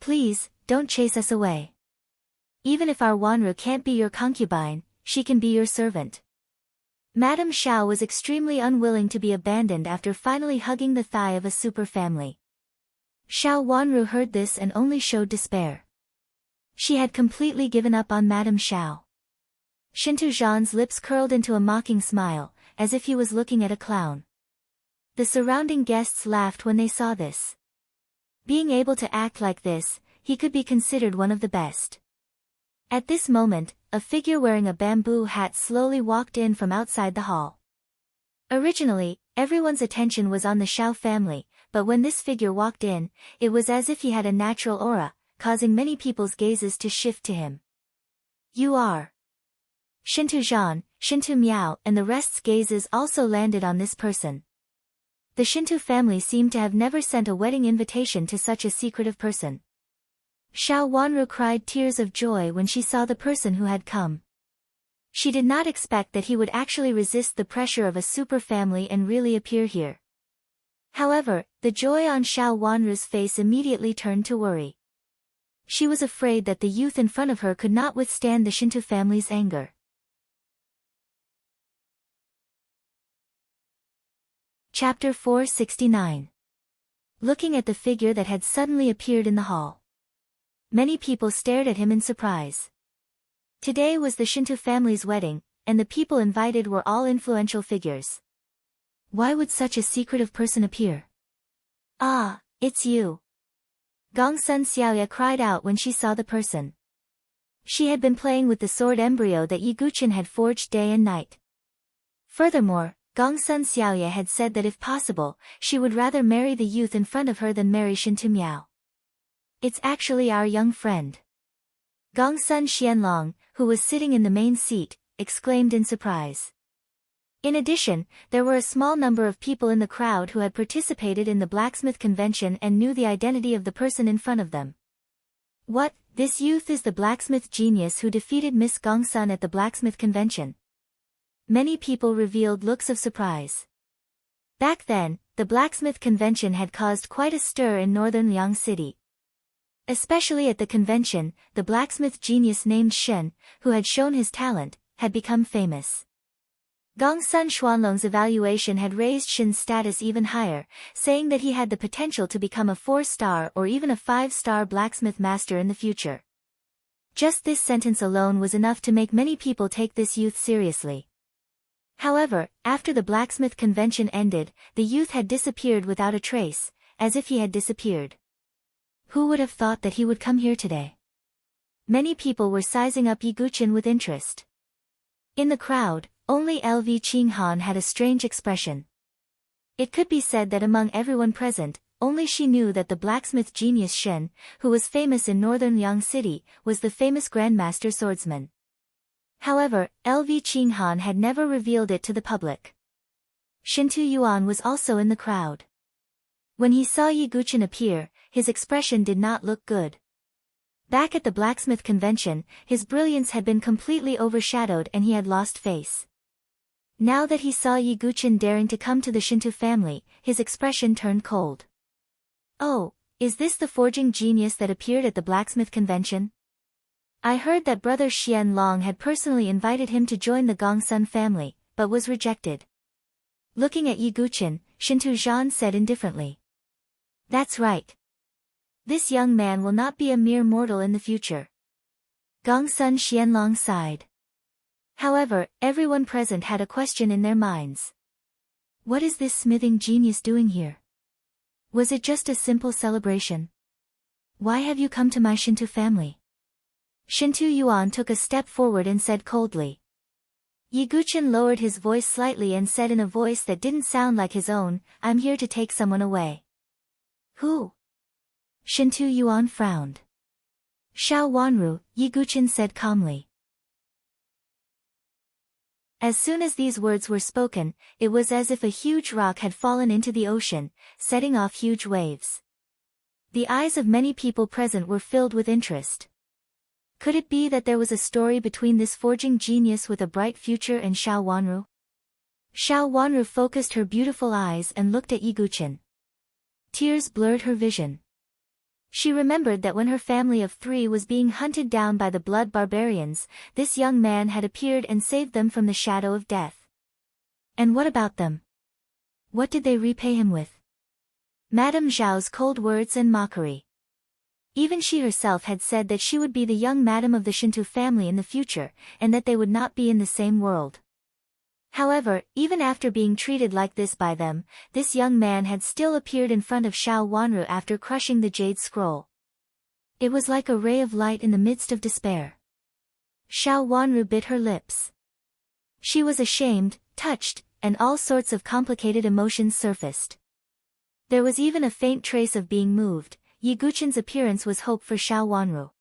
Please, don't chase us away. Even if our Wanru can't be your concubine, she can be your servant." Madame Xiao was extremely unwilling to be abandoned after finally hugging the thigh of a super family. Xiao Wanru heard this and only showed despair. She had completely given up on Madame Xiao. Shinto Zhan's lips curled into a mocking smile, as if he was looking at a clown. The surrounding guests laughed when they saw this. Being able to act like this, he could be considered one of the best. At this moment, a figure wearing a bamboo hat slowly walked in from outside the hall. Originally, everyone's attention was on the Xiao family, but when this figure walked in, it was as if he had a natural aura, causing many people's gazes to shift to him. "You are." Shinto Zhan, Shinto Miao and the rest's gazes also landed on this person. The Shinto family seemed to have never sent a wedding invitation to such a secretive person. Xiao Wanru cried tears of joy when she saw the person who had come. She did not expect that he would actually resist the pressure of a super family and really appear here. However, the joy on Xiao Wanru's face immediately turned to worry. She was afraid that the youth in front of her could not withstand the Shinto family's anger. Chapter 469. Looking at the figure that had suddenly appeared in the hall. Many people stared at him in surprise. Today was the Shinto family's wedding, and the people invited were all influential figures. Why would such a secretive person appear? "Ah, it's you." Gongsun Xiaoya cried out when she saw the person. She had been playing with the sword embryo that Yi Guqin had forged day and night. Furthermore, Gongsun Xiaoya had said that if possible, she would rather marry the youth in front of her than marry Shinto Miao. "It's actually our young friend." Gongsun Xianlong, who was sitting in the main seat, exclaimed in surprise. In addition, there were a small number of people in the crowd who had participated in the blacksmith convention and knew the identity of the person in front of them. "What, this youth is the blacksmith genius who defeated Miss Gongsun at the blacksmith convention?" Many people revealed looks of surprise. Back then, the blacksmith convention had caused quite a stir in northern Liang City. Especially at the convention, the blacksmith genius named Shen, who had shown his talent, had become famous. Gongsun Xuanlong's evaluation had raised Shin's status even higher, saying that he had the potential to become a 4-star or even a 5-star blacksmith master in the future. Just this sentence alone was enough to make many people take this youth seriously. However, after the blacksmith convention ended, the youth had disappeared without a trace, as if he had disappeared. Who would have thought that he would come here today? Many people were sizing up Yi Guqin with interest. In the crowd, only LV Qinghan had a strange expression. It could be said that among everyone present, only she knew that the blacksmith genius Shen, who was famous in northern Yang City, was the famous grandmaster swordsman. However, LV Qinghan had never revealed it to the public. Shintu Yuan was also in the crowd. When he saw Yi Guqin appear, his expression did not look good. Back at the blacksmith convention, his brilliance had been completely overshadowed and he had lost face. Now that he saw Yi Guqin daring to come to the Shintu family, his expression turned cold. Oh, is this the forging genius that appeared at the blacksmith convention? I heard that brother Xian Long had personally invited him to join the Gongsun family, but was rejected. Looking at Yi Guqin, Shintu Zhan said indifferently. That's right. This young man will not be a mere mortal in the future. Gongsun Xianlong sighed. However, everyone present had a question in their minds. What is this smithing genius doing here? Was it just a simple celebration? Why have you come to my Shintu family? Shintu Yuan took a step forward and said coldly. Yi Guqin lowered his voice slightly and said in a voice that didn't sound like his own, I'm here to take someone away. Who? Shintu Yuan frowned. Xiao Wanru, Yi Guqin said calmly. As soon as these words were spoken, it was as if a huge rock had fallen into the ocean, setting off huge waves. The eyes of many people present were filled with interest. Could it be that there was a story between this forging genius with a bright future and Xiao Wanru? Xiao Wanru focused her beautiful eyes and looked at Yi Guqin. Tears blurred her vision. She remembered that when her family of 3 was being hunted down by the blood barbarians, this young man had appeared and saved them from the shadow of death. And what about them? What did they repay him with? Madame Zhao's cold words and mockery. Even she herself had said that she would be the young madam of the Shintu family in the future, and that they would not be in the same world. However, even after being treated like this by them, this young man had still appeared in front of Xiao Wanru after crushing the jade scroll. It was like a ray of light in the midst of despair. Xiao Wanru bit her lips. She was ashamed, touched, and all sorts of complicated emotions surfaced. There was even a faint trace of being moved. Yi Guqin's appearance was hope for Xiao Wanru.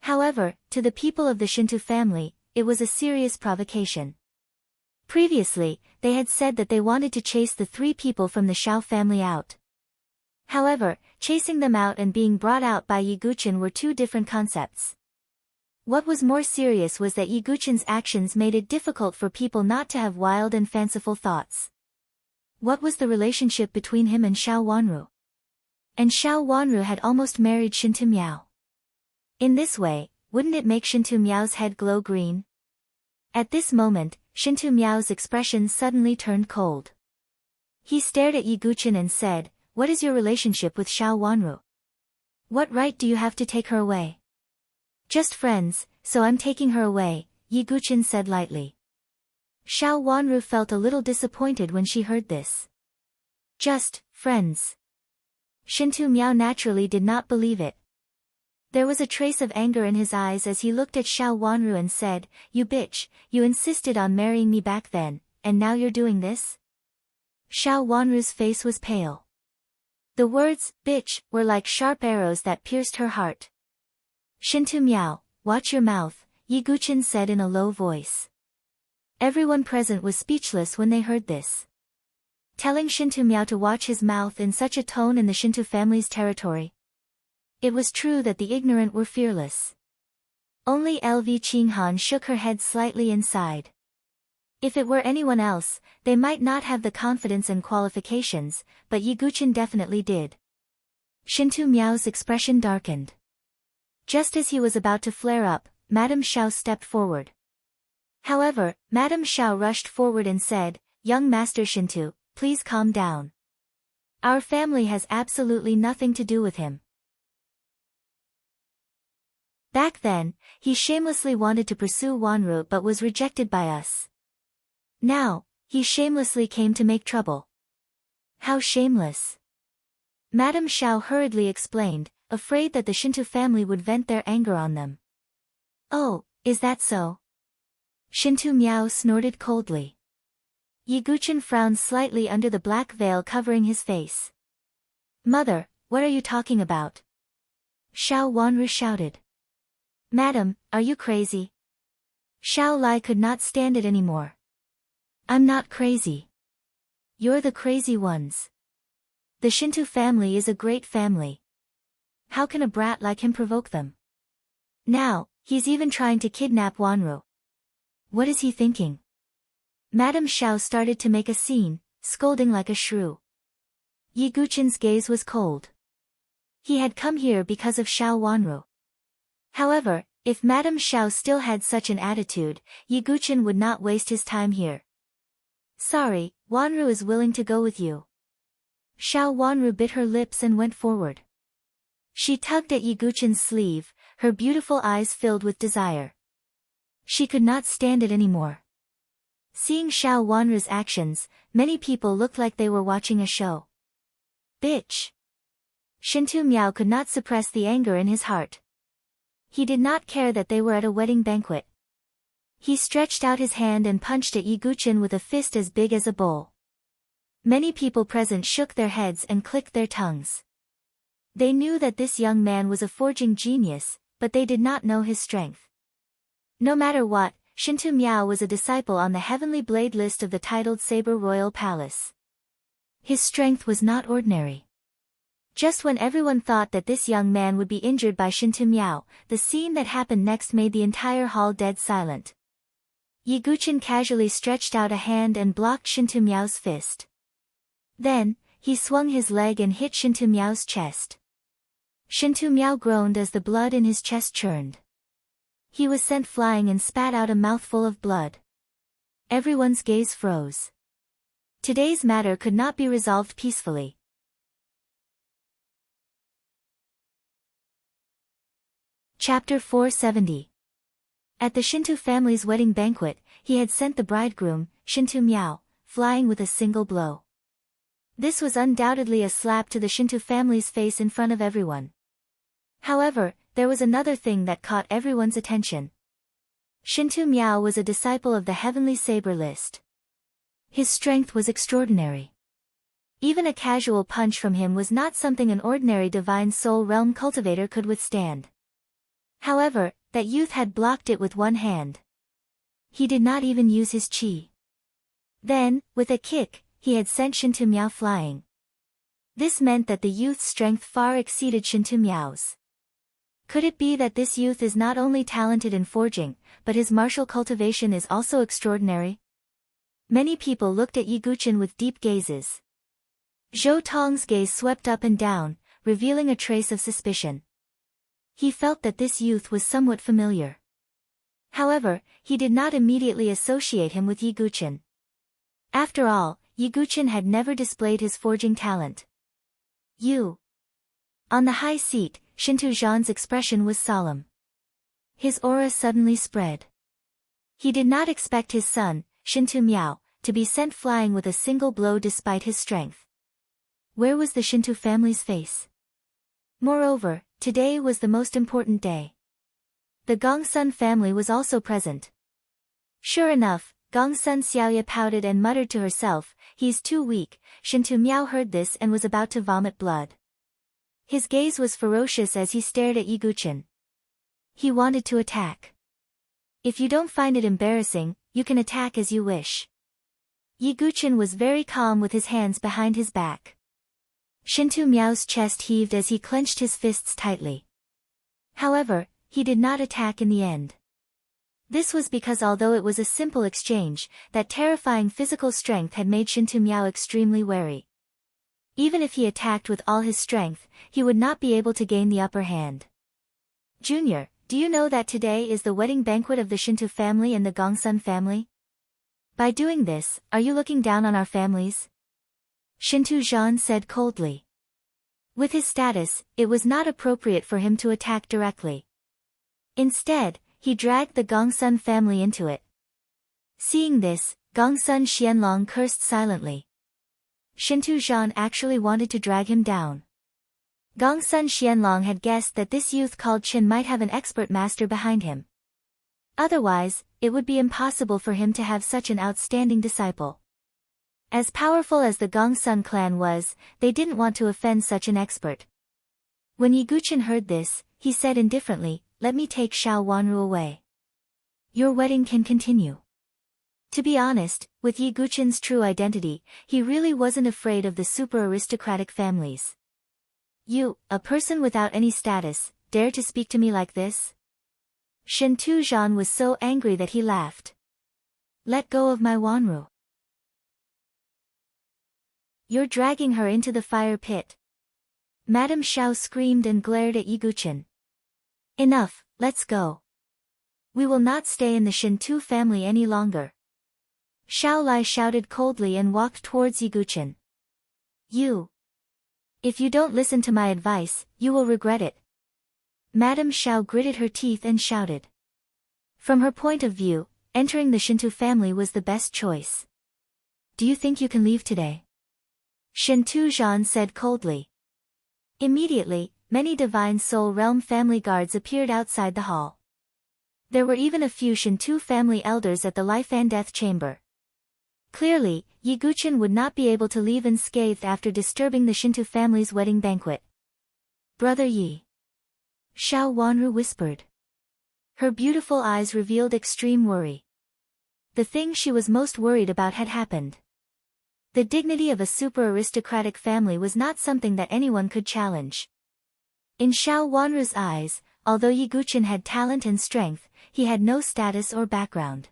However, to the people of the Shintu family, it was a serious provocation. Previously, they had said that they wanted to chase the 3 people from the Xiao family out. However, chasing them out and being brought out by Yi Guqin were 2 different concepts. What was more serious was that Yi Guqin's actions made it difficult for people not to have wild and fanciful thoughts. What was the relationship between him and Xiao Wanru? And Xiao Wanru had almost married Shintu Miao. In this way, wouldn't it make Shintu Miao's head glow green? At this moment, Shintu Miao's expression suddenly turned cold. He stared at Yi Guqin and said, What is your relationship with Xiao Wanru? What right do you have to take her away? Just friends, so I'm taking her away, Yi Guqin said lightly. Xiao Wanru felt a little disappointed when she heard this. Just friends. Shintu Miao naturally did not believe it. There was a trace of anger in his eyes as he looked at Xiao Wanru and said, You bitch, you insisted on marrying me back then, and now you're doing this? Xiao Wanru's face was pale. The words, bitch, were like sharp arrows that pierced her heart. Shintu Miao, watch your mouth, Yi Guqin said in a low voice. Everyone present was speechless when they heard this. Telling Shintu Miao to watch his mouth in such a tone in the Shintu family's territory. It was true that the ignorant were fearless. Only LV Qinghan shook her head slightly and sighed. If it were anyone else, they might not have the confidence and qualifications, but Yi Guqin definitely did. Shintu Miao's expression darkened. Just as he was about to flare up, Madame Xiao stepped forward. However, Madame Xiao rushed forward and said, "Young Master Shintu, please calm down. Our family has absolutely nothing to do with him. Back then, he shamelessly wanted to pursue Wanru but was rejected by us. Now, he shamelessly came to make trouble." "How shameless?" Madame Xiao hurriedly explained, afraid that the Shintu family would vent their anger on them. "Oh, is that so?" Shintu Miao snorted coldly. Yiguchen frowned slightly under the black veil covering his face. "Mother, what are you talking about?" Xiao Wanru shouted. "Madam, are you crazy?" Xiao Lai could not stand it anymore. "I'm not crazy. You're the crazy ones. The Shintu family is a great family. How can a brat like him provoke them? Now, he's even trying to kidnap Wanru. What is he thinking?" Madame Xiao started to make a scene, scolding like a shrew. Yiguchen's gaze was cold. He had come here because of Xiao Wanru. However, if Madame Xiao still had such an attitude, Yiguchen would not waste his time here. "Sorry, Wanru is willing to go with you." Xiao Wanru bit her lips and went forward. She tugged at Yiguchen's sleeve, her beautiful eyes filled with desire. She could not stand it anymore. Seeing Xiao Wanru's actions, many people looked like they were watching a show. "Bitch!" Shintu Miao could not suppress the anger in his heart. He did not care that they were at a wedding banquet. He stretched out his hand and punched at Yiguchen with a fist as big as a bowl. Many people present shook their heads and clicked their tongues. They knew that this young man was a forging genius, but they did not know his strength. No matter what, Shintu Miao was a disciple on the Heavenly Blade list of the titled Saber Royal Palace. His strength was not ordinary. Just when everyone thought that this young man would be injured by Shintu Miao, the scene that happened next made the entire hall dead silent. Yiguchen casually stretched out a hand and blocked Shintu Miao's fist. Then, he swung his leg and hit Shintu Miao's chest. Shintu Miao groaned as the blood in his chest churned. He was sent flying and spat out a mouthful of blood. Everyone's gaze froze. Today's matter could not be resolved peacefully. Chapter 470. At the Shintu family's wedding banquet, he had sent the bridegroom, Shintu Miao, flying with a single blow. This was undoubtedly a slap to the Shintu family's face in front of everyone. However, there was another thing that caught everyone's attention. Shintu Miao was a disciple of the Heavenly Saber list. His strength was extraordinary. Even a casual punch from him was not something an ordinary divine soul realm cultivator could withstand. However, that youth had blocked it with one hand. He did not even use his chi. Then, with a kick, he had sent Shintu Miao flying. This meant that the youth's strength far exceeded Shintu Miao's. Could it be that this youth is not only talented in forging, but his martial cultivation is also extraordinary? Many people looked at Yiguchen with deep gazes. Zhou Tong's gaze swept up and down, revealing a trace of suspicion. He felt that this youth was somewhat familiar. However, he did not immediately associate him with Yiguchen. After all, Yiguchen had never displayed his forging talent. "You." On the high seat, Shintu Zhan's expression was solemn. His aura suddenly spread. He did not expect his son, Shintu Miao, to be sent flying with a single blow despite his strength. Where was the Shintu family's face? Moreover, today was the most important day. The Gongsun family was also present. Sure enough, Gongsun Xiaoya pouted and muttered to herself, "He's too weak." Shintu Miao heard this and was about to vomit blood. His gaze was ferocious as he stared at Yiguchen. He wanted to attack. "If you don't find it embarrassing, you can attack as you wish." Yiguchen was very calm with his hands behind his back. Shintu Miao's chest heaved as he clenched his fists tightly. However, he did not attack in the end. This was because although it was a simple exchange, that terrifying physical strength had made Shintu Miao extremely wary. Even if he attacked with all his strength, he would not be able to gain the upper hand. "Junior, do you know that today is the wedding banquet of the Shinto family and the Gongsun family? By doing this, are you looking down on our families? Shinto Zhan said coldly. With his status, it was not appropriate for him to attack directly. Instead, he dragged the Gongsun family into it. Seeing this, Gongsun Xianlong cursed silently. Shinto Zhan actually wanted to drag him down. Gongsun Xianlong had guessed that this youth called Qin might have an expert master behind him. Otherwise, it would be impossible for him to have such an outstanding disciple. As powerful as the Gongsun clan was, they didn't want to offend such an expert. When Ye Guqin heard this, he said indifferently, "Let me take Xiao Wanru away. Your wedding can continue." To be honest, with Ye Guqin's true identity, he really wasn't afraid of the super aristocratic families. "You, a person without any status, dare to speak to me like this?" Shinto Zhan was so angry that he laughed. "Let go of my Wanru. You're dragging her into the fire pit." Madame Xiao screamed and glared at Ye Guqin. "Enough, let's go. We will not stay in the Shinto family any longer." Xiao Lai shouted coldly and walked towards Ye Guqin. If you don't listen to my advice, you will regret it." Madame Xiao gritted her teeth and shouted. From her point of view, entering the Shinto family was the best choice. "Do you think you can leave today?" Shinto Zhan said coldly. Immediately, many Divine Soul Realm family guards appeared outside the hall. There were even a few Shinto family elders at the life and death chamber. Clearly, Ye Guqin would not be able to leave unscathed after disturbing the Shinto family's wedding banquet. "Brother Yi," Xiao Wanru whispered. Her beautiful eyes revealed extreme worry. The thing she was most worried about had happened. The dignity of a super aristocratic family was not something that anyone could challenge. In Xiao Wanru's eyes, although Ye Guqin had talent and strength, he had no status or background.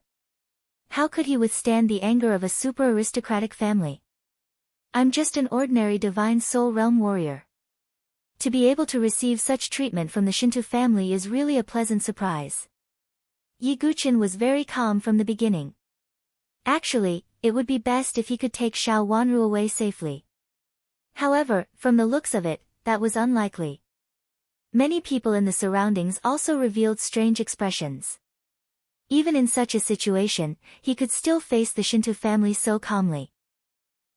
How could he withstand the anger of a super aristocratic family? "I'm just an ordinary Divine Soul Realm warrior." To be able to receive such treatment from the Shinto family is really a pleasant surprise. Ye Guqin was very calm from the beginning. Actually, it would be best if he could take Xiao Wanru away safely. However, from the looks of it, that was unlikely. Many people in the surroundings also revealed strange expressions. Even in such a situation, he could still face the Shinto family so calmly.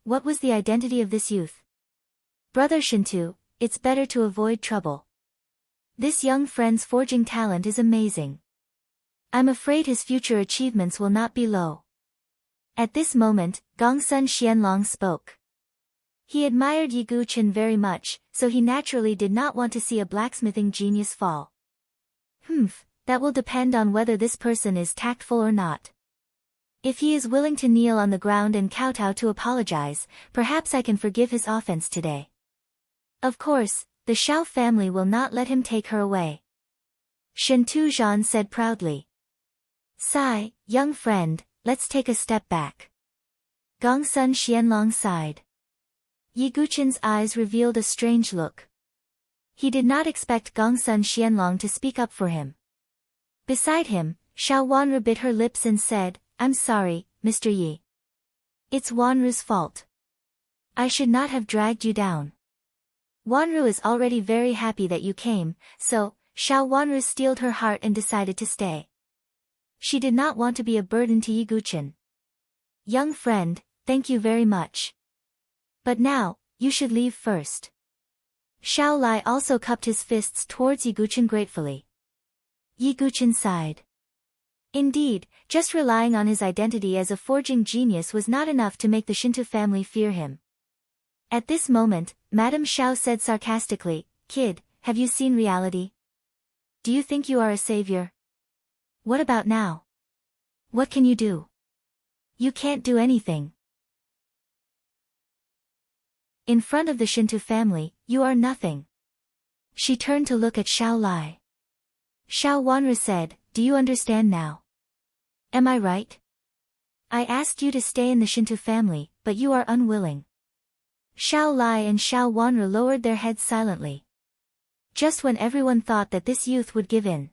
What was the identity of this youth? "Brother Shinto, it's better to avoid trouble. This young friend's forging talent is amazing. I'm afraid his future achievements will not be low." At this moment, Gongsun Xianlong spoke. He admired Ye Guqin very much, so he naturally did not want to see a blacksmithing genius fall. That will depend on whether this person is tactful or not. If he is willing to kneel on the ground and kowtow to apologize, perhaps I can forgive his offense today. Of course, the Xiao family will not let him take her away. Shinto Zhan said proudly. "Sigh, young friend, let's take a step back." Gongsun Xianlong sighed. Ye Guqin's eyes revealed a strange look. He did not expect Gongsun Xianlong to speak up for him. Beside him, Xiao Wanru bit her lips and said, "I'm sorry, Mr. Yi. It's Wanru's fault. I should not have dragged you down. Wanru is already very happy that you came, so." Xiao Wanru steeled her heart and decided to stay. She did not want to be a burden to Ye Guqin. "Young friend, thank you very much. But now, you should leave first." Xiao Lai also cupped his fists towards Ye Guqin gratefully. Ye Guqin sighed. Indeed, just relying on his identity as a forging genius was not enough to make the Shinto family fear him. At this moment, Madame Xiao said sarcastically, "Kid, have you seen reality? Do you think you are a savior? What about now? What can you do? You can't do anything. In front of the Shinto family, you are nothing." She turned to look at Xiao Lai. Xiao Wanru said, "Do you understand now? Am I right? I asked you to stay in the Shinto family, but you are unwilling." Xiao Lai and Xiao Wanru lowered their heads silently. Just when everyone thought that this youth would give in,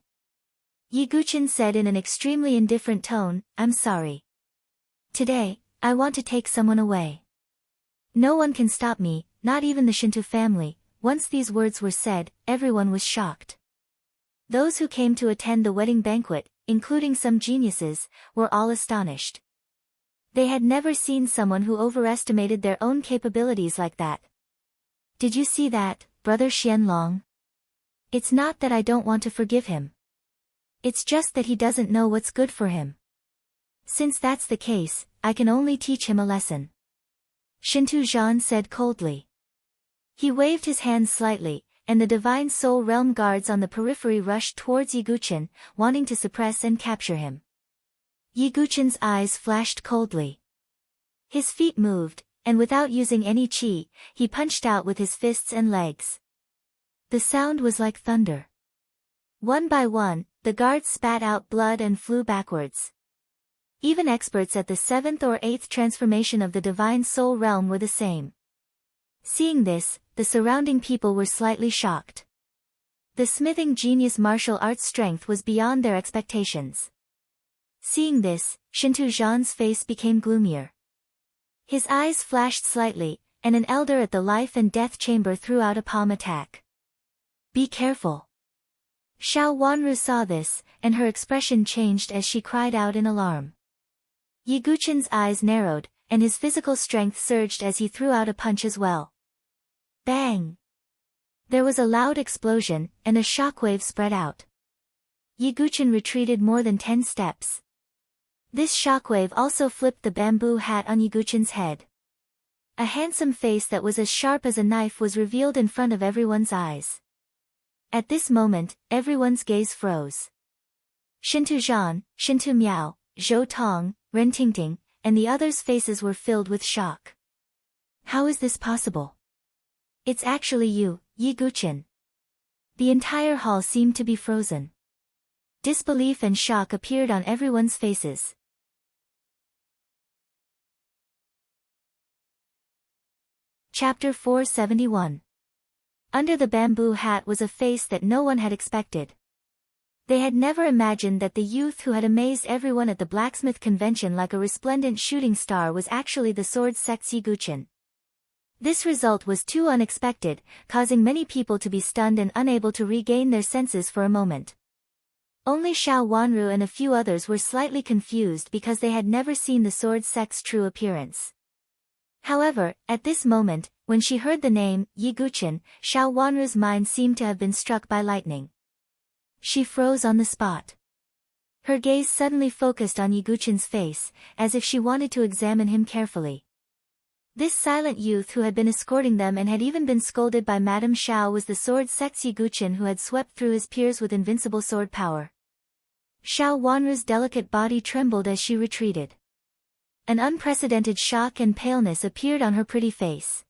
Yiguchen said in an extremely indifferent tone, "I'm sorry. Today, I want to take someone away. No one can stop me, not even the Shinto family." Once these words were said, everyone was shocked. Those who came to attend the wedding banquet, including some geniuses, were all astonished. They had never seen someone who overestimated their own capabilities like that. "Did you see that, Brother Xianlong? It's not that I don't want to forgive him. It's just that he doesn't know what's good for him. Since that's the case, I can only teach him a lesson," Shinto Zhan said coldly. He waved his hands slightly, and the Divine Soul Realm guards on the periphery rushed towards Yiguchen, wanting to suppress and capture him. Yiguchen's eyes flashed coldly. His feet moved, and without using any chi, he punched out with his fists and legs. The sound was like thunder. One by one, the guards spat out blood and flew backwards. Even experts at the 7th or 8th transformation of the Divine Soul Realm were the same. Seeing this, the surrounding people were slightly shocked. The smithing genius martial arts strength was beyond their expectations. Seeing this, Shinto Zhan's face became gloomier. His eyes flashed slightly, and an elder at the life and death chamber threw out a palm attack. "Be careful." Xiao Wanru saw this, and her expression changed as she cried out in alarm. Yiguchen's eyes narrowed, and his physical strength surged as he threw out a punch as well. Bang! There was a loud explosion, and a shockwave spread out. Yiguchen retreated more than 10 steps. This shockwave also flipped the bamboo hat on Yiguchen's head. A handsome face that was as sharp as a knife was revealed in front of everyone's eyes. At this moment, everyone's gaze froze. Shinto Zhan, Shinto Miao, Zhou Tong, Ren Tingting, and the others' faces were filled with shock. "How is this possible? It's actually you, Yiguchen." The entire hall seemed to be frozen. Disbelief and shock appeared on everyone's faces. Chapter 471. Under the bamboo hat was a face that no one had expected. They had never imagined that the youth who had amazed everyone at the blacksmith convention like a resplendent shooting star was actually the sword sect's Yiguchen. This result was too unexpected, causing many people to be stunned and unable to regain their senses for a moment. Only Xiao Wanru and a few others were slightly confused because they had never seen the sword sect's true appearance. However, at this moment, when she heard the name, Yiguchen, Xiao Wanru's mind seemed to have been struck by lightning. She froze on the spot. Her gaze suddenly focused on Yiguchen's face, as if she wanted to examine him carefully. This silent youth who had been escorting them and had even been scolded by Madame Xiao was the sword sect's Yiguchen who had swept through his peers with invincible sword power. Xiao Wanru's delicate body trembled as she retreated. An unprecedented shock and paleness appeared on her pretty face.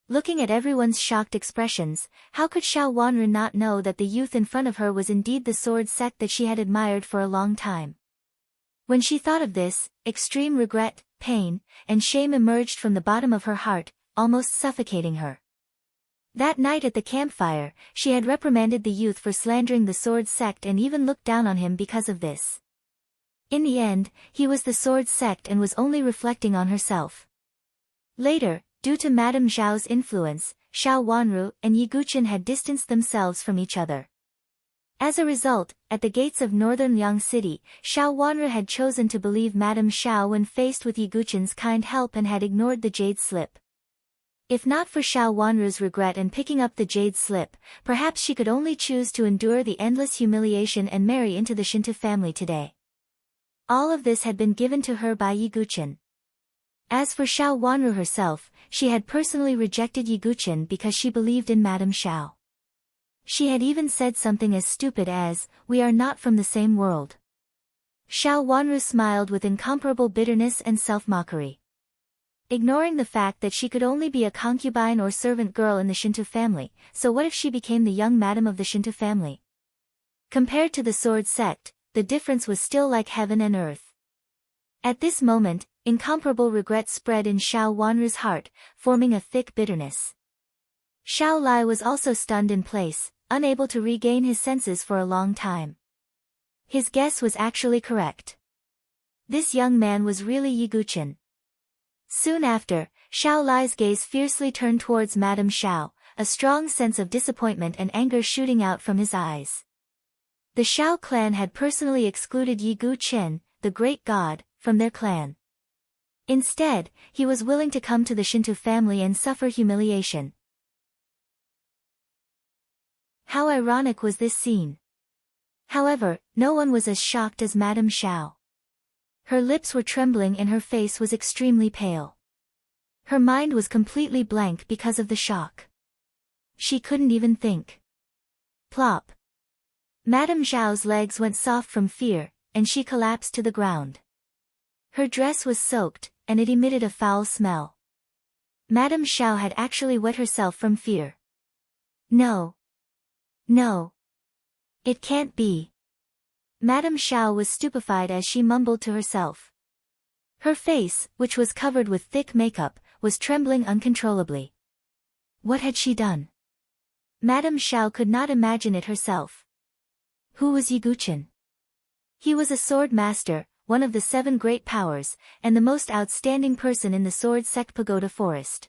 Looking at everyone's shocked expressions, how could Xiao Wanru not know that the youth in front of her was indeed the sword sect that she had admired for a long time? When she thought of this, extreme regret, pain, and shame emerged from the bottom of her heart, almost suffocating her. That night at the campfire, she had reprimanded the youth for slandering the sword sect and even looked down on him because of this. In the end, he was the sword sect and was only reflecting on herself. Later, due to Madame Zhao's influence, Xiao Wanru and Yiguchen had distanced themselves from each other. As a result, at the gates of northern Yang City, Xiao Wanru had chosen to believe Madame Xiao when faced with Yiguchen's kind help and had ignored the jade slip. If not for Xiao Wanru's regret and picking up the jade slip, perhaps she could only choose to endure the endless humiliation and marry into the Shinto family today. All of this had been given to her by Yiguchen. As for Xiao Wanru herself, she had personally rejected Yiguchen because she believed in Madame Xiao. She had even said something as stupid as, "We are not from the same world." Xiao Wanru smiled with incomparable bitterness and self-mockery. Ignoring the fact that she could only be a concubine or servant girl in the Shinto family, so what if she became the young madam of the Shinto family? Compared to the sword sect, the difference was still like heaven and earth. At this moment, incomparable regret spread in Xiao Wanru's heart, forming a thick bitterness. Xiao Lai was also stunned in place, unable to regain his senses for a long time. His guess was actually correct. This young man was really Yi Guqin. Soon after, Xiao Lai's gaze fiercely turned towards Madame Xiao, a strong sense of disappointment and anger shooting out from his eyes. The Xiao clan had personally excluded Yi Guqin, the great god, from their clan. Instead, he was willing to come to the Shinto family and suffer humiliation. How ironic was this scene! However, no one was as shocked as Madame Xiao. Her lips were trembling and her face was extremely pale. Her mind was completely blank because of the shock. She couldn't even think. Plop! Madame Xiao's legs went soft from fear, and she collapsed to the ground. Her dress was soaked, and it emitted a foul smell. Madame Xiao had actually wet herself from fear. No. No. It can't be. Madame Xiao was stupefied as she mumbled to herself. Her face, which was covered with thick makeup, was trembling uncontrollably. What had she done? Madame Xiao could not imagine it herself. Who was Yi Guqin? He was a sword master, one of the 7 great powers, and the most outstanding person in the Sword Sect Pagoda Forest.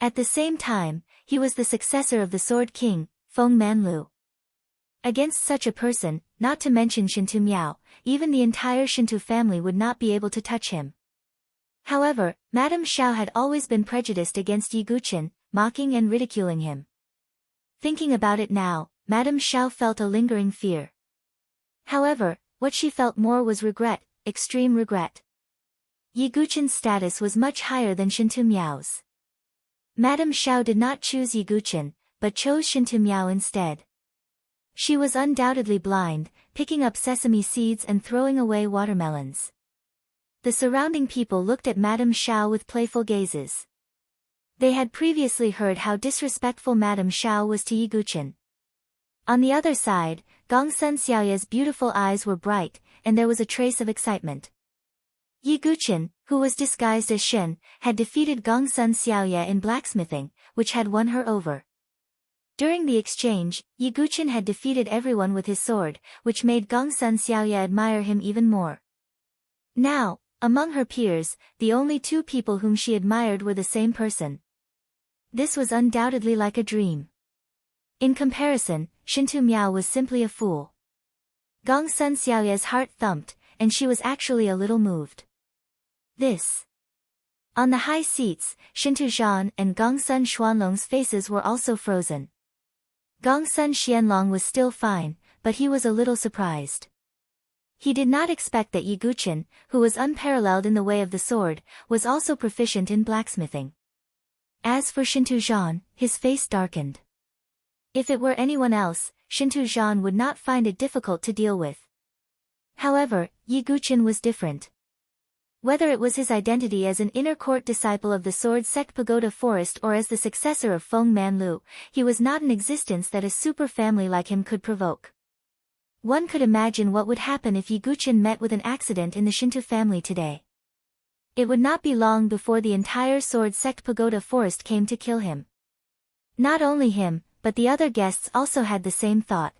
At the same time, he was the successor of the Sword King, Feng Manlu. Against such a person, not to mention Shinto Miao, even the entire Shinto family would not be able to touch him. However, Madame Xiao had always been prejudiced against Yi Guqin, mocking and ridiculing him. Thinking about it now, Madame Xiao felt a lingering fear. However, what she felt more was regret, extreme regret. Yi Guqin's status was much higher than Shinto Miao's. Madame Xiao did not choose Yi Guqin, but chose Shinto Miao instead. She was undoubtedly blind, picking up sesame seeds and throwing away watermelons. The surrounding people looked at Madame Xiao with playful gazes. They had previously heard how disrespectful Madame Xiao was to Yi Guqin. On the other side, Gongsun Xiaoya's beautiful eyes were bright, and there was a trace of excitement. Yi Guqin, who was disguised as Shen, had defeated Gongsun Xiaoya in blacksmithing, which had won her over. During the exchange, Yi Guqin had defeated everyone with his sword, which made Gongsun Xiaoya admire him even more. Now, among her peers, the only 2 people whom she admired were the same person. This was undoubtedly like a dream. In comparison, Shinto Miao was simply a fool. Gongsun Xiaoya's heart thumped, and she was actually a little moved. This. On the high seats, Shinto Zhan and Gongsun Xuanlong's faces were also frozen. Gongsun Xianlong was still fine, but he was a little surprised. He did not expect that Yi Guqin, who was unparalleled in the way of the sword, was also proficient in blacksmithing. As for Shinto Zhan, his face darkened. If it were anyone else, Shinto Zhan would not find it difficult to deal with. However, Yi Guqin was different. Whether it was his identity as an inner court disciple of the Sword Sect Pagoda Forest or as the successor of Feng Manlu, he was not an existence that a super family like him could provoke. One could imagine what would happen if Yi Guqin met with an accident in the Shinto family today. It would not be long before the entire Sword Sect Pagoda Forest came to kill him. Not only him, but the other guests also had the same thought.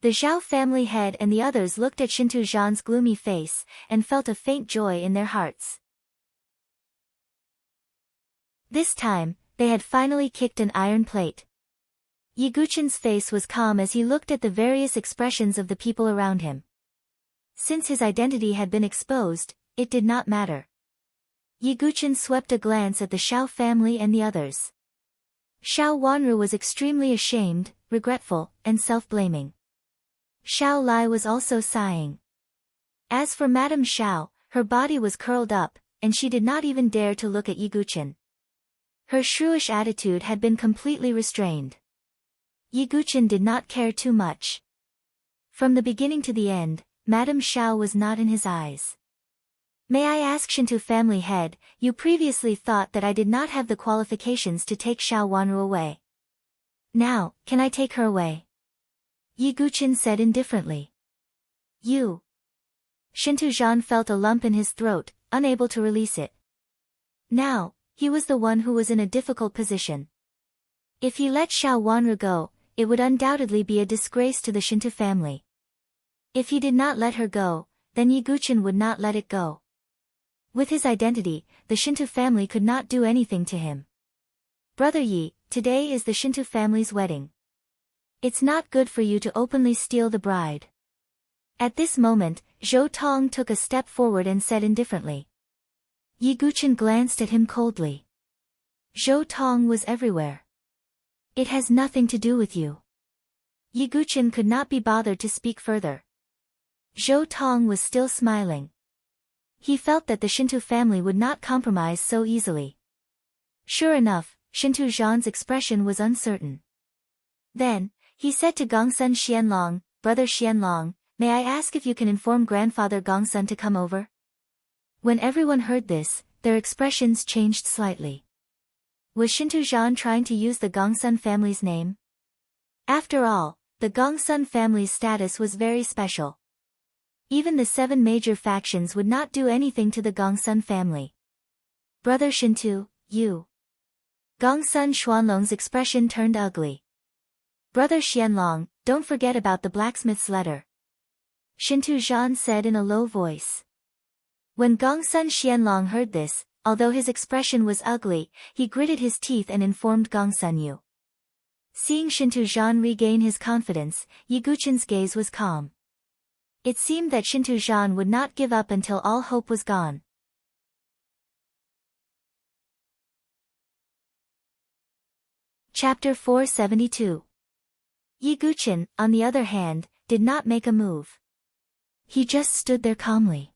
The Zhao family head and the others looked at Shinto Zhan's gloomy face, and felt a faint joy in their hearts. This time, they had finally kicked an iron plate. Yi Guqin's face was calm as he looked at the various expressions of the people around him. Since his identity had been exposed, it did not matter. Yi Guqin swept a glance at the Xiao family and the others. Xiao Wanru was extremely ashamed, regretful, and self-blaming. Xiao Lai was also sighing. As for Madame Xiao, her body was curled up, and she did not even dare to look at Yi Guqin. Her shrewish attitude had been completely restrained. Yi Guqin did not care too much. From the beginning to the end, Madame Xiao was not in his eyes. May I ask Shinto family head, you previously thought that I did not have the qualifications to take Xiao Wanru away. Now, can I take her away? Yi Guqin said indifferently. You. Shinto Zhan felt a lump in his throat, unable to release it. Now, he was the one who was in a difficult position. If he let Xiao Wanru go, it would undoubtedly be a disgrace to the Shinto family. If he did not let her go, then Yiguchen would not let it go. With his identity, the Shinto family could not do anything to him. Brother Yi, today is the Shinto family's wedding. It's not good for you to openly steal the bride. At this moment, Zhou Tong took a step forward and said indifferently. Yiguchen glanced at him coldly. Zhou Tong was everywhere. It has nothing to do with you. Yiguchen could not be bothered to speak further. Zhou Tong was still smiling. He felt that the Shinto family would not compromise so easily. Sure enough, Shinto Zhan's expression was uncertain. Then, he said to Gongsun Xianlong, Brother Xianlong, may I ask if you can inform grandfather Gongsun to come over? When everyone heard this, their expressions changed slightly. Was Shinto Zhan trying to use the Gongsun family's name? After all, the Gongsun family's status was very special. Even the 7 major factions would not do anything to the Gongsun family. Brother Shinto, you. Gongsun Xuanlong's expression turned ugly. Brother Xianlong, don't forget about the blacksmith's letter. Shinto Zhan said in a low voice. When Gongsun Xianlong heard this, although his expression was ugly, he gritted his teeth and informed Gongsun Yu. Seeing Shinto Zhan regain his confidence, Yiguchen's gaze was calm. It seemed that Shinto Zhan would not give up until all hope was gone. Chapter 472. Yiguchen, on the other hand, did not make a move. He just stood there calmly.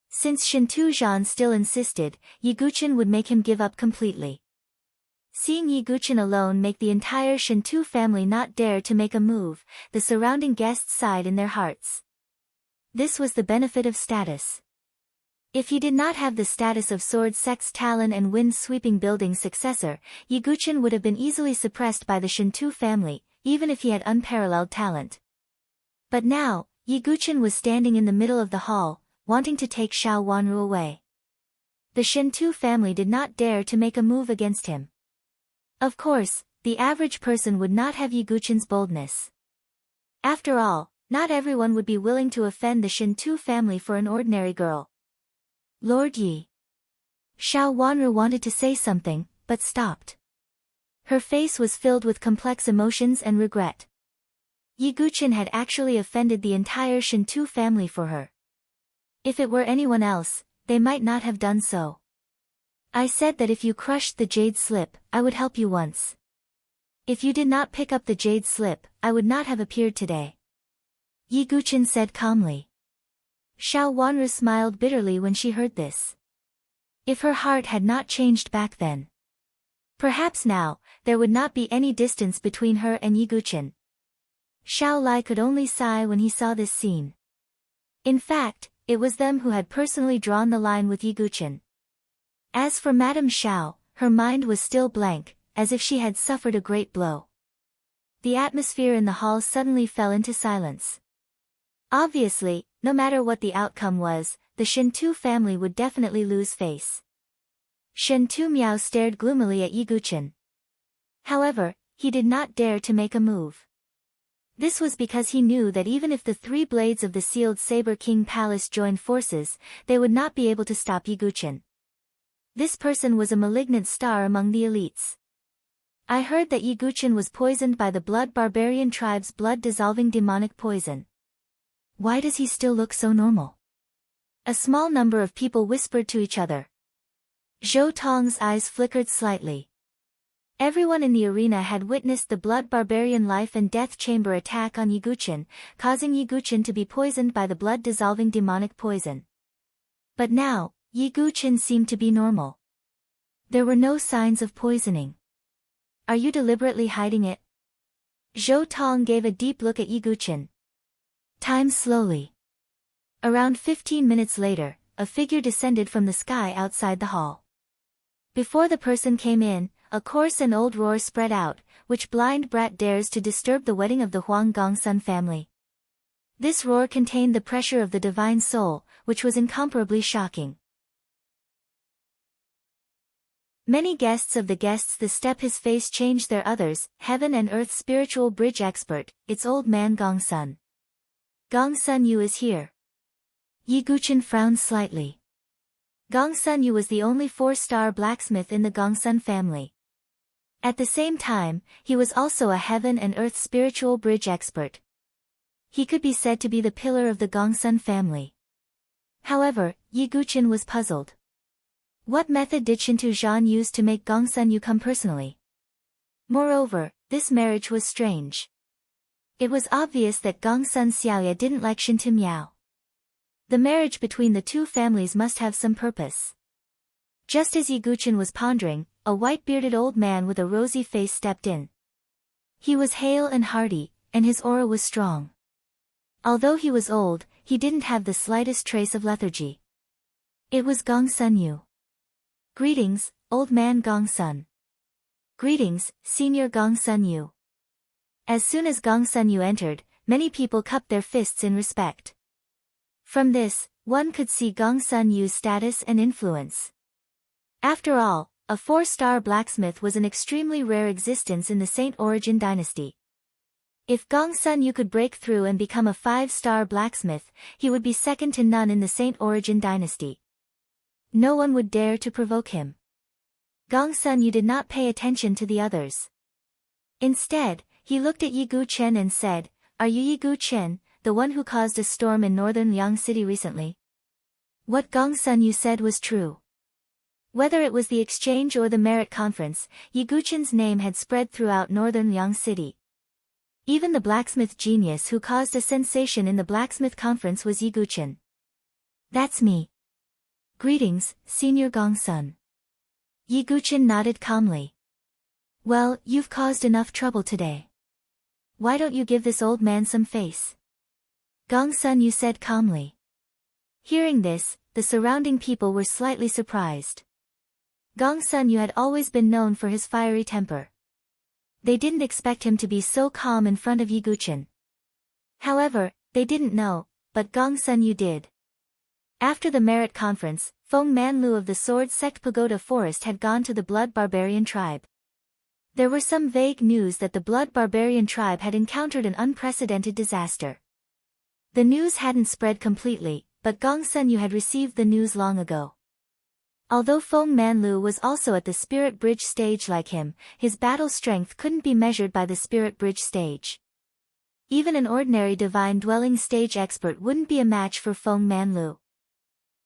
Since Shinto Zhan still insisted, Yiguchen would make him give up completely. Seeing Yiguchen alone make the entire Shinto family not dare to make a move, the surrounding guests sighed in their hearts. This was the benefit of status. If he did not have the status of Sword Sect's Talon and Wind-Sweeping Building's successor, Yiguchen would have been easily suppressed by the Shinto family, even if he had unparalleled talent. But now, Yiguchen was standing in the middle of the hall, wanting to take Xiao Wanru away. The Shinto family did not dare to make a move against him. Of course, the average person would not have Yiguchen's boldness. After all, not everyone would be willing to offend the Shinto family for an ordinary girl. Lord Yi. Xiao Wanru wanted to say something, but stopped. Her face was filled with complex emotions and regret. Yiguchen had actually offended the entire Shinto family for her. If it were anyone else, they might not have done so. I said that if you crushed the jade slip, I would help you once. If you did not pick up the jade slip, I would not have appeared today. Yiguchen said calmly. Xiao Wanru smiled bitterly when she heard this. If her heart had not changed back then. Perhaps now, there would not be any distance between her and Yiguchen. Xiao Lai could only sigh when he saw this scene. In fact, it was them who had personally drawn the line with Yiguchen. As for Madame Xiao, her mind was still blank, as if she had suffered a great blow. The atmosphere in the hall suddenly fell into silence. Obviously, no matter what the outcome was, the Shinto family would definitely lose face. Shinto Miao stared gloomily at Yiguchen. However, he did not dare to make a move. This was because he knew that even if the 3 blades of the sealed Saber King Palace joined forces, they would not be able to stop Yiguchen. This person was a malignant star among the elites. I heard that Yiguchen was poisoned by the Blood Barbarian tribe's blood-dissolving demonic poison. Why does he still look so normal? A small number of people whispered to each other. Zhou Tong's eyes flickered slightly. Everyone in the arena had witnessed the Blood Barbarian life and death chamber attack on Yiguchen, causing Yiguchen to be poisoned by the blood-dissolving demonic poison. But now, Yiguchen seemed to be normal. There were no signs of poisoning. Are you deliberately hiding it? Zhou Tong gave a deep look at Yiguchen. Time slowly. Around 15 minutes later, a figure descended from the sky outside the hall. Before the person came in, a coarse and old roar spread out, which blind brat dares to disturb the wedding of the Huang Gongsun family. This roar contained the pressure of the divine soul, which was incomparably shocking. Many guests of the guests the step his face changed their others, heaven and earth spiritual bridge expert, it's old man Gongsun. Gong Sun Yu is here. Yi Guchen frowned slightly. Gong Sun Yu was the only 4-star blacksmith in the Gongsun family. At the same time, he was also a heaven and earth spiritual bridge expert. He could be said to be the pillar of the Gongsun family. However, Yi Guchen was puzzled. What method did Shintu Zhan use to make Gong Sun Yu come personally? Moreover, this marriage was strange. It was obvious that Gong Sun Xiaoye didn't like Shintu Miao. The marriage between the two families must have some purpose. Just as Yi Guchen was pondering, a white-bearded old man with a rosy face stepped in. He was hale and hearty, and his aura was strong. Although he was old, he didn't have the slightest trace of lethargy. It was Gong Sun Yu. Greetings, old man Gong Sun. Greetings, senior Gong Sun Yu. As soon as Gong Sun Yu entered, many people cupped their fists in respect. From this, one could see Gong Sun Yu's status and influence. After all, a 4-star blacksmith was an extremely rare existence in the Saint Origin dynasty. If Gong Sun Yu could break through and become a 5-star blacksmith, he would be second to none in the Saint Origin dynasty. No one would dare to provoke him. Gong Sun Yu did not pay attention to the others. Instead, he looked at Yi Guchen and said, "Are you Yi Guchen, the one who caused a storm in northern Liang City recently?" What Gong Sun Yu said was true. Whether it was the exchange or the merit conference, Yi Guchen's name had spread throughout northern Liang City. Even the blacksmith genius who caused a sensation in the blacksmith conference was Yi Guchen. "That's me." "Greetings, Senior Gong Sun." Yi Guchen nodded calmly. "Well, you've caused enough trouble today. Why don't you give this old man some face?" Gong Sun Yu said calmly. Hearing this, the surrounding people were slightly surprised. Gong Sun Yu had always been known for his fiery temper. They didn't expect him to be so calm in front of Yi Guchen. However, they didn't know, but Gong Sun Yu did. After the merit conference, Feng Manlu of the Sword Sect Pagoda Forest had gone to the Blood Barbarian tribe. There were some vague news that the Blood Barbarian tribe had encountered an unprecedented disaster. The news hadn't spread completely, but Gong Sun Yu had received the news long ago. Although Feng Manlu was also at the Spirit Bridge stage like him, his battle strength couldn't be measured by the Spirit Bridge stage. Even an ordinary Divine Dwelling stage expert wouldn't be a match for Feng Manlu.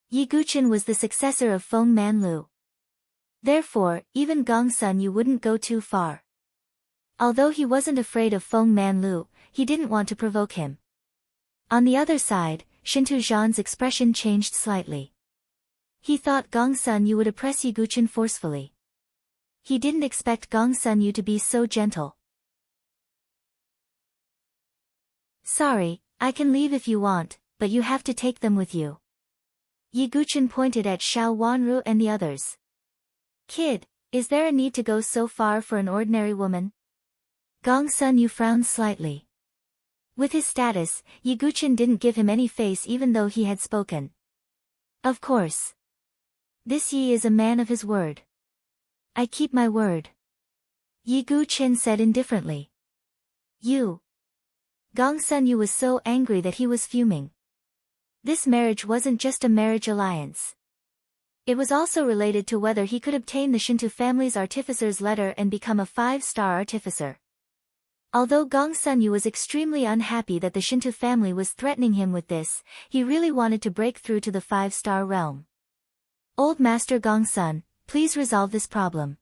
Yi Guchen was the successor of Feng Manlu. Therefore, even Gong Sun Yu wouldn't go too far. Although he wasn't afraid of Feng Manlu, he didn't want to provoke him. On the other side, Shintu Zhan's expression changed slightly. He thought Gong Sun Yu would oppress Yi Guchen forcefully. He didn't expect Gong Sun Yu to be so gentle. "Sorry, I can leave if you want, but you have to take them with you." Yi Guchen pointed at Xiao Wanru and the others. "Kid, is there a need to go so far for an ordinary woman?" Gong Sun Yu frowned slightly. With his status, Yi Guchen didn't give him any face even though he had spoken. "Of course. This Yi is a man of his word. I keep my word." Yi Guchen said indifferently. "You." Gong Sun Yu was so angry that he was fuming. This marriage wasn't just a marriage alliance. It was also related to whether he could obtain the Shinto family's artificer's letter and become a 5-star artificer. Although Gong Sun Yu was extremely unhappy that the Shinto family was threatening him with this, he really wanted to break through to the 5-star realm. "Old Master Gong Sun, please resolve this problem.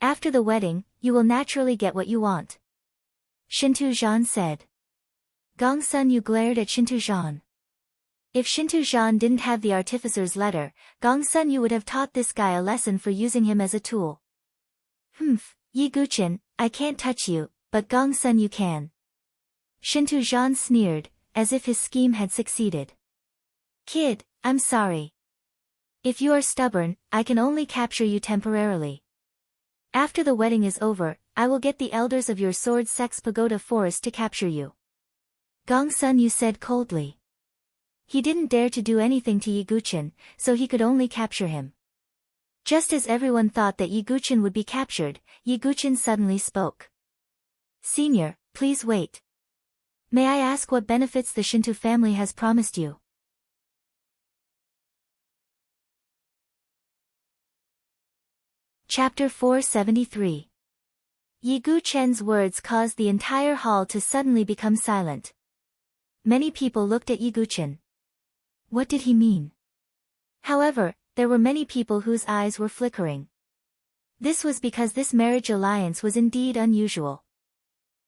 After the wedding, you will naturally get what you want." Shintu Zhan said. Gong Sun Yu glared at Shintu Zhan. If Shintu Zhan didn't have the artificer's letter, Gong Sun Yu would have taught this guy a lesson for using him as a tool. "Humph, Yi Guchen, I can't touch you, but Gong Sun Yu can." Shintu Zhan sneered, as if his scheme had succeeded. "Kid, I'm sorry. If you are stubborn, I can only capture you temporarily. After the wedding is over, I will get the elders of your Sword Sect's Pagoda Forest to capture you." Gong Sun Yu said coldly. He didn't dare to do anything to Yi Guchen, so he could only capture him. Just as everyone thought that Yi Guchen would be captured, Yi Guchen suddenly spoke. "Senior, please wait." May I ask what benefits the Shinto family has promised you? Chapter 473. Yi Gu-chen's words caused the entire hall to suddenly become silent. Many people looked at Yi Gu-chen. What did he mean? However, there were many people whose eyes were flickering. This was because this marriage alliance was indeed unusual.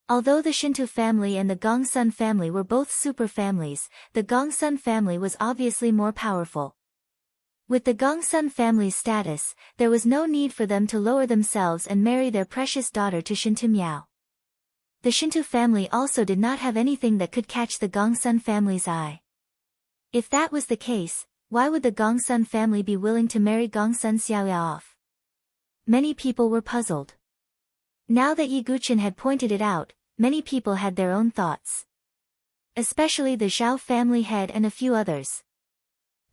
Although the Shinto family and the Gongsun family were both super families, the Gongsun family was obviously more powerful. With the Gongsun family's status, there was no need for them to lower themselves and marry their precious daughter to Shinto Miao. The Shinto family also did not have anything that could catch the Gongsun family's eye. If that was the case, why would the Gongsun family be willing to marry Gongsun Xiaoya off? Many people were puzzled. Now that Yi Gu-chen had pointed it out, many people had their own thoughts. Especially the Zhao family head and a few others.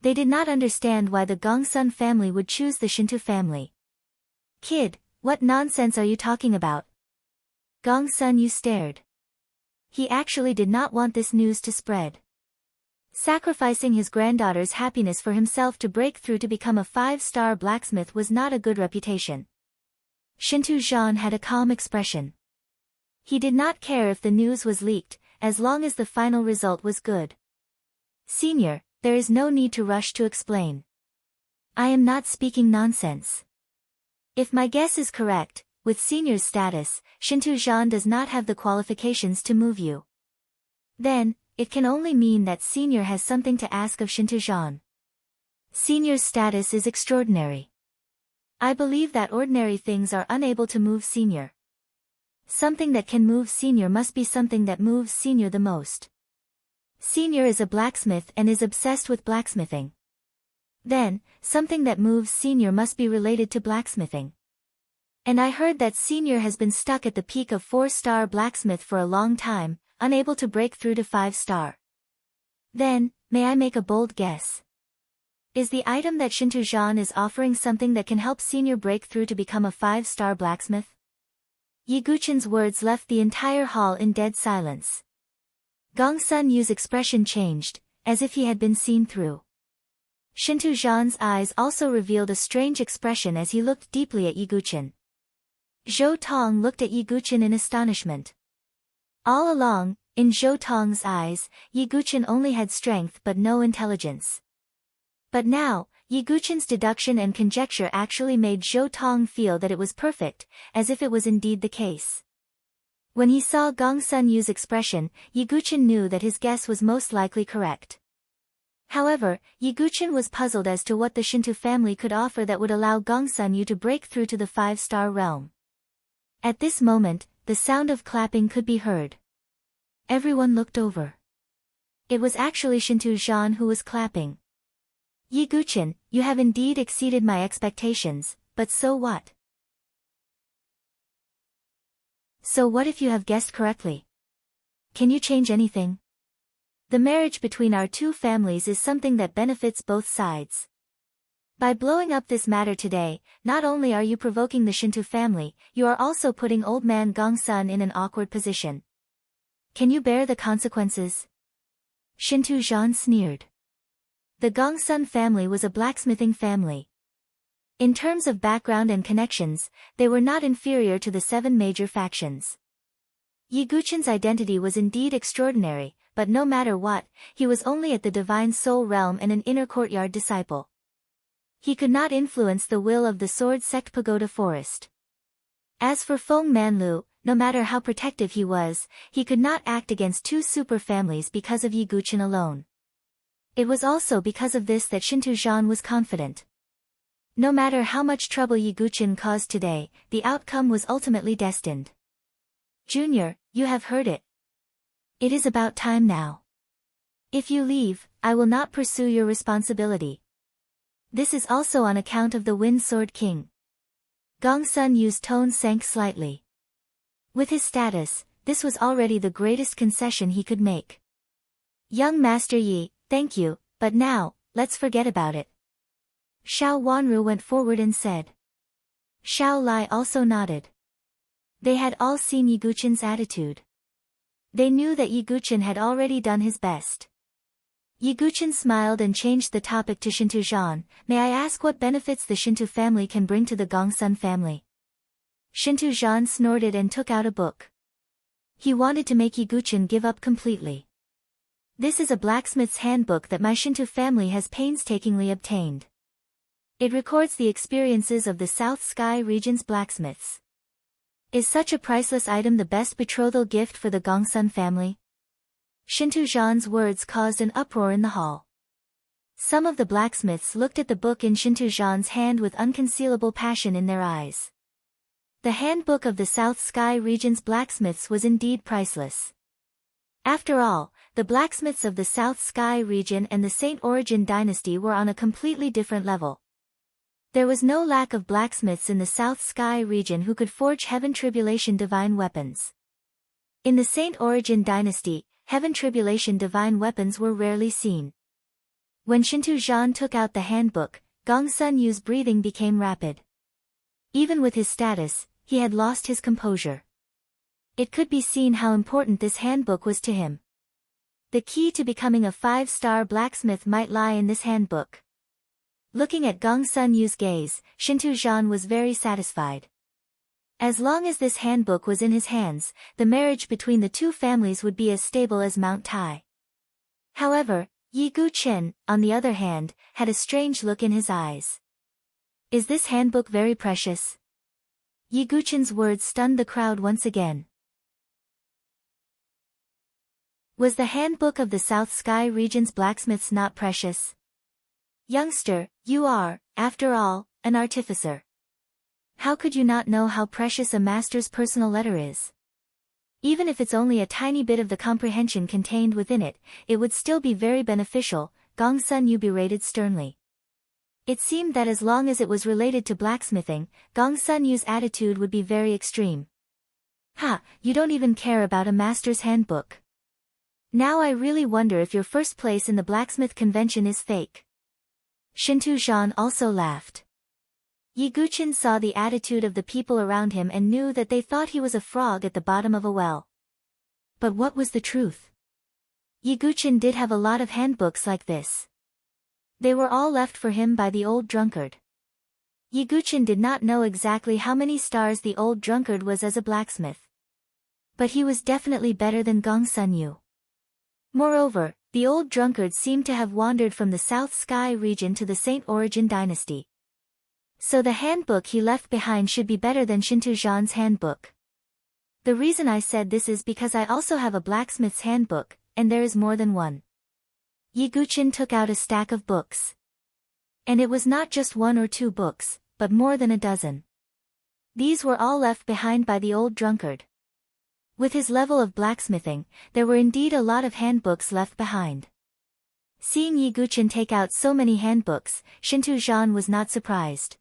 They did not understand why the Gongsun family would choose the Shinto family. Kid, what nonsense are you talking about? Gongsun Yu stared. He actually did not want this news to spread. Sacrificing his granddaughter's happiness for himself to break through to become a 5-star blacksmith was not a good reputation. Shinto Zhan had a calm expression. He did not care if the news was leaked, as long as the final result was good. Senior, there is no need to rush to explain. I am not speaking nonsense. If my guess is correct, with Senior's status, Shinto Zhan does not have the qualifications to move you. Then, it can only mean that Senior has something to ask of Shinto Zhan. Senior's status is extraordinary. I believe that ordinary things are unable to move Senior. Something that can move Senior must be something that moves Senior the most. Senior is a blacksmith and is obsessed with blacksmithing. Then, something that moves Senior must be related to blacksmithing. And I heard that Senior has been stuck at the peak of 4-star blacksmith for a long time, unable to break through to 5-star. Then, may I make a bold guess? Is the item that Shinto Zhan is offering something that can help Senior break through to become a 5-star blacksmith? Yi Gu-chen's words left the entire hall in dead silence. Gongsun Yu's expression changed, as if he had been seen through. Shinto Zhan's eyes also revealed a strange expression as he looked deeply at Yi Gu-chen. Zhou Tong looked at Yi Gu-chen in astonishment. All along, in Zhou Tong's eyes, Yi Gu-chen only had strength but no intelligence. But now, Yi Gu-chen's deduction and conjecture actually made Zhou Tong feel that it was perfect, as if it was indeed the case. When he saw Gongsun Yu's expression, Yi Gu-chen knew that his guess was most likely correct. However, Yi Gu-chen was puzzled as to what the Shinto family could offer that would allow Gongsun Yu to break through to the 5-star realm. At this moment, the sound of clapping could be heard. Everyone looked over. It was actually Shinto Zhan who was clapping. Yi Gu-chen, you have indeed exceeded my expectations, but so what? So what if you have guessed correctly? Can you change anything? The marriage between our two families is something that benefits both sides. By blowing up this matter today, not only are you provoking the Shinto family, you are also putting old man Gongsun in an awkward position. Can you bear the consequences? Shinto Zhan sneered. The Gongsun family was a blacksmithing family. In terms of background and connections, they were not inferior to the 7 major factions. Yi Gu-chen's identity was indeed extraordinary, but no matter what, he was only at the Divine Soul realm and an inner courtyard disciple. He could not influence the will of the Sword Sect Pagoda Forest. As for Feng Manlu, no matter how protective he was, he could not act against 2 super families because of Yi Gu-chen alone. It was also because of this that Shinto Zhan was confident. No matter how much trouble Yi Gu-chen caused today, the outcome was ultimately destined. Junior, you have heard it. It is about time now. If you leave, I will not pursue your responsibility. This is also on account of the Wind Sword King. Gongsun Yu's tone sank slightly. With his status, this was already the greatest concession he could make. Young Master Yi, thank you, but now, let's forget about it. Xiao Wanru went forward and said. Xiao Lai also nodded. They had all seen Yi Gu-chen's attitude. They knew that Yiguchen had already done his best. Yiguchen smiled and changed the topic to Shinto Zhan. May I ask what benefits the Shinto family can bring to the Gongsun family? Shinto Zhan snorted and took out a book. He wanted to make Yiguchen give up completely. This is a blacksmith's handbook that my Shinto family has painstakingly obtained. It records the experiences of the South Sky region's blacksmiths. Is such a priceless item the best betrothal gift for the Gongsun family? Shinto Zhan's words caused an uproar in the hall. Some of the blacksmiths looked at the book in Shinto Zhan's hand with unconcealable passion in their eyes. The handbook of the South Sky region's blacksmiths was indeed priceless. After all, the blacksmiths of the South Sky region and the Saint Origin dynasty were on a completely different level. There was no lack of blacksmiths in the South Sky region who could forge Heaven Tribulation divine weapons. In the Saint Origin dynasty, Heaven Tribulation divine weapons were rarely seen. When Shinto Zhan took out the handbook, Gongsun Yu's breathing became rapid. Even with his status, he had lost his composure. It could be seen how important this handbook was to him. The key to becoming a 5-star blacksmith might lie in this handbook. Looking at Gongsun Yu's gaze, Shinto Zhan was very satisfied. As long as this handbook was in his hands, the marriage between the two families would be as stable as Mount Tai. However, Yiguchen, on the other hand, had a strange look in his eyes. Is this handbook very precious? Yiguchen's words stunned the crowd once again. Was the handbook of the South Sky region's blacksmiths not precious? Youngster, you are, after all, an artificer. How could you not know how precious a master's personal letter is? Even if it's only a tiny bit of the comprehension contained within it, it would still be very beneficial, Gongsun Yu berated sternly. It seemed that as long as it was related to blacksmithing, Gongsun Yu's attitude would be very extreme. Ha, you don't even care about a master's handbook. Now I really wonder if your first place in the blacksmith convention is fake. Shinto Zhan also laughed. Yiguchen saw the attitude of the people around him and knew that they thought he was a frog at the bottom of a well. But what was the truth? Yiguchen did have a lot of handbooks like this. They were all left for him by the old drunkard. Yiguchen did not know exactly how many stars the old drunkard was as a blacksmith. But he was definitely better than Gongsun Yu. Moreover, the old drunkard seemed to have wandered from the South Sky region to the Saint Origin dynasty. So the handbook he left behind should be better than Shinto Zhan's handbook. The reason I said this is because I also have a blacksmith's handbook, and there is more than one. Yiguchen took out a stack of books. And it was not just 1 or 2 books, but more than a dozen. These were all left behind by the old drunkard. With his level of blacksmithing, there were indeed a lot of handbooks left behind. Seeing Yiguchen take out so many handbooks, Shinto Zhan was not surprised.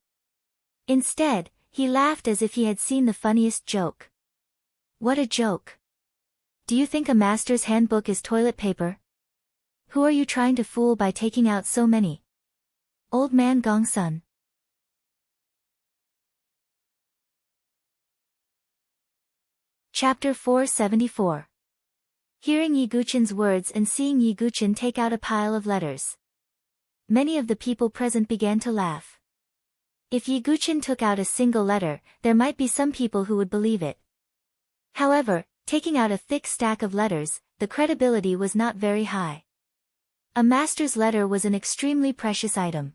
Instead, he laughed as if he had seen the funniest joke. What a joke! Do you think a master's handbook is toilet paper? Who are you trying to fool by taking out so many? Old man Gongsun. Chapter 474. Hearing Yiguchen's words and seeing Yiguchen take out a pile of letters. Many of the people present began to laugh. If Yiguchen took out a single letter, there might be some people who would believe it. However, taking out a thick stack of letters, the credibility was not very high. A master's letter was an extremely precious item.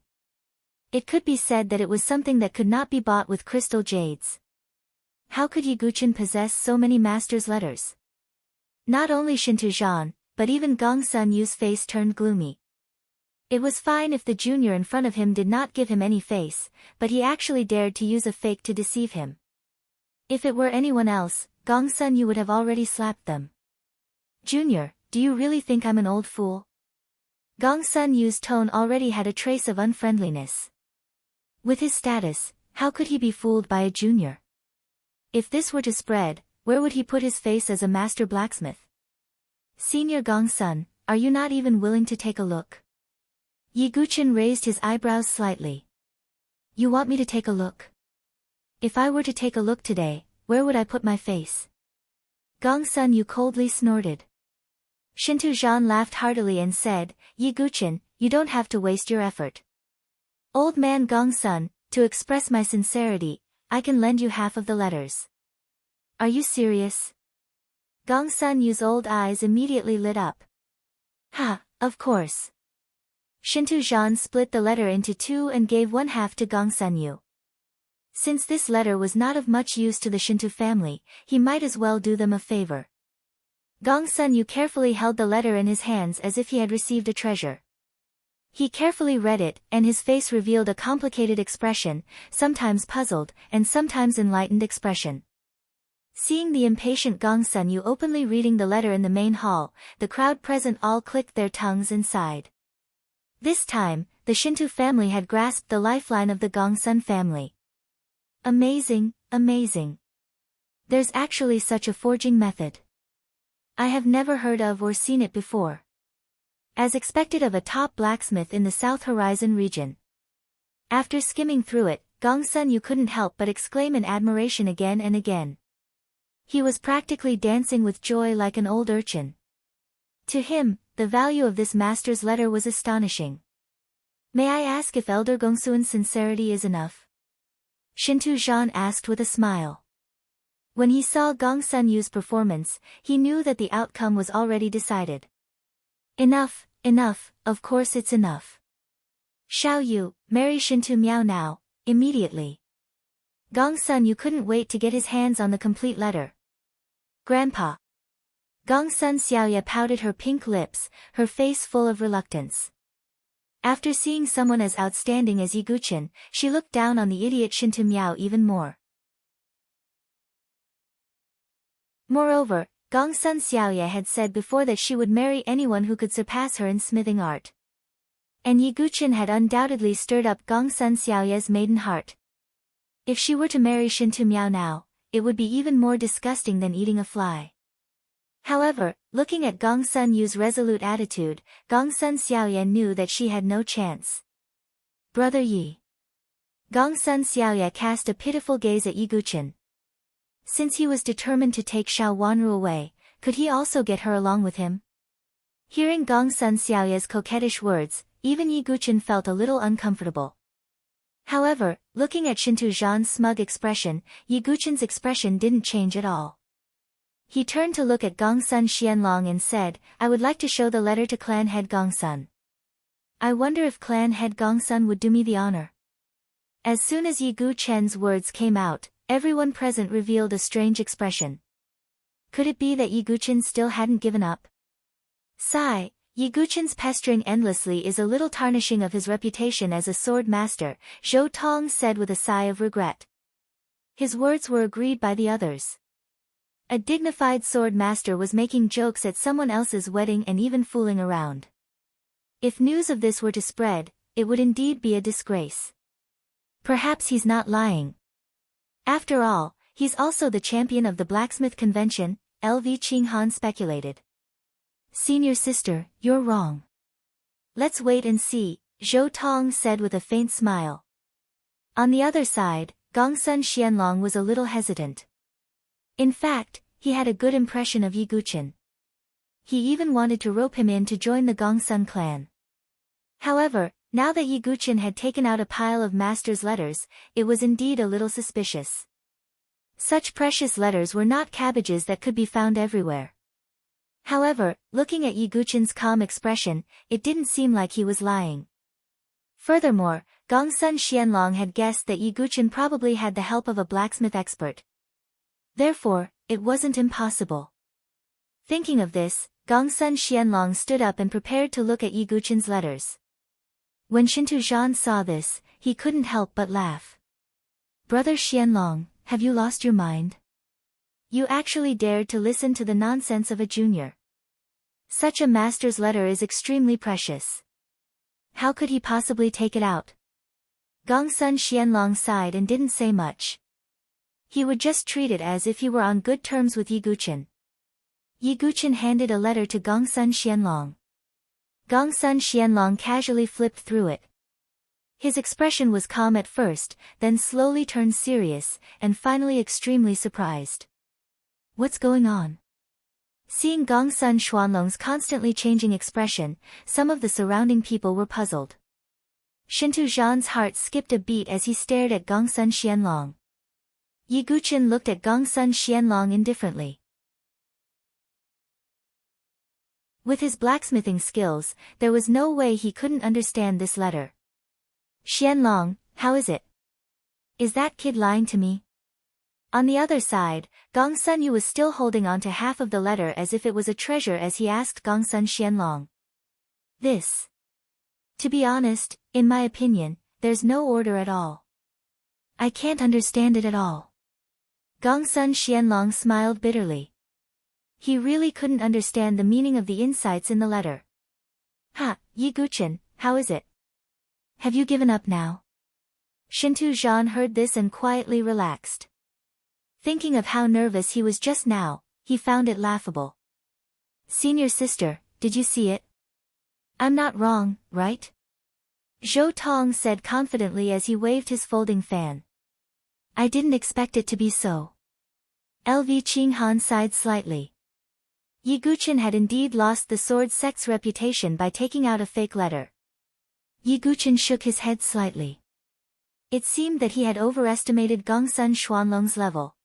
It could be said that it was something that could not be bought with crystal jades. How could Yiguchen possess so many master's letters? Not only Shinto Zhan, but even Gongsun Yu's face turned gloomy. It was fine if the junior in front of him did not give him any face, but he actually dared to use a fake to deceive him. If it were anyone else, Gongsun Yu would have already slapped them. Junior, do you really think I'm an old fool? Gongsun Yu's tone already had a trace of unfriendliness. With his status, how could he be fooled by a junior? If this were to spread, where would he put his face as a master blacksmith? Senior Gongsun, are you not even willing to take a look? Yiguchen raised his eyebrows slightly. You want me to take a look? If I were to take a look today, where would I put my face? Gongsun Yu coldly snorted. Shintu Zhan laughed heartily and said, Yi Guchen, you don't have to waste your effort. Old man Gongsun, to express my sincerity, I can lend you half of the letters. Are you serious? Gongsun Yu's old eyes immediately lit up. Ha, of course. Shintu Zhan split the letter into two and gave one half to Gongsun Yu. Since this letter was not of much use to the Shintu family, he might as well do them a favor. Gongsun Yu carefully held the letter in his hands as if he had received a treasure. He carefully read it, and his face revealed a complicated expression, sometimes puzzled, and sometimes enlightened expression. Seeing the impatient Gongsun Yu openly reading the letter in the main hall, the crowd present all clicked their tongues and sighed. This time, the Shintu family had grasped the lifeline of the Gongsun family. Amazing, amazing. There's actually such a forging method. I have never heard of or seen it before. As expected of a top blacksmith in the South Horizon region. After skimming through it, Gongsun Yu couldn't help but exclaim in admiration again and again. He was practically dancing with joy like an old urchin. To him, the value of this master's letter was astonishing. May I ask if Elder Gongsun's sincerity is enough? Shintu Zhan asked with a smile. When he saw Gongsun Yu's performance, he knew that the outcome was already decided. Enough, enough, of course it's enough. Xiao Yu, marry Shintu Miao now, immediately. Gongsun Yu couldn't wait to get his hands on the complete letter. Grandpa. Gongsun Xiaoya pouted her pink lips, her face full of reluctance. After seeing someone as outstanding as Yi Guchen, she looked down on the idiot Shintu Miao even more. Moreover, Gongsun Xiaoya had said before that she would marry anyone who could surpass her in smithing art. And Yi Guchen had undoubtedly stirred up Gongsun Xiaoya's maiden heart. If she were to marry Shintu Miao now, it would be even more disgusting than eating a fly. However, looking at Gongsun Yu's resolute attitude, Gongsun Xiaoya knew that she had no chance. Brother Yi. Gongsun Xiaoya cast a pitiful gaze at Yi Guchen. Since he was determined to take Xiao Wanru away, could he also get her along with him? Hearing Gongsun Xiaoya's coquettish words, even Yi Guchen felt a little uncomfortable. However, looking at Shintu Zhan's smug expression, Yi Guchen's expression didn't change at all. He turned to look at Gongsun Xianlong and said, I would like to show the letter to clan head Gongsun. I wonder if clan head Gongsun would do me the honor. As soon as Yi Guchen's words came out, everyone present revealed a strange expression. Could it be that Yi Guchen still hadn't given up? Sigh, Yi Guchen's pestering endlessly is a little tarnishing of his reputation as a sword master, Zhou Tong said with a sigh of regret. His words were agreed by the others. A dignified sword master was making jokes at someone else's wedding and even fooling around. If news of this were to spread, it would indeed be a disgrace. Perhaps he's not lying. After all, he's also the champion of the blacksmith convention, LV Qinghan speculated. Senior sister, you're wrong. Let's wait and see, Zhou Tong said with a faint smile. On the other side, Gongsun Xianlong was a little hesitant. In fact, he had a good impression of Yi Guchen. He even wanted to rope him in to join the Gongsun clan. However, now that Yi Guchen had taken out a pile of master's letters, it was indeed a little suspicious. Such precious letters were not cabbages that could be found everywhere. However, looking at Yi Guchen's calm expression, it didn't seem like he was lying. Furthermore, Gongsun Xianlong had guessed that Yi Guchen probably had the help of a blacksmith expert. Therefore, it wasn't impossible. Thinking of this, Gongsun Xianlong stood up and prepared to look at Yi Guchen's letters. When Shintu Zhan saw this, he couldn't help but laugh. Brother Xianlong, have you lost your mind? You actually dared to listen to the nonsense of a junior. Such a master's letter is extremely precious. How could he possibly take it out? Gongsun Xianlong sighed and didn't say much. He would just treat it as if he were on good terms with Yi Guchen. Yi Guchen handed a letter to Gongsun Xianlong. Gongsun Xianlong casually flipped through it. His expression was calm at first, then slowly turned serious, and finally extremely surprised. What's going on? Seeing Gongsun Xuanlong's constantly changing expression, some of the surrounding people were puzzled. Shintu Zhan's heart skipped a beat as he stared at Gongsun Xianlong. Yi Guqin looked at Gongsun Xianlong indifferently. With his blacksmithing skills, there was no way he couldn't understand this letter. Xianlong, how is it? Is that kid lying to me? On the other side, Gongsun Yu was still holding on to half of the letter as if it was a treasure as he asked Gongsun Xianlong. This. To be honest, in my opinion, there's no order at all. I can't understand it at all. Gongsun Xianlong smiled bitterly. He really couldn't understand the meaning of the insights in the letter. Ha, Yi Guqin, how is it? Have you given up now? Shintu Zhan heard this and quietly relaxed. Thinking of how nervous he was just now, he found it laughable. Senior sister, did you see it? I'm not wrong, right? Zhou Tong said confidently as he waved his folding fan. I didn't expect it to be so. LV Qinghan sighed slightly. Yi Guqin had indeed lost the sword sect's reputation by taking out a fake letter. Yi Guqin shook his head slightly. It seemed that he had overestimated Gongsun Xuanlong's level.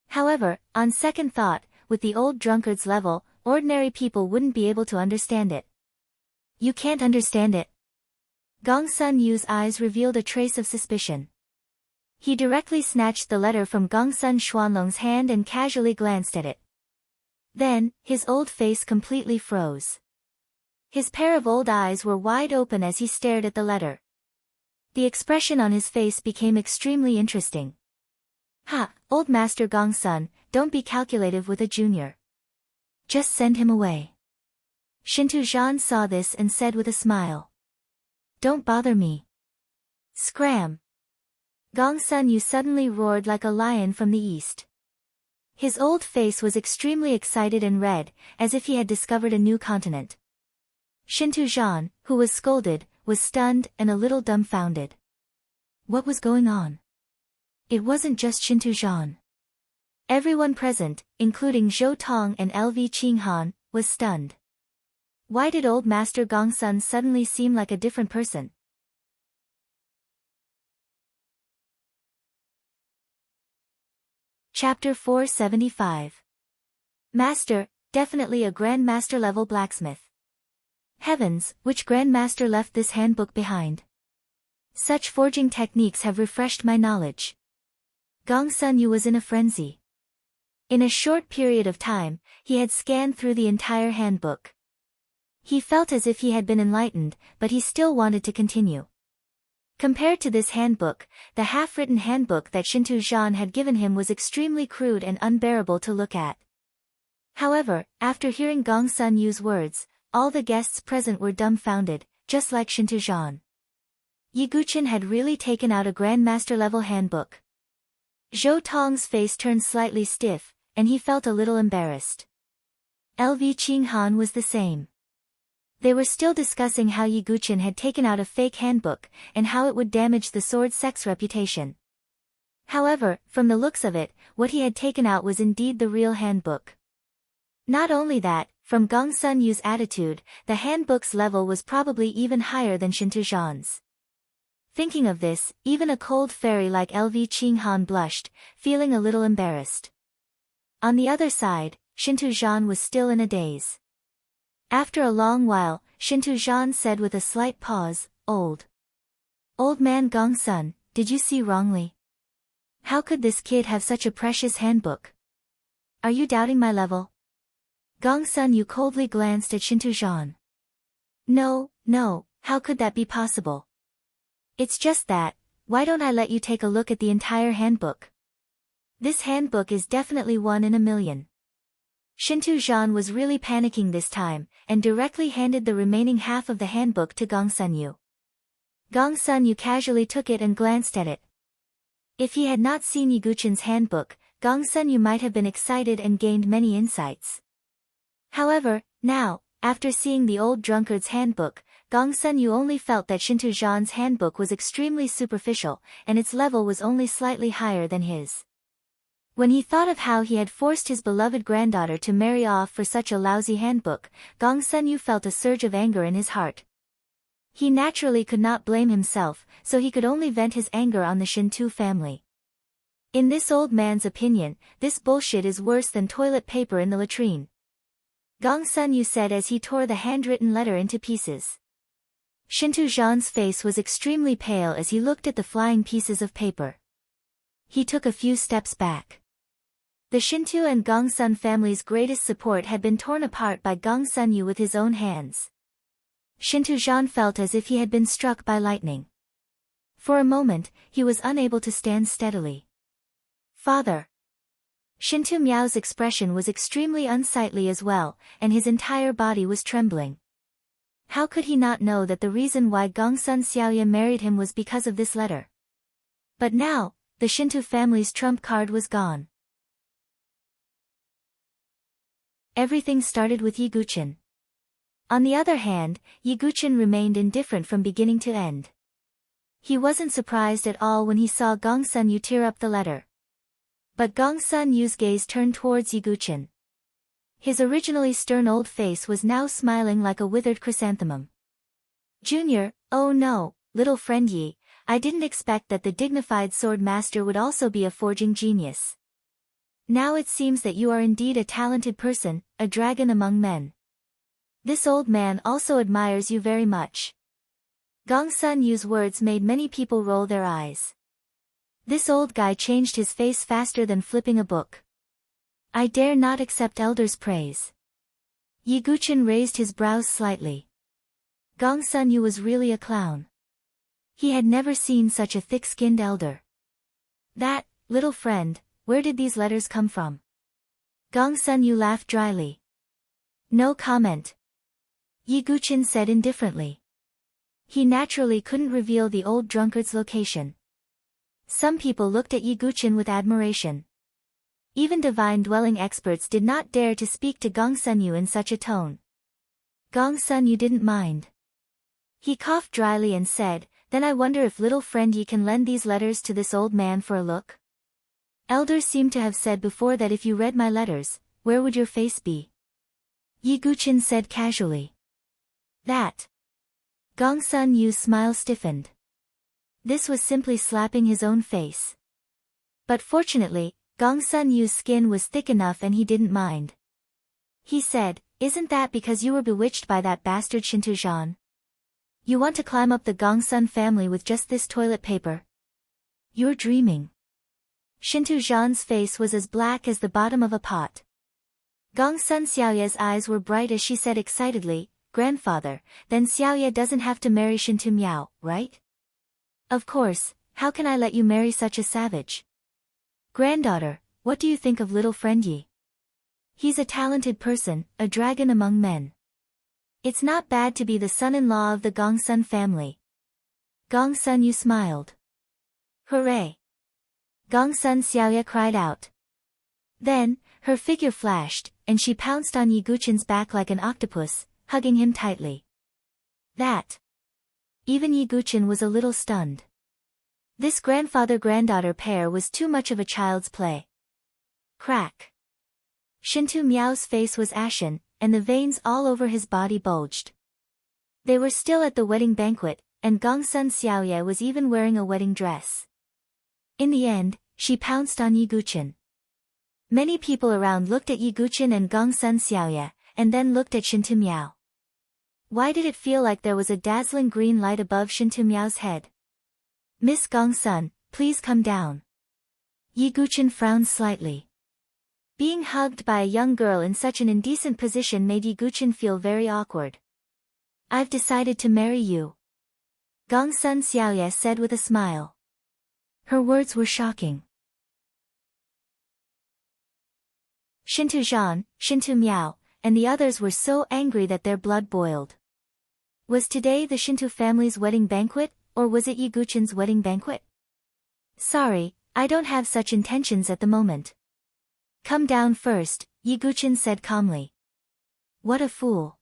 However, on second thought, with the old drunkard's level, ordinary people wouldn't be able to understand it. You can't understand it? Gongsun Yu's eyes revealed a trace of suspicion. He directly snatched the letter from Gongsun Xuanlong's hand and casually glanced at it. Then, his old face completely froze. His pair of old eyes were wide open as he stared at the letter. The expression on his face became extremely interesting. Ha, old Master Gongsun, don't be calculative with a junior. Just send him away. Shintu Zhan saw this and said with a smile. Don't bother me. Scram. Gongsun Yu suddenly roared like a lion from the east. His old face was extremely excited and red, as if he had discovered a new continent. Shintu Zhan, who was scolded, was stunned and a little dumbfounded. What was going on? It wasn't just Shintu Zhan. Everyone present, including Zhou Tong and LV Qinghan, was stunned. Why did old Master Gongsun suddenly seem like a different person? Chapter 475. Master, definitely a Grandmaster level blacksmith. Heavens, which Grandmaster left this handbook behind? Such forging techniques have refreshed my knowledge. Gongsun Yu was in a frenzy. In a short period of time, he had scanned through the entire handbook. He felt as if he had been enlightened, but he still wanted to continue. Compared to this handbook, the half-written handbook that Shintu Zhan had given him was extremely crude and unbearable to look at. However, after hearing Gongsun Yu's words, all the guests present were dumbfounded, just like Shintu Zhan. Yi Guqin had really taken out a Grandmaster-level handbook. Zhou Tong's face turned slightly stiff, and he felt a little embarrassed. LV Qinghan was the same. They were still discussing how Yi Guqin had taken out a fake handbook, and how it would damage the sword sect's reputation. However, from the looks of it, what he had taken out was indeed the real handbook. Not only that, from Gongsun Yu's attitude, the handbook's level was probably even higher than Shintu Zhan's. Thinking of this, even a cold fairy like LV Qinghan blushed, feeling a little embarrassed. On the other side, Shintu Zhan was still in a daze. After a long while, Shintu Zhan said with a slight pause, Old man Gongsun, did you see wrongly? How could this kid have such a precious handbook? Are you doubting my level? Gongsun Yu coldly glanced at Shintu Zhan. No, how could that be possible? It's just that, why don't I let you take a look at the entire handbook? This handbook is definitely 1 in a million. Shintu Zhan was really panicking this time, and directly handed the remaining half of the handbook to Gongsun Yu. Gongsun Yu casually took it and glanced at it. If he had not seen Yi Guqin's handbook, Gongsun Yu might have been excited and gained many insights. However, now, after seeing the old drunkard's handbook, Gongsun Yu only felt that Shintu Zhan's handbook was extremely superficial, and its level was only slightly higher than his. When he thought of how he had forced his beloved granddaughter to marry off for such a lousy handbook, Gong Sun-yu felt a surge of anger in his heart. He naturally could not blame himself, so he could only vent his anger on the Shintu family. In this old man's opinion, this bullshit is worse than toilet paper in the latrine, Gong Sun-yu said as he tore the handwritten letter into pieces. Shintu Zhan's face was extremely pale as he looked at the flying pieces of paper. He took a few steps back. The Shintu and Gong Sun family's greatest support had been torn apart by Gong Sun-yu with his own hands. Shintu Zhan felt as if he had been struck by lightning. For a moment, he was unable to stand steadily. Father. Shintu Miao's expression was extremely unsightly as well, and his entire body was trembling. How could he not know that the reason why Gong Sun Xiaoye married him was because of this letter? But now, the Shintu family's trump card was gone. Everything started with Yi Guqin. On the other hand, Yi Guqin remained indifferent from beginning to end. He wasn't surprised at all when he saw Gong Sun-yu tear up the letter. But Gong Sun-yu's gaze turned towards Yi Guqin. His originally stern old face was now smiling like a withered chrysanthemum. Junior, oh no, little friend Yi, I didn't expect that the dignified sword master would also be a forging genius. Now it seems that you are indeed a talented person, a dragon among men. This old man also admires you very much. Gong Sun-yu's words made many people roll their eyes. This old guy changed his face faster than flipping a book. I dare not accept elder's praise. Yi Guqin raised his brows slightly. Gong Sun-yu was really a clown. He had never seen such a thick-skinned elder. That, little friend, where did these letters come from? Gong Sun-yu laughed dryly. No comment. Yi Guqin said indifferently. He naturally couldn't reveal the old drunkard's location. Some people looked at Yi Guqin with admiration. Even divine-dwelling experts did not dare to speak to Gong Sun-yu in such a tone. Gong Sun-yu didn't mind. He coughed dryly and said, then I wonder if little friend Yi can lend these letters to this old man for a look? Elders seem to have said before that if you read my letters, where would your face be? Yi Guqin said casually. That. Gong Sun-yu's smile stiffened. This was simply slapping his own face. But fortunately, Gong Sun-yu's skin was thick enough and he didn't mind. He said, isn't that because you were bewitched by that bastard Shintu Zhan? You want to climb up the Gong Sun family with just this toilet paper? You're dreaming. Shintu Zhan's face was as black as the bottom of a pot. Gong Sun Xiaoye's eyes were bright as she said excitedly, Grandfather, then Xiaoye doesn't have to marry Shintu Miao, right? Of course, how can I let you marry such a savage? Granddaughter, what do you think of little friend Yi? He's a talented person, a dragon among men. It's not bad to be the son-in-law of the Gong Sun family. Gong Sun-yu smiled. Hooray! Gong Sun Xiaoye cried out. Then, her figure flashed, and she pounced on Yi Guqin's back like an octopus, hugging him tightly. That. Even Yi Guqin was a little stunned. This grandfather-granddaughter pair was too much of a child's play. Crack. Shintu Miao's face was ashen, and the veins all over his body bulged. They were still at the wedding banquet, and Gong Sun Xiaoye was even wearing a wedding dress. In the end, she pounced on Yi Guqin. Many people around looked at Yi Guqin and Gong Sun Xiaoye, and then looked at Shintu Miao. Why did it feel like there was a dazzling green light above Shintu Miao's head? Miss Gong Sun, please come down. Yi Guqin frowned slightly. Being hugged by a young girl in such an indecent position made Yi Guqin feel very awkward. I've decided to marry you. Gong Sun Xiaoye said with a smile. Her words were shocking. Shintu Zhan, Shintu Miao, and the others were so angry that their blood boiled. Was today the Shintu family's wedding banquet, or was it Yi Guqin's wedding banquet? Sorry, I don't have such intentions at the moment. Come down first, Yi Guqin said calmly. What a fool.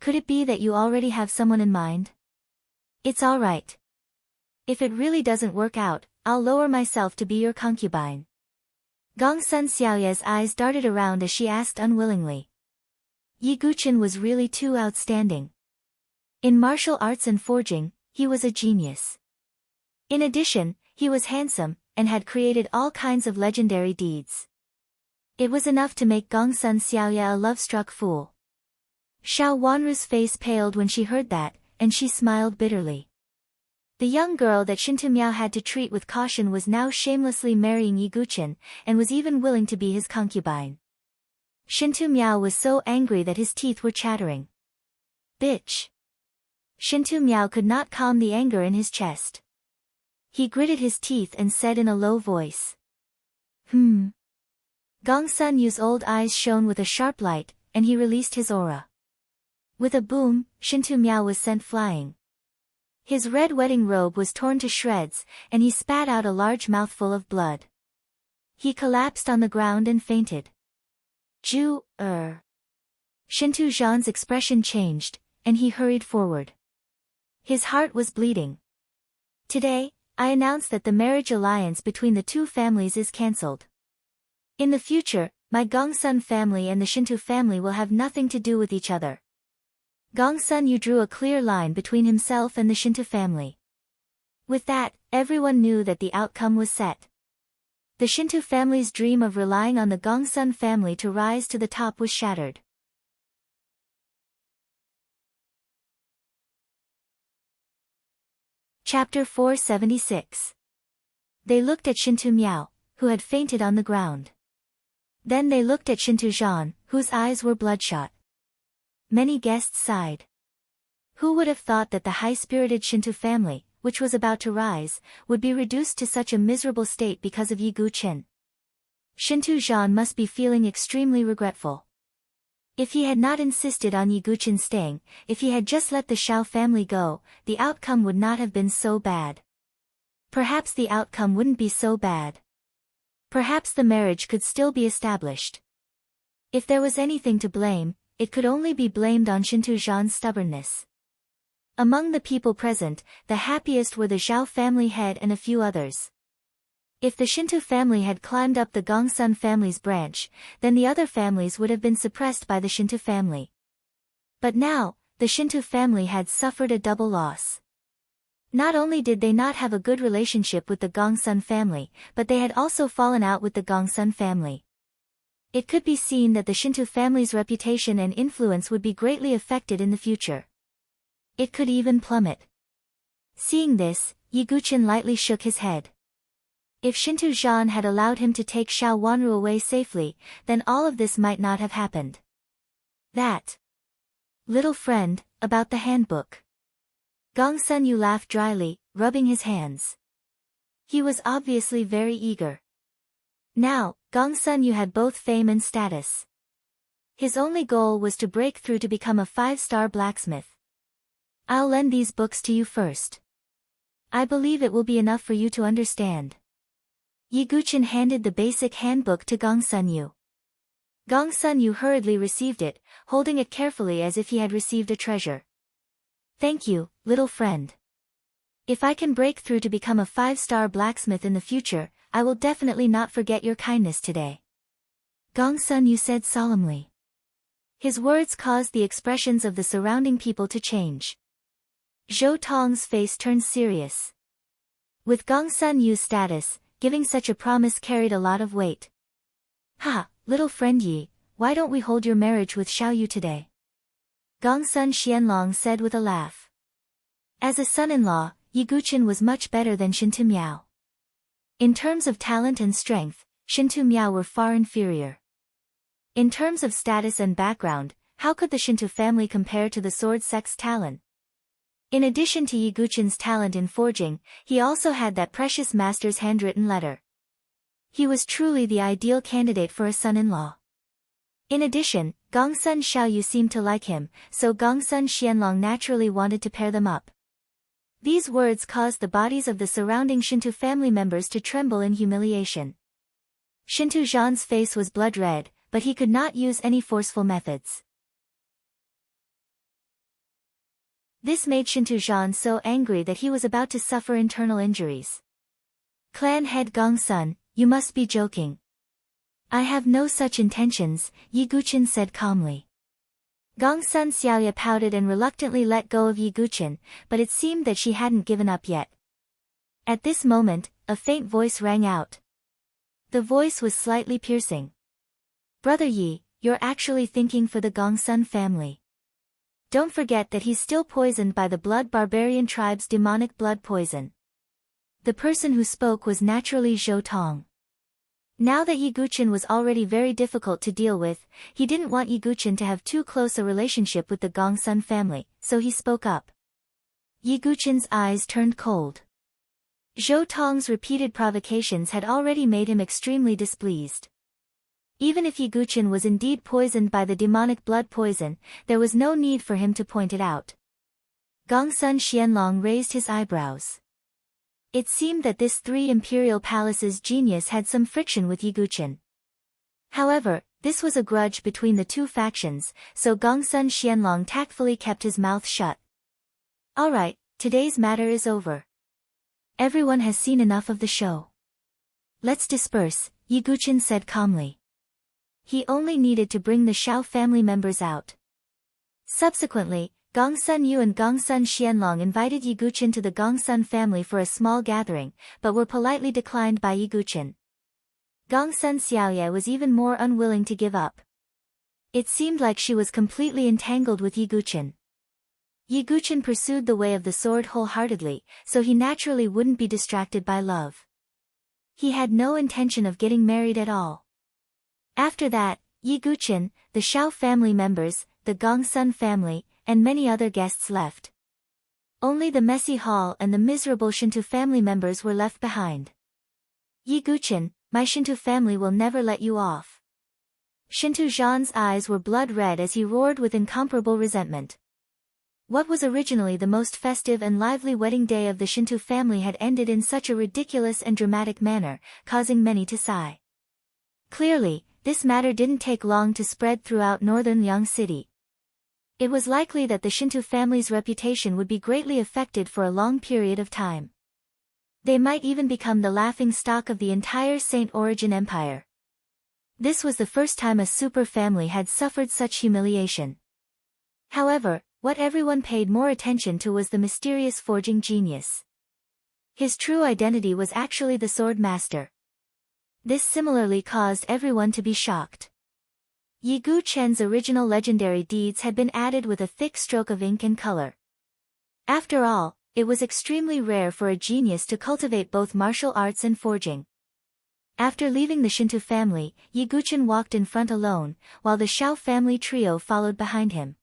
Could it be that you already have someone in mind? It's all right. If it really doesn't work out, I'll lower myself to be your concubine. Gongsun Xiaoye's eyes darted around as she asked unwillingly. Yi Guqin was really too outstanding. In martial arts and forging, he was a genius. In addition, he was handsome, and had created all kinds of legendary deeds. It was enough to make Gongsun Xiaoye a love-struck fool. Xiao Wanru's face paled when she heard that, and she smiled bitterly. The young girl that Xintu Miao had to treat with caution was now shamelessly marrying Yi Guqin, and was even willing to be his concubine. Xintu Miao was so angry that his teeth were chattering. Bitch! Xintu Miao could not calm the anger in his chest. He gritted his teeth and said in a low voice. Gongsun Yu's old eyes shone with a sharp light, and he released his aura. With a boom, Xintu Miao was sent flying. His red wedding robe was torn to shreds, and he spat out a large mouthful of blood. He collapsed on the ground and fainted. Xintu Zhan's expression changed, and he hurried forward. His heart was bleeding. Today, I announce that the marriage alliance between the two families is cancelled. In the future, my Gongsun family and the Xintu family will have nothing to do with each other. Gongsun Yu drew a clear line between himself and the Xintu family. With that, everyone knew that the outcome was set. The Xintu family's dream of relying on the Gongsun family to rise to the top was shattered. Chapter 476. They looked at Xintu Miao, who had fainted on the ground. Then they looked at Xintu Zhan, whose eyes were bloodshot. Many guests sighed. Who would have thought that the high-spirited Xintu family, which was about to rise, would be reduced to such a miserable state because of Yi Guqin? Xintu Zhan must be feeling extremely regretful. If he had not insisted on Yi Guqin staying, if he had just let the Xiao family go, the outcome would not have been so bad. Perhaps the outcome wouldn't be so bad. Perhaps the marriage could still be established. If there was anything to blame, it could only be blamed on Xintu Zhan's stubbornness. Among the people present, the happiest were the Zhao family head and a few others. If the Xintu family had climbed up the Gongsun family's branch, then the other families would have been suppressed by the Xintu family. But now, the Xintu family had suffered a double loss. Not only did they not have a good relationship with the Gongsun family, but they had also fallen out with the Gongsun family. It could be seen that the Xintu family's reputation and influence would be greatly affected in the future. It could even plummet. Seeing this, Yi Guqin lightly shook his head. If Xintu Zhan had allowed him to take Xiao Wanru away safely, then all of this might not have happened. That little friend, about the handbook. Gongsun Yu laughed dryly, rubbing his hands. He was obviously very eager. Now, Gongsun Yu had both fame and status. His only goal was to break through to become a 5-star blacksmith. I'll lend these books to you first. I believe it will be enough for you to understand. Yi Guqin handed the basic handbook to Gongsun Yu. Gongsun Yu hurriedly received it, holding it carefully as if he had received a treasure. Thank you, little friend. If I can break through to become a 5-star blacksmith in the future, I will definitely not forget your kindness today. Gongsun Yu said solemnly. His words caused the expressions of the surrounding people to change. Zhou Tong's face turned serious. With Gongsun Yu's status, giving such a promise carried a lot of weight. Ha, little friend Yi, why don't we hold your marriage with Xiao Yu today? Gongsun Xianlong said with a laugh. As a son-in-law, Yi Guqin was much better than Xintu Miao. In terms of talent and strength, Xintu Miao were far inferior. In terms of status and background, how could the Xintu family compare to the sword sect's talent? In addition to Yi Guqin's talent in forging, he also had that precious master's handwritten letter. He was truly the ideal candidate for a son-in-law. In addition, Gongsun Xiaoyu seemed to like him, so Gongsun Xianlong naturally wanted to pair them up. These words caused the bodies of the surrounding Xintu family members to tremble in humiliation. Xintu Zhan's face was blood red, but he could not use any forceful methods. This made Xintu Zhan so angry that he was about to suffer internal injuries. Clan head Gongsun, you must be joking. I have no such intentions, Yi Guqin said calmly. Gongsun Xiaoya pouted and reluctantly let go of Yi Guqin, but it seemed that she hadn't given up yet. At this moment, a faint voice rang out. The voice was slightly piercing. Brother Yi, you're actually thinking for the Gongsun family. Don't forget that he's still poisoned by the blood barbarian tribe's demonic blood poison. The person who spoke was naturally Zhou Tong. Now that Yi Guqin was already very difficult to deal with, he didn't want Yi Guqin to have too close a relationship with the Gongsun family, so he spoke up. Yi Guqin's eyes turned cold. Zhou Tong's repeated provocations had already made him extremely displeased. Even if Yi Guqin was indeed poisoned by the demonic blood poison, there was no need for him to point it out. Gongsun Xianlong raised his eyebrows. It seemed that this three imperial palaces genius had some friction with Yi Guqin. However, this was a grudge between the two factions, so Gongsun Xianlong tactfully kept his mouth shut. Alright, today's matter is over. Everyone has seen enough of the show. Let's disperse, Yi Guqin said calmly. He only needed to bring the Shao family members out. Subsequently, Gongsun Yu and Gongsun Xianlong invited Yi Guqin to the Gongsun family for a small gathering, but were politely declined by Yi Guqin. Gongsun Xiaoye was even more unwilling to give up. It seemed like she was completely entangled with Yi Guqin. Yi Guqin pursued the way of the sword wholeheartedly, so he naturally wouldn't be distracted by love. He had no intention of getting married at all. After that, Yi Guqin, the Shao family members, the Gongsun family, and many other guests left. Only the messy hall and the miserable Shinto family members were left behind. Yi Guqin, my Shinto family will never let you off. Shinto Zhan's eyes were blood red as he roared with incomparable resentment. What was originally the most festive and lively wedding day of the Shinto family had ended in such a ridiculous and dramatic manner, causing many to sigh. Clearly, this matter didn't take long to spread throughout northern Yang City. It was likely that the Shinto family's reputation would be greatly affected for a long period of time. They might even become the laughing stock of the entire Saint Origin Empire. This was the first time a super family had suffered such humiliation. However, what everyone paid more attention to was the mysterious forging genius. His true identity was actually the sword master. This similarly caused everyone to be shocked. Yi Guqin's original legendary deeds had been added with a thick stroke of ink and color. After all, it was extremely rare for a genius to cultivate both martial arts and forging. After leaving the Shinto family, Yi Guqin walked in front alone, while the Shao family trio followed behind him.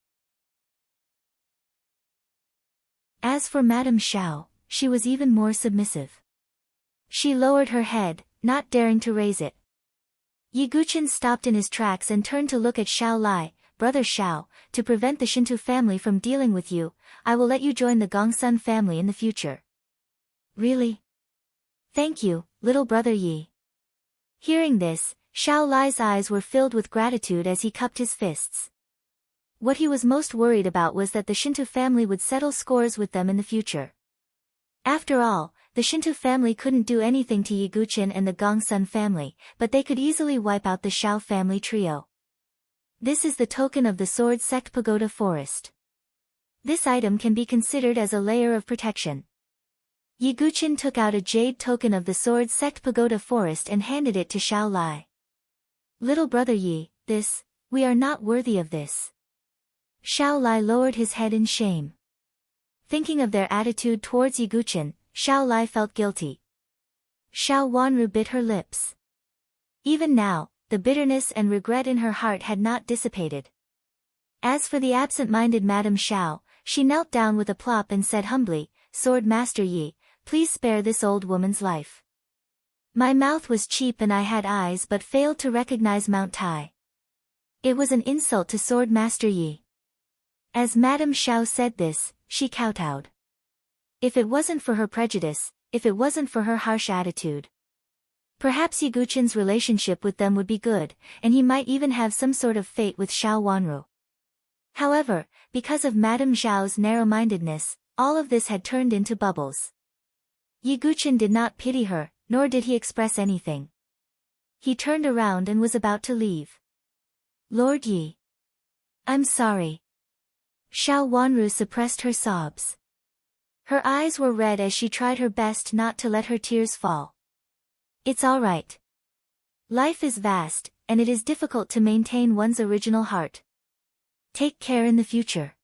As for Madame Shao, she was even more submissive. She lowered her head, not daring to raise it. Yi Guqin stopped in his tracks and turned to look at Shao Lai. Brother Shao, to prevent the Shinto family from dealing with you, I will let you join the Gongsun family in the future. Really? Thank you, little brother Yi. Hearing this, Shao Lai's eyes were filled with gratitude as he cupped his fists. What he was most worried about was that the Shinto family would settle scores with them in the future. After all, the Shinto family couldn't do anything to Yi Guqin and the Gongsun family, but they could easily wipe out the Shao family trio. This is the token of the Sword Sect Pagoda Forest. This item can be considered as a layer of protection. Yi Guqin took out a jade token of the Sword Sect Pagoda Forest and handed it to Shao Lai. Little brother Yi, we are not worthy of this. Shao Lai lowered his head in shame. Thinking of their attitude towards Yi Guqin, Shao Lai felt guilty. Shao Wanru bit her lips. Even now, the bitterness and regret in her heart had not dissipated. As for the absent-minded Madame Shao, she knelt down with a plop and said humbly, Sword Master Yi, please spare this old woman's life. My mouth was cheap and I had eyes but failed to recognize Mount Tai. It was an insult to Sword Master Yi. As Madame Shao said this, she kowtowed. If it wasn't for her prejudice, if it wasn't for her harsh attitude. Perhaps Yi Guqin's relationship with them would be good, and he might even have some sort of fate with Shao Wanru. However, because of Madame Zhao's narrow-mindedness, all of this had turned into bubbles. Yi Guqin did not pity her, nor did he express anything. He turned around and was about to leave. Lord Yi. I'm sorry. Xiao Wanru suppressed her sobs. Her eyes were red as she tried her best not to let her tears fall. It's all right. Life is vast, and it is difficult to maintain one's original heart. Take care in the future.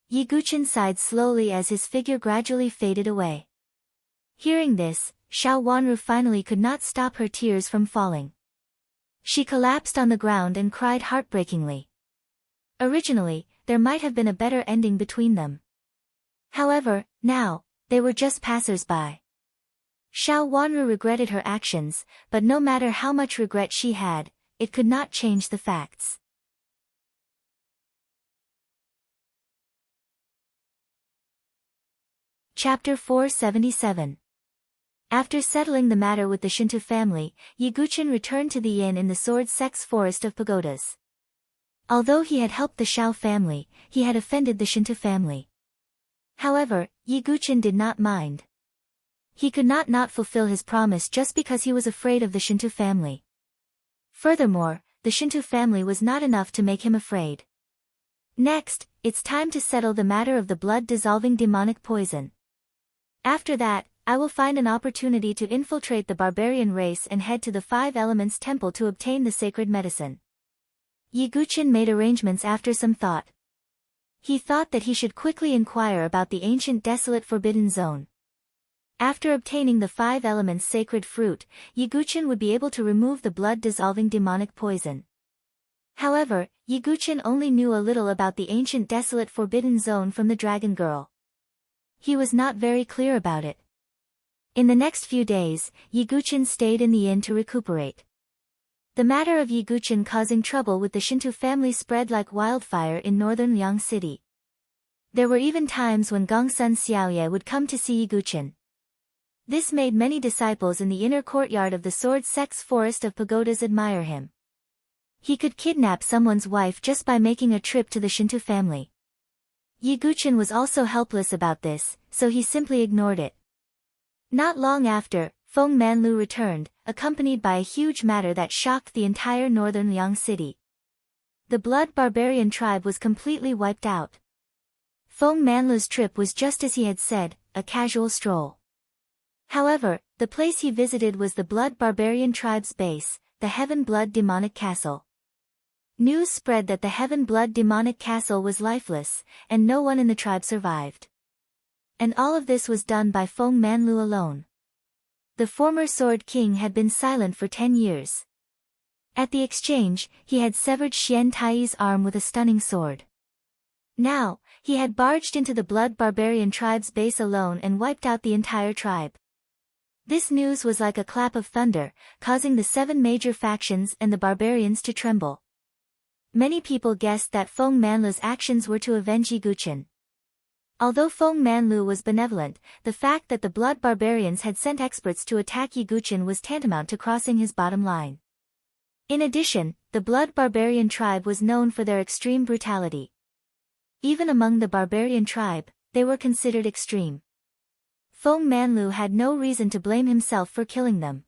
Yi Guqin sighed slowly as his figure gradually faded away. Hearing this, Xiao Wanru finally could not stop her tears from falling. She collapsed on the ground and cried heartbreakingly. Originally, there might have been a better ending between them. However, now, they were just passers-by. Xiao Wanru regretted her actions, but no matter how much regret she had, it could not change the facts. Chapter 477. After settling the matter with the Shinto family, Yi Guqin returned to the inn in the sword-sex forest of pagodas. Although he had helped the Xiao family, he had offended the Shinto family. However, Yi Guqin did not mind. He could not fulfill his promise just because he was afraid of the Shinto family. Furthermore, the Shinto family was not enough to make him afraid. Next, it's time to settle the matter of the blood-dissolving demonic poison. After that, I will find an opportunity to infiltrate the barbarian race and head to the Five Elements Temple to obtain the sacred medicine. Yi Guqin made arrangements after some thought. He thought that he should quickly inquire about the ancient desolate forbidden zone. After obtaining the Five Elements sacred fruit, Yi Guqin would be able to remove the blood-dissolving demonic poison. However, Yi Guqin only knew a little about the ancient desolate forbidden zone from the dragon girl. He was not very clear about it. In the next few days, Yi Guqin stayed in the inn to recuperate. The matter of Yi Guqin causing trouble with the Shinto family spread like wildfire in northern Liang City. There were even times when Gongsun Xiaoye would come to see Yi Guqin. This made many disciples in the inner courtyard of the sword-sex forest of pagodas admire him. He could kidnap someone's wife just by making a trip to the Shinto family. Yi Guqin was also helpless about this, so he simply ignored it. Not long after, Feng Manlu returned, accompanied by a huge matter that shocked the entire northern Liang City. The blood barbarian tribe was completely wiped out. Feng Manlu's trip was just as he had said, a casual stroll. However, the place he visited was the blood barbarian tribe's base, the Heaven Blood Demonic Castle. News spread that the Heaven Blood Demonic Castle was lifeless, and no one in the tribe survived. And all of this was done by Feng Manlu alone. The former Sword King had been silent for 10 years. At the exchange, he had severed Xian Tai's arm with a stunning sword. Now, he had barged into the blood barbarian tribe's base alone and wiped out the entire tribe. This news was like a clap of thunder, causing the 7 major factions and the barbarians to tremble. Many people guessed that Feng Manlu's actions were to avenge Yi Guqin. Although Feng Manlu was benevolent, the fact that the blood barbarians had sent experts to attack Yi Guqin was tantamount to crossing his bottom line. In addition, the blood barbarian tribe was known for their extreme brutality. Even among the barbarian tribe, they were considered extreme. Feng Manlu had no reason to blame himself for killing them.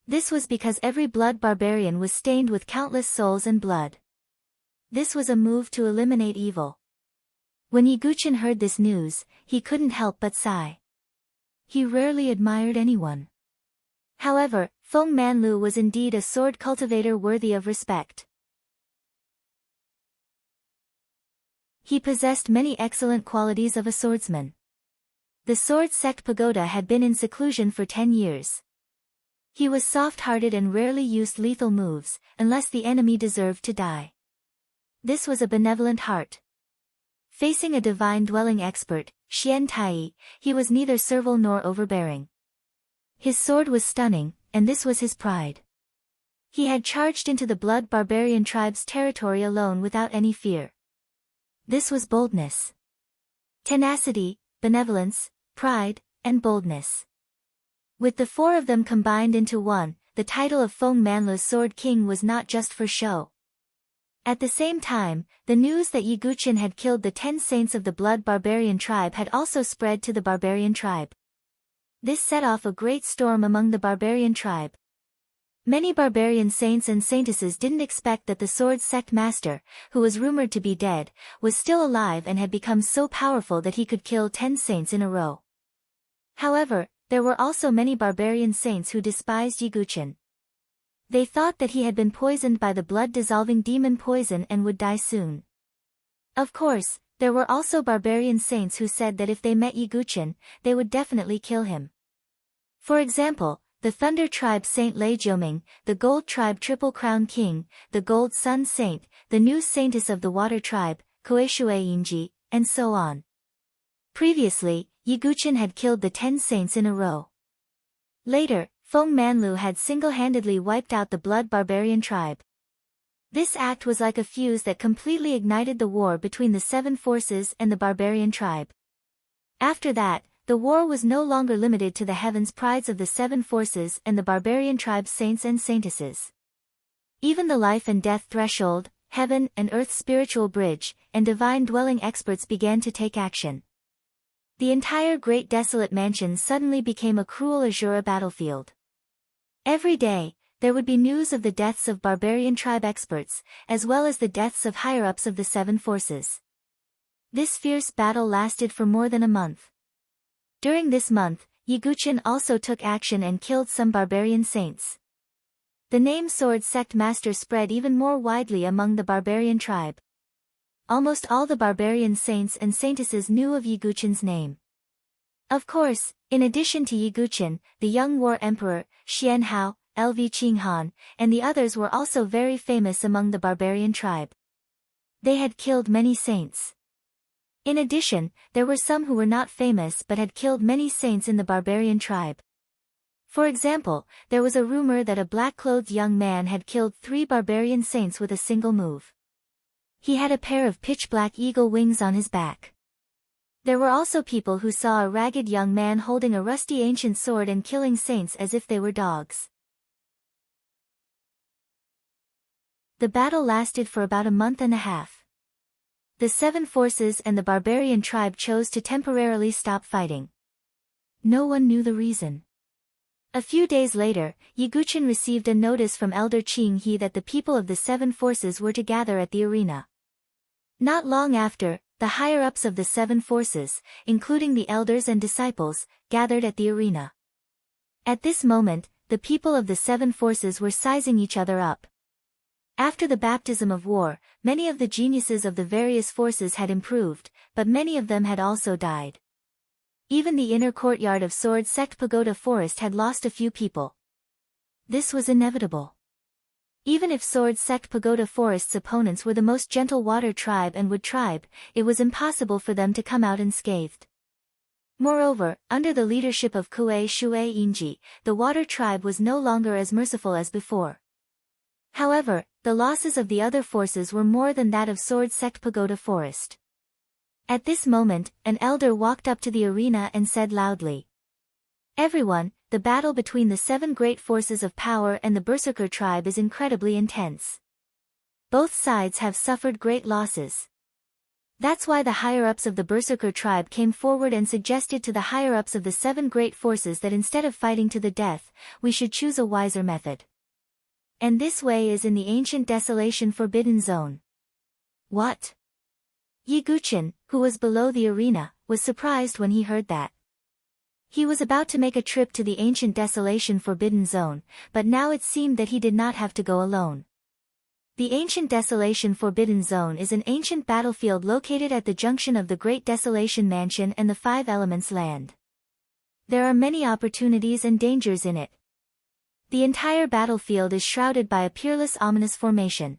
This was because every blood barbarian was stained with countless souls and blood. This was a move to eliminate evil. When Yi Guqin heard this news, he couldn't help but sigh. He rarely admired anyone. However, Feng Manlu was indeed a sword cultivator worthy of respect. He possessed many excellent qualities of a swordsman. The sword sect pagoda had been in seclusion for 10 years. He was soft-hearted and rarely used lethal moves, unless the enemy deserved to die. This was a benevolent heart. Facing a divine-dwelling expert, Xian Tai, he was neither servile nor overbearing. His sword was stunning, and this was his pride. He had charged into the blood barbarian tribe's territory alone without any fear. This was boldness. Tenacity, benevolence, pride, and boldness. With the 4 of them combined into one, the title of Feng Manlu's Sword King was not just for show. At the same time, the news that Yi Guqin had killed the 10 saints of the blood barbarian tribe had also spread to the barbarian tribe. This set off a great storm among the barbarian tribe. Many barbarian saints and saintesses didn't expect that the sword sect master, who was rumored to be dead, was still alive and had become so powerful that he could kill 10 saints in a row. However, there were also many barbarian saints who despised Yiguchen. They thought that he had been poisoned by the blood-dissolving demon poison and would die soon. Of course, there were also barbarian saints who said that if they met Yiguchen, they would definitely kill him. For example, the Thunder Tribe Saint Lei Jiuming, the Gold Tribe Triple Crown King, the Gold Sun Saint, the New Saintess of the Water Tribe, Koeshui Yinji, and so on. Previously, Yiguchen had killed the 10 saints in a row. Later, Feng Manlu had single-handedly wiped out the Blood Barbarian tribe. This act was like a fuse that completely ignited the war between the 7 forces and the barbarian tribe. After that, the war was no longer limited to the heavens prides of the 7 forces and the barbarian tribe's saints and saintesses. Even the life and death threshold, heaven and earth spiritual bridge, and divine dwelling experts began to take action. The entire great desolate mansion suddenly became a cruel Azura battlefield. Every day, there would be news of the deaths of barbarian tribe experts, as well as the deaths of higher-ups of the 7 forces. This fierce battle lasted for more than a month. During this month, Yiguchen also took action and killed some barbarian saints. The name Sword Sect Master spread even more widely among the barbarian tribe. Almost all the barbarian saints and saintesses knew of Yiguchen's name. Of course, in addition to Yiguchen, the young war emperor, Xian Hao, Lv Qinghan, and the others were also very famous among the barbarian tribe. They had killed many saints. In addition, there were some who were not famous but had killed many saints in the barbarian tribe. For example, there was a rumor that a black-clothed young man had killed 3 barbarian saints with a single move. He had a pair of pitch-black eagle wings on his back. There were also people who saw a ragged young man holding a rusty ancient sword and killing saints as if they were dogs. The battle lasted for about a month and a half. The 7 forces and the barbarian tribe chose to temporarily stop fighting. No one knew the reason. A few days later, Yiguchen received a notice from Elder Qing He that the people of the 7 forces were to gather at the arena. Not long after, the higher-ups of the 7 forces, including the elders and disciples, gathered at the arena. At this moment, the people of the 7 forces were sizing each other up. After the baptism of war, many of the geniuses of the various forces had improved, but many of them had also died. Even the inner courtyard of Sword Sect Pagoda Forest had lost a few people. This was inevitable. Even if Sword Sect Pagoda Forest's opponents were the most gentle water tribe and wood tribe, it was impossible for them to come out unscathed. Moreover, under the leadership of Kue Shui Yinji, the water tribe was no longer as merciful as before. However, the losses of the other forces were more than that of Sword Sect Pagoda Forest. At this moment, an elder walked up to the arena and said loudly, "Everyone, the battle between the 7 great forces of power and the Berserker tribe is incredibly intense. Both sides have suffered great losses. That's why the higher-ups of the Berserker tribe came forward and suggested to the higher-ups of the 7 great forces that instead of fighting to the death, we should choose a wiser method. And this way is in the ancient desolation forbidden zone." What? Yiguchen, who was below the arena, was surprised when he heard that. He was about to make a trip to the ancient desolation forbidden zone, but now it seemed that he did not have to go alone. The ancient desolation forbidden zone is an ancient battlefield located at the junction of the Great Desolation Mansion and the 5 Elements land. There are many opportunities and dangers in it. The entire battlefield is shrouded by a peerless ominous formation.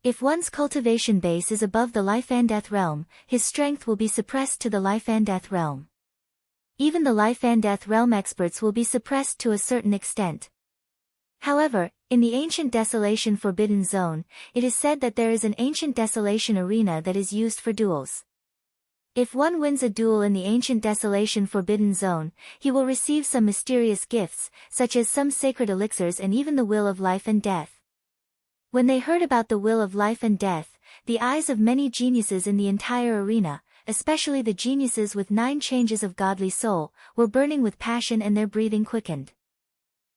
If one's cultivation base is above the life and death realm, his strength will be suppressed to the life and death realm. Even the life and death realm experts will be suppressed to a certain extent. However, in the ancient desolation forbidden zone, it is said that there is an ancient desolation arena that is used for duels. If one wins a duel in the ancient desolation forbidden zone, he will receive some mysterious gifts, such as some sacred elixirs and even the will of life and death. When they heard about the will of life and death, the eyes of many geniuses in the entire arena, especially the geniuses with 9 changes of godly soul, were burning with passion and their breathing quickened.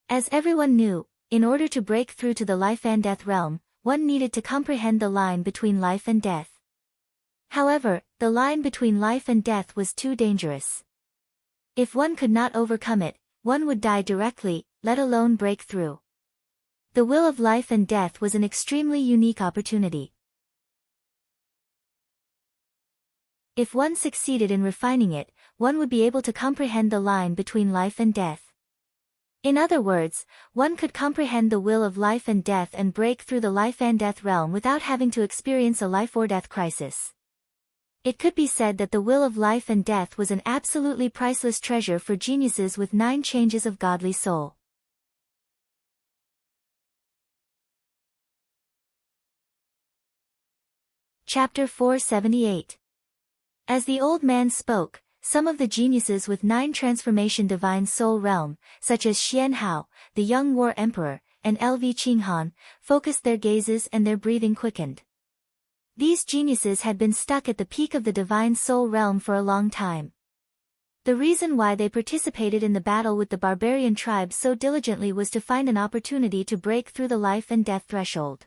As everyone knew, in order to break through to the life and death realm, one needed to comprehend the line between life and death. However, the line between life and death was too dangerous. If one could not overcome it, one would die directly, let alone break through. The will of life and death was an extremely unique opportunity. If one succeeded in refining it, one would be able to comprehend the line between life and death. In other words, one could comprehend the will of life and death and break through the life and death realm without having to experience a life or death crisis. It could be said that the will of life and death was an absolutely priceless treasure for geniuses with 9 changes of godly soul. Chapter 478. As the old man spoke, some of the geniuses with 9 transformation divine soul realm, such as Xian Hao, the young war emperor, and LV Qinghan, focused their gazes and their breathing quickened. These geniuses had been stuck at the peak of the divine soul realm for a long time. The reason why they participated in the battle with the barbarian tribe so diligently was to find an opportunity to break through the life and death threshold.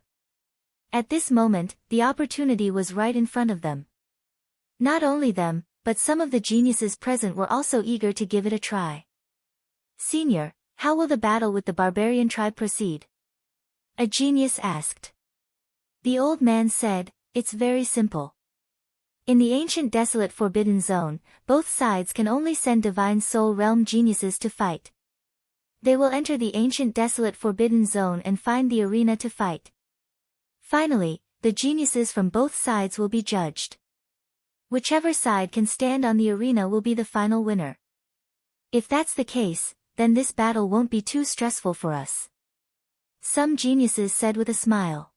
At this moment, the opportunity was right in front of them. Not only them, but some of the geniuses present were also eager to give it a try. "Senior, how will the battle with the barbarian tribe proceed?" a genius asked. The old man said, "It's very simple. In the ancient desolate forbidden zone, both sides can only send divine soul realm geniuses to fight. They will enter the ancient desolate forbidden zone and find the arena to fight. Finally, the geniuses from both sides will be judged. Whichever side can stand on the arena will be the final winner. If that's the case, then this battle won't be too stressful for us," some geniuses said with a smile.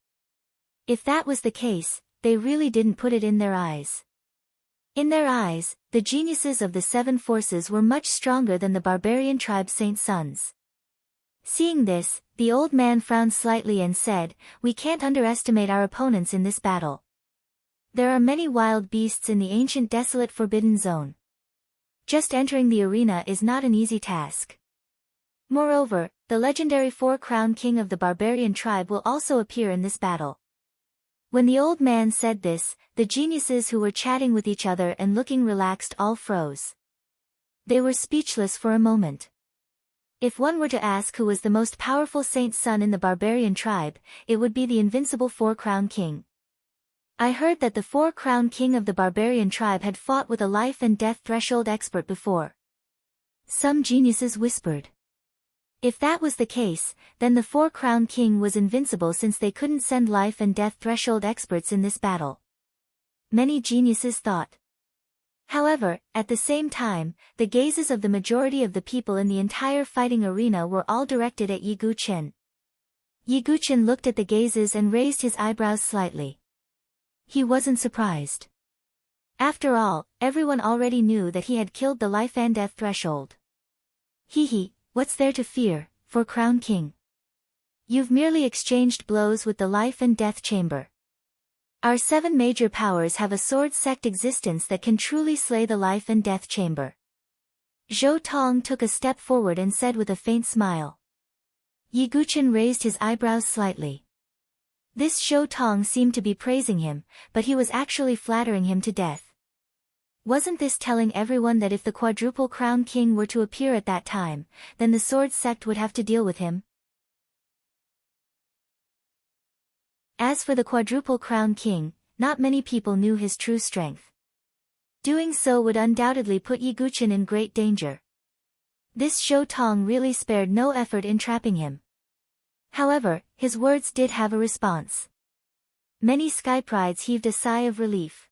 If that was the case, they really didn't put it in their eyes. In their eyes, the geniuses of the 7 forces were much stronger than the barbarian tribe's saint sons. Seeing this, the old man frowned slightly and said, "We can't underestimate our opponents in this battle. There are many wild beasts in the ancient desolate forbidden zone. Just entering the arena is not an easy task. Moreover, the legendary 4-crown king of the barbarian tribe will also appear in this battle." When the old man said this, the geniuses who were chatting with each other and looking relaxed all froze. They were speechless for a moment. If one were to ask who was the most powerful saint son in the barbarian tribe, it would be the invincible 4-crown king. "I heard that the 4-crown king of the barbarian tribe had fought with a life and death threshold expert before," some geniuses whispered. If that was the case, then the 4-crown king was invincible since they couldn't send life and death threshold experts in this battle. Many geniuses thought. However, at the same time, the gazes of the majority of the people in the entire fighting arena were all directed at Yi Guqin. Yi Guqin looked at the gazes and raised his eyebrows slightly. He wasn't surprised. After all, everyone already knew that he had killed the life and death threshold. "Hee, what's there to fear, 4-crown king? You've merely exchanged blows with the life and death chamber. Our 7 major powers have a sword sect existence that can truly slay the life and death chamber." Zhou Tong took a step forward and said with a faint smile. Yi Guqin raised his eyebrows slightly. This Zhou Tong seemed to be praising him, but he was actually flattering him to death. Wasn't this telling everyone that if the quadruple crown king were to appear at that time, then the sword sect would have to deal with him? As for the quadruple crown king, not many people knew his true strength. Doing so would undoubtedly put Yi Guqin in great danger. This Zhou Tong really spared no effort in trapping him. However, his words did have a response. Many sky prides heaved a sigh of relief.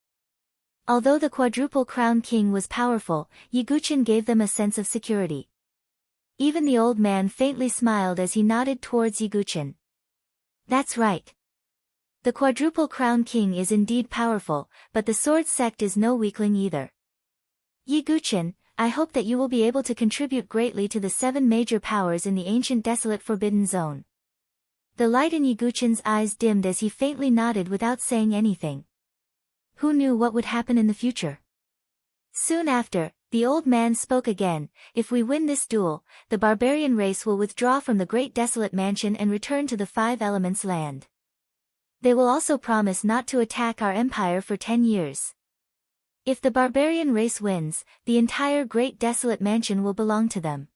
Although the quadruple crown king was powerful, Yi Guqin gave them a sense of security. Even the old man faintly smiled as he nodded towards Yi Guqin. "That's right. The quadruple crown king is indeed powerful, but the sword sect is no weakling either. Yi Guqin, I hope that you will be able to contribute greatly to the 7 major powers in the ancient desolate forbidden zone." The light in Yi Guqin's eyes dimmed as he faintly nodded without saying anything. Who knew what would happen in the future? Soon after, The old man spoke again. If we win this duel, the barbarian race will withdraw from the great desolate mansion and return to the Five Elements land. They will also promise not to attack our empire for 10 years. If the barbarian race wins, the entire great desolate mansion will belong to them.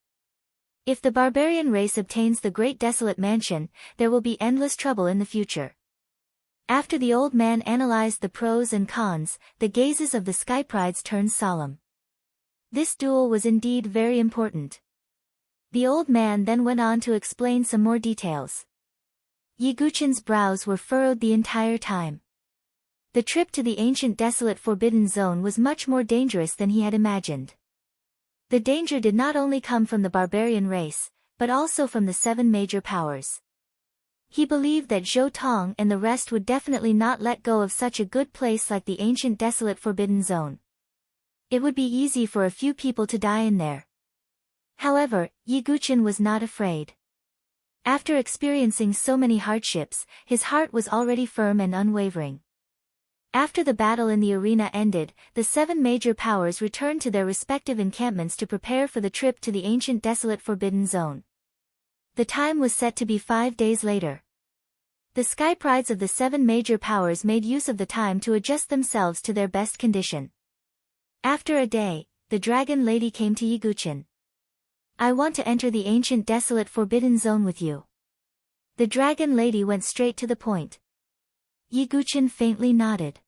If the barbarian race obtains the great desolate mansion, there will be endless trouble in the future. After the old man analyzed the pros and cons, the gazes of the skyprides turned solemn. This duel was indeed very important. The old man then went on to explain some more details. Yiguchen's brows were furrowed the entire time. The trip to the ancient desolate forbidden zone was much more dangerous than he had imagined. The danger did not only come from the barbarian race, but also from the 7 major powers. He believed that Zhou Tong and the rest would definitely not let go of such a good place like the ancient desolate forbidden zone. It would be easy for a few people to die in there. However, Yiguchen was not afraid. After experiencing so many hardships, his heart was already firm and unwavering. After the battle in the arena ended, the 7 major powers returned to their respective encampments to prepare for the trip to the ancient desolate forbidden zone. The time was set to be 5 days later. The skyprides of the 7 major powers made use of the time to adjust themselves to their best condition. After a day, the dragon lady came to Yiguchen. I want to enter the ancient desolate forbidden zone with you. The dragon lady went straight to the point. Yiguchen faintly nodded.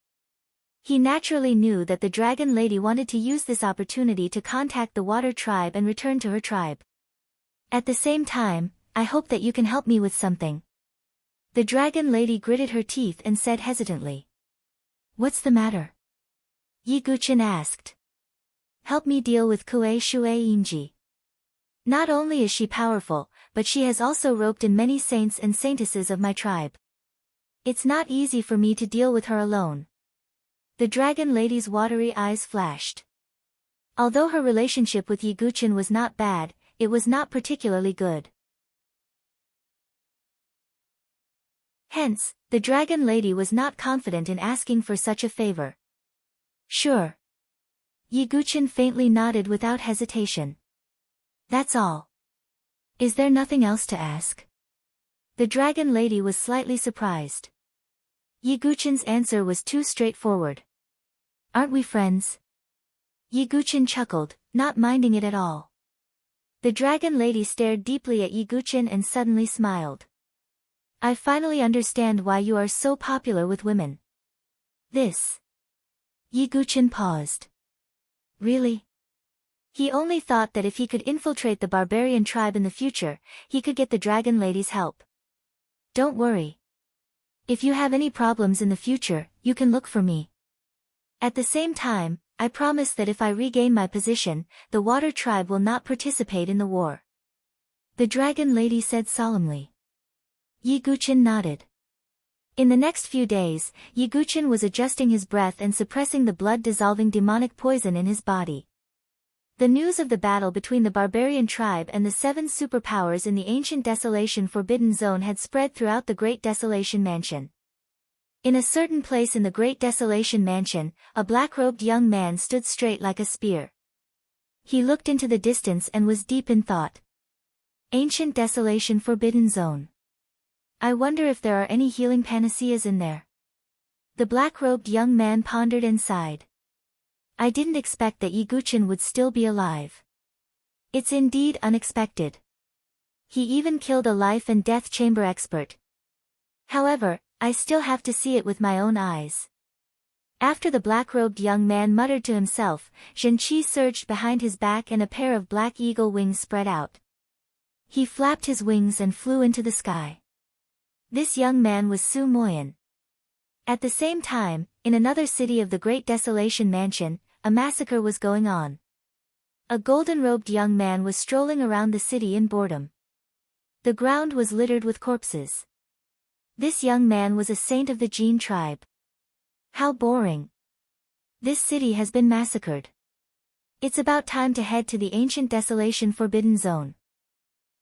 He naturally knew that the dragon lady wanted to use this opportunity to contact the water tribe and return to her tribe. At the same time, I hope that you can help me with something. The dragon lady gritted her teeth and said hesitantly. What's the matter? Yiguchen asked. Help me deal with Kue Shui Yinji. Not only is she powerful, but she has also roped in many saints and saintesses of my tribe. It's not easy for me to deal with her alone. The dragon lady's watery eyes flashed. Although her relationship with Yiguchen was not bad, it was not particularly good. Hence, the dragon lady was not confident in asking for such a favor. Sure. Yiguchen faintly nodded without hesitation. That's all. Is there nothing else to ask? The dragon lady was slightly surprised. Yiguchen's answer was too straightforward. Aren't we friends? Yiguchen chuckled, not minding it at all. The dragon lady stared deeply at Yiguchen and suddenly smiled. I finally understand why you are so popular with women. This. Yiguchen paused. Really? He only thought that if he could infiltrate the barbarian tribe in the future, he could get the dragon lady's help. Don't worry. If you have any problems in the future, you can look for me. At the same time, I promise that if I regain my position, the water tribe will not participate in the war. The dragon lady said solemnly. Yiguchen nodded. In the next few days, Yiguchen was adjusting his breath and suppressing the blood-dissolving demonic poison in his body. The news of the battle between the barbarian tribe and the 7 superpowers in the ancient desolation forbidden zone had spread throughout the Great Desolation Mansion. In a certain place in the Great Desolation Mansion, a black-robed young man stood straight like a spear. He looked into the distance and was deep in thought. Ancient Desolation Forbidden Zone. I wonder if there are any healing panaceas in there. The black-robed young man pondered and sighed. I didn't expect that Yiguchen would still be alive. It's indeed unexpected. He even killed a life and death chamber expert. However, I still have to see it with my own eyes. After the black-robed young man muttered to himself, Zhenqi surged behind his back and a pair of black eagle wings spread out. He flapped his wings and flew into the sky. This young man was Su Moyan. At the same time, in another city of the Great Desolation Mansion, a massacre was going on. A golden-robed young man was strolling around the city in boredom. The ground was littered with corpses. This young man was a saint of the Jin tribe. How boring. This city has been massacred. It's about time to head to the ancient desolation forbidden zone.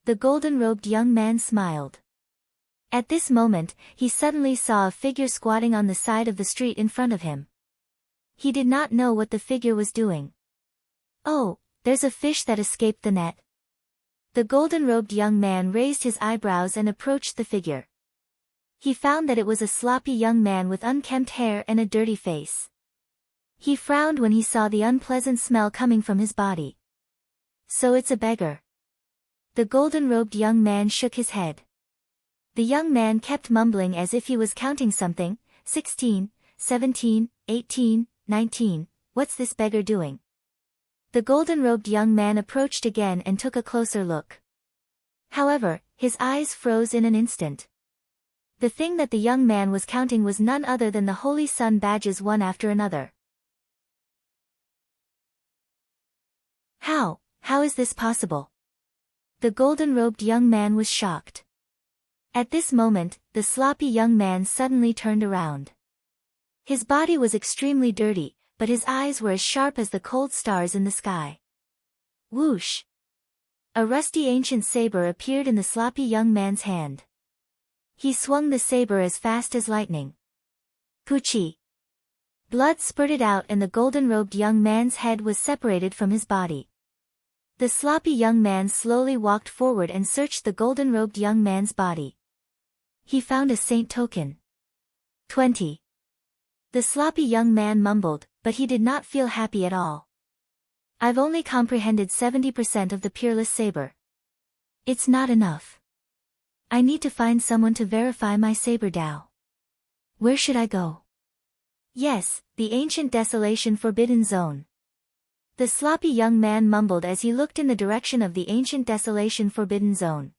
The golden-robed young man smiled. At this moment, he suddenly saw a figure squatting on the side of the street in front of him. He did not know what the figure was doing. Oh, there's a fish that escaped the net. The golden-robed young man raised his eyebrows and approached the figure. He found that it was a sloppy young man with unkempt hair and a dirty face. He frowned when he saw the unpleasant smell coming from his body. So it's a beggar. The golden-robed young man shook his head. The young man kept mumbling as if he was counting something. 16, 17, 18, 19, what's this beggar doing? The golden-robed young man approached again and took a closer look. However, his eyes froze in an instant. The thing that the young man was counting was none other than the Holy Sun badges one after another. How is this possible? The golden-robed young man was shocked. At this moment, the sloppy young man suddenly turned around. His body was extremely dirty, but his eyes were as sharp as the cold stars in the sky. Whoosh! A rusty ancient saber appeared in the sloppy young man's hand. He swung the saber as fast as lightning. Poochie! Blood spurted out and the golden-robed young man's head was separated from his body. The sloppy young man slowly walked forward and searched the golden-robed young man's body. He found a saint token. 20. The sloppy young man mumbled, but he did not feel happy at all. I've only comprehended 70% of the peerless saber. It's not enough. I need to find someone to verify my saber Dao. Where should I go? Yes, the ancient desolation forbidden zone. The sloppy young man mumbled as he looked in the direction of the ancient desolation forbidden zone.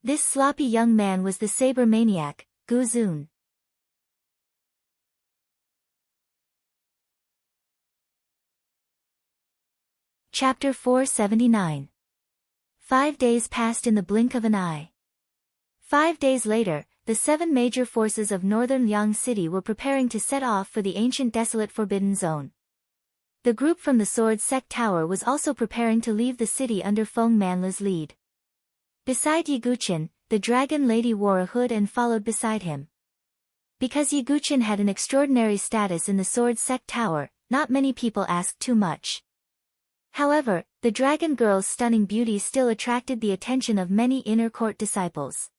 This sloppy young man was the saber maniac, Gu Zun. Chapter 479. 5 days passed in the blink of an eye. 5 days later, the 7 major forces of northern Liang City were preparing to set off for the ancient desolate forbidden zone. The group from the Sword Sect Tower was also preparing to leave the city under Feng Manla's lead. Beside Yiguchen, the dragon lady wore a hood and followed beside him. Because Yiguchen had an extraordinary status in the Sword Sect Tower, not many people asked too much. However, the dragon girl's stunning beauty still attracted the attention of many inner court disciples.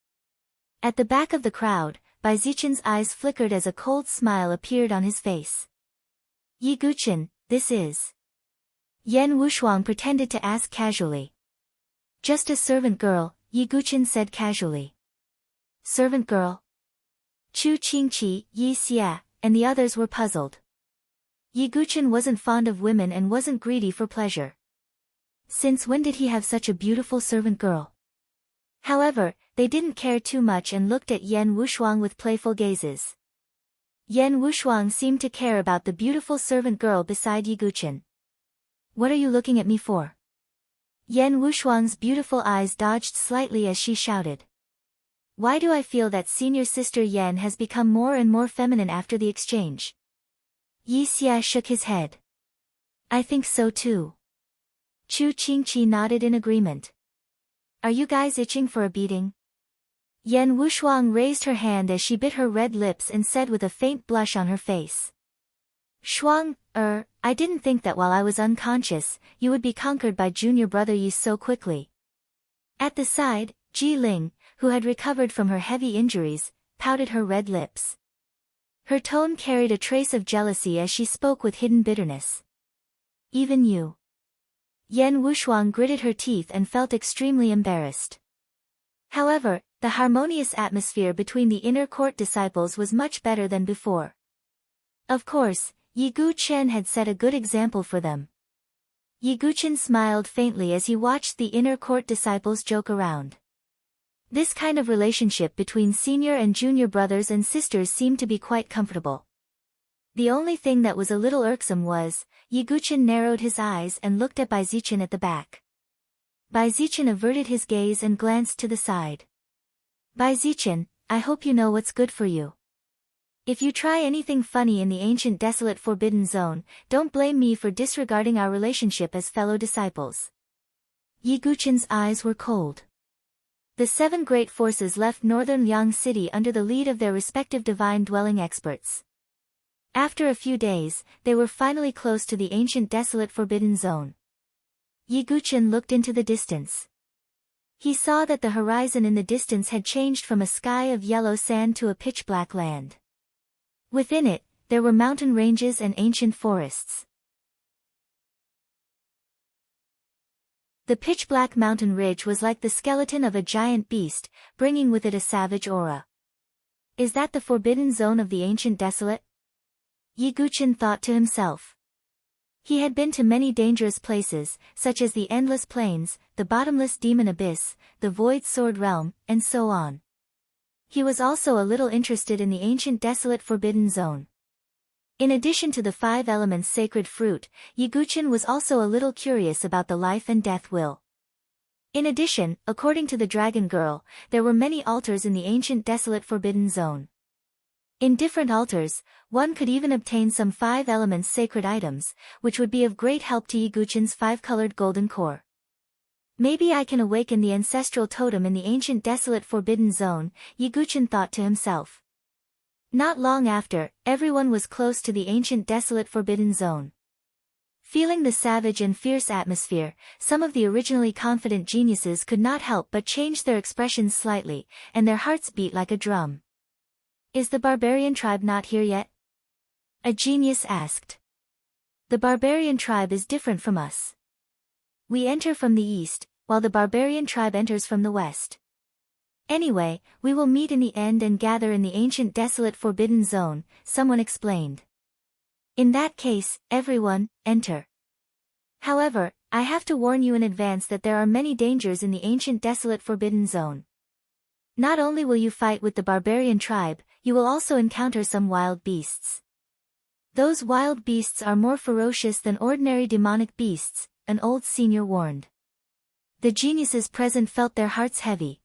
At the back of the crowd, Baizichen's eyes flickered as a cold smile appeared on his face. Yiguchen, this is... Yan Wushuang pretended to ask casually. Just a servant girl, Yiguchen said casually. Servant girl? Chu Qingqi, Yi Xia, and the others were puzzled. Yiguchen wasn't fond of women and wasn't greedy for pleasure. Since when did he have such a beautiful servant girl? However, they didn't care too much and looked at Yan Wushuang with playful gazes. Yan Wushuang seemed to care about the beautiful servant girl beside Yiguchen. What are you looking at me for? Yan Wushuang's beautiful eyes dodged slightly as she shouted. Why do I feel that senior sister Yan has become more and more feminine after the exchange? Yi Xia shook his head. I think so too. Chu Qingqi nodded in agreement. Are you guys itching for a beating? Yan Wushuang raised her hand as she bit her red lips and said with a faint blush on her face. Shuang, I didn't think that while I was unconscious, you would be conquered by junior brother Yi so quickly. At the side, Ji Ling, who had recovered from her heavy injuries, pouted her red lips. Her tone carried a trace of jealousy as she spoke with hidden bitterness. Even you. Yan Wushuang gritted her teeth and felt extremely embarrassed. However, the harmonious atmosphere between the inner court disciples was much better than before. Of course, Yiguchen had set a good example for them. Yiguchen smiled faintly as he watched the inner court disciples joke around. This kind of relationship between senior and junior brothers and sisters seemed to be quite comfortable. The only thing that was a little irksome was, Yiguchen narrowed his eyes and looked at Baizichen at the back. Baizichen averted his gaze and glanced to the side. Baizichen, I hope you know what's good for you. If you try anything funny in the ancient desolate forbidden zone, don't blame me for disregarding our relationship as fellow disciples. Yiguchen's eyes were cold. The 7 great forces left northern Liang City under the lead of their respective divine dwelling experts. After a few days, they were finally close to the ancient desolate forbidden zone. Yiguchen looked into the distance. He saw that the horizon in the distance had changed from a sky of yellow sand to a pitch-black land. Within it, there were mountain ranges and ancient forests. The pitch-black mountain ridge was like the skeleton of a giant beast, bringing with it a savage aura. Is that the forbidden zone of the ancient desolate? Yiguchen thought to himself. He had been to many dangerous places, such as the Endless Plains, the Bottomless Demon Abyss, the Void Sword Realm, and so on. He was also a little interested in the ancient desolate forbidden zone. In addition to the 5 elements sacred fruit, Yiguchen was also a little curious about the life and death will. In addition, according to the Dragon Girl, there were many altars in the ancient desolate forbidden zone. In different altars, one could even obtain some 5 elements sacred items, which would be of great help to Yiguchen's 5-colored golden core. Maybe I can awaken the ancestral totem in the ancient desolate forbidden zone, Yiguchen thought to himself. Not long after, everyone was close to the ancient desolate forbidden zone. Feeling the savage and fierce atmosphere, some of the originally confident geniuses could not help but change their expressions slightly, and their hearts beat like a drum. Is the barbarian tribe not here yet? A genius asked. The barbarian tribe is different from us. We enter from the east, while the barbarian tribe enters from the west. Anyway, we will meet in the end and gather in the ancient desolate forbidden zone, someone explained. In that case, everyone, enter. However, I have to warn you in advance that there are many dangers in the ancient desolate forbidden zone. Not only will you fight with the barbarian tribe, you will also encounter some wild beasts. Those wild beasts are more ferocious than ordinary demonic beasts, an old senior warned. The geniuses present felt their hearts heavy.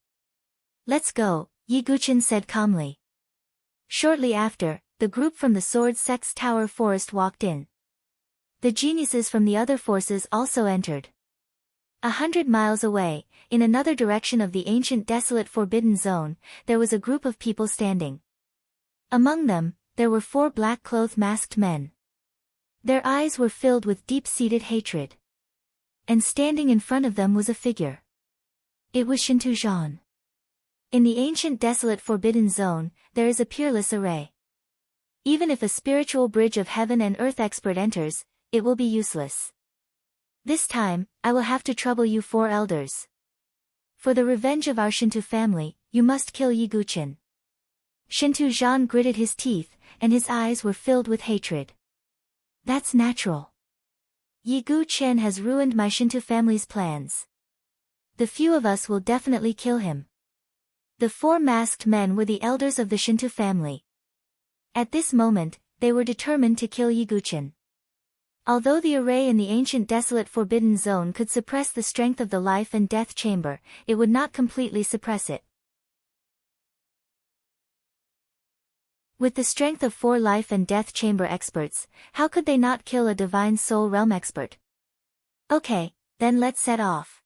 Let's go, Yiguchen said calmly. Shortly after, the group from the Sword Sect's Tower Forest walked in. The geniuses from the other forces also entered. 100 miles away, in another direction of the ancient desolate forbidden zone, there was a group of people standing. Among them, there were 4 black-clothed masked men. Their eyes were filled with deep-seated hatred. And standing in front of them was a figure. It was Shintu Zhan. In the ancient desolate forbidden zone, there is a peerless array. Even if a spiritual bridge of heaven and earth expert enters, it will be useless. This time, I will have to trouble you 4 elders. For the revenge of our Shintu family, you must kill Yiguchen. Shintu Zhan gritted his teeth, and his eyes were filled with hatred. That's natural. Yiguchen has ruined my Shintu family's plans. The few of us will definitely kill him. The 4 masked men were the elders of the Shintu family. At this moment, they were determined to kill Yiguchen. Although the array in the ancient desolate forbidden zone could suppress the strength of the life and death chamber, it would not completely suppress it. With the strength of 4 life and death chamber experts, how could they not kill a divine soul realm expert? Okay, then let's set off.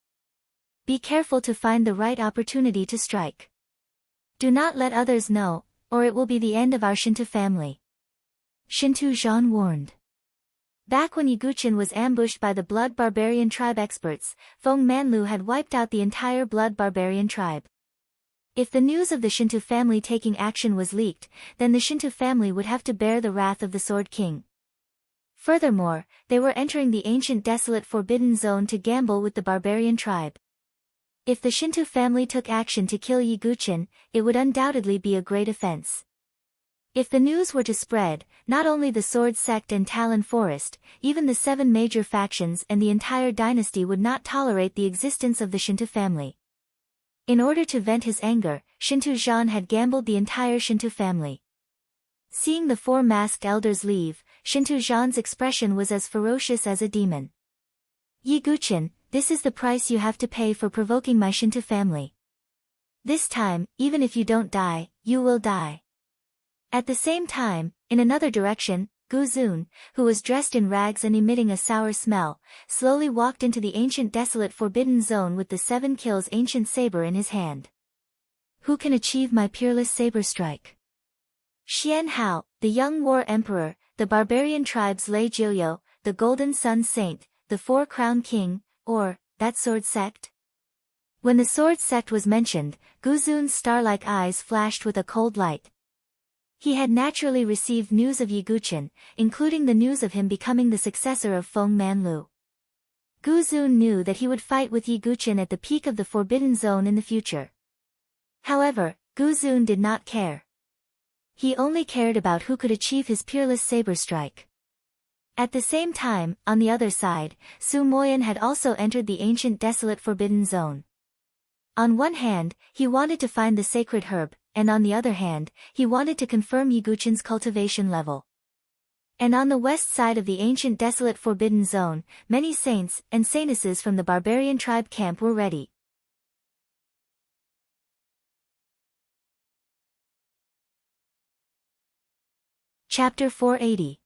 Be careful to find the right opportunity to strike. Do not let others know, or it will be the end of our Shintu family. Shintu Zhan warned. Back when Yiguchen was ambushed by the Blood Barbarian tribe experts, Feng Manlu had wiped out the entire Blood Barbarian tribe. If the news of the Shintu family taking action was leaked, then the Shintu family would have to bear the wrath of the Sword King. Furthermore, they were entering the ancient desolate forbidden zone to gamble with the barbarian tribe. If the Shintu family took action to kill Yiguchen, it would undoubtedly be a great offense. If the news were to spread, not only the Sword Sect and Talon Forest, even the 7 major factions and the entire dynasty would not tolerate the existence of the Shintu family. In order to vent his anger, Shintu Zhan had gambled the entire Shintu family. Seeing the 4 masked elders leave, Shintu Zhan's expression was as ferocious as a demon. Yiguchen, this is the price you have to pay for provoking my Shintu family. This time, even if you don't die, you will die. At the same time, in another direction, Gu Zun, who was dressed in rags and emitting a sour smell, slowly walked into the ancient desolate forbidden zone with the 7 kills ancient saber in his hand. Who can achieve my peerless saber strike? Xian Hao, the young war emperor, the barbarian tribes Lei Jilyo, the Golden Sun Saint, the 4-crown king, Or, that sword sect? When the sword sect was mentioned, Guzun's star-like eyes flashed with a cold light. He had naturally received news of Yiguchen, including the news of him becoming the successor of Feng Manlu. Guzun knew that he would fight with Yiguchen at the peak of the Forbidden Zone in the future. However, Guzun did not care. He only cared about who could achieve his peerless saber strike. At the same time, on the other side, Su Moyan had also entered the ancient desolate Forbidden Zone. On one hand, he wanted to find the sacred herb, and on the other hand, he wanted to confirm Yiguchen's cultivation level. And on the west side of the ancient desolate Forbidden Zone, many saints and saintesses from the barbarian tribe camp were ready. Chapter 480.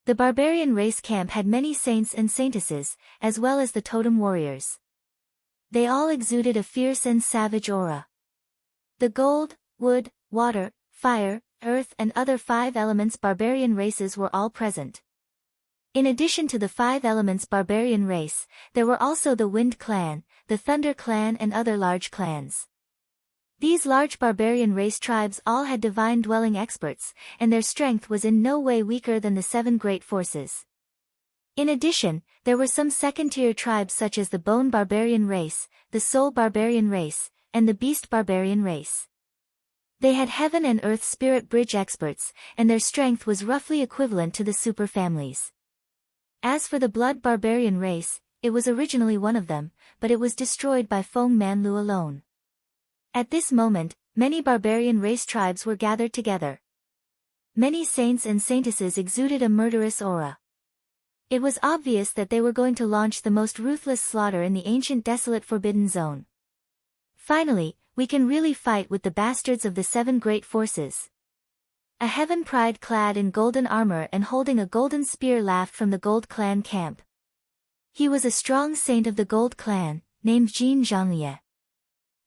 The barbarian race camp had many saints and saintesses, as well as the totem warriors. They all exuded a fierce and savage aura. The gold, wood, water, fire, earth and other 5 elements barbarian races were all present. In addition to the 5 elements barbarian race, there were also the Wind Clan, the Thunder Clan and other large clans. These large barbarian race tribes all had divine dwelling experts, and their strength was in no way weaker than the 7 great forces. In addition, there were some second-tier tribes such as the Bone Barbarian race, the Soul Barbarian race, and the Beast Barbarian race. They had heaven and earth spirit bridge experts, and their strength was roughly equivalent to the super families. As for the Blood Barbarian race, it was originally one of them, but it was destroyed by Feng Manlu alone. At this moment, many barbarian race tribes were gathered together. Many saints and saintesses exuded a murderous aura. It was obvious that they were going to launch the most ruthless slaughter in the ancient desolate Forbidden Zone. Finally, we can really fight with the bastards of the 7 great forces. A heaven pride clad in golden armor and holding a golden spear laughed from the Gold Clan camp. He was a strong saint of the Gold Clan, named Jin Zhangye.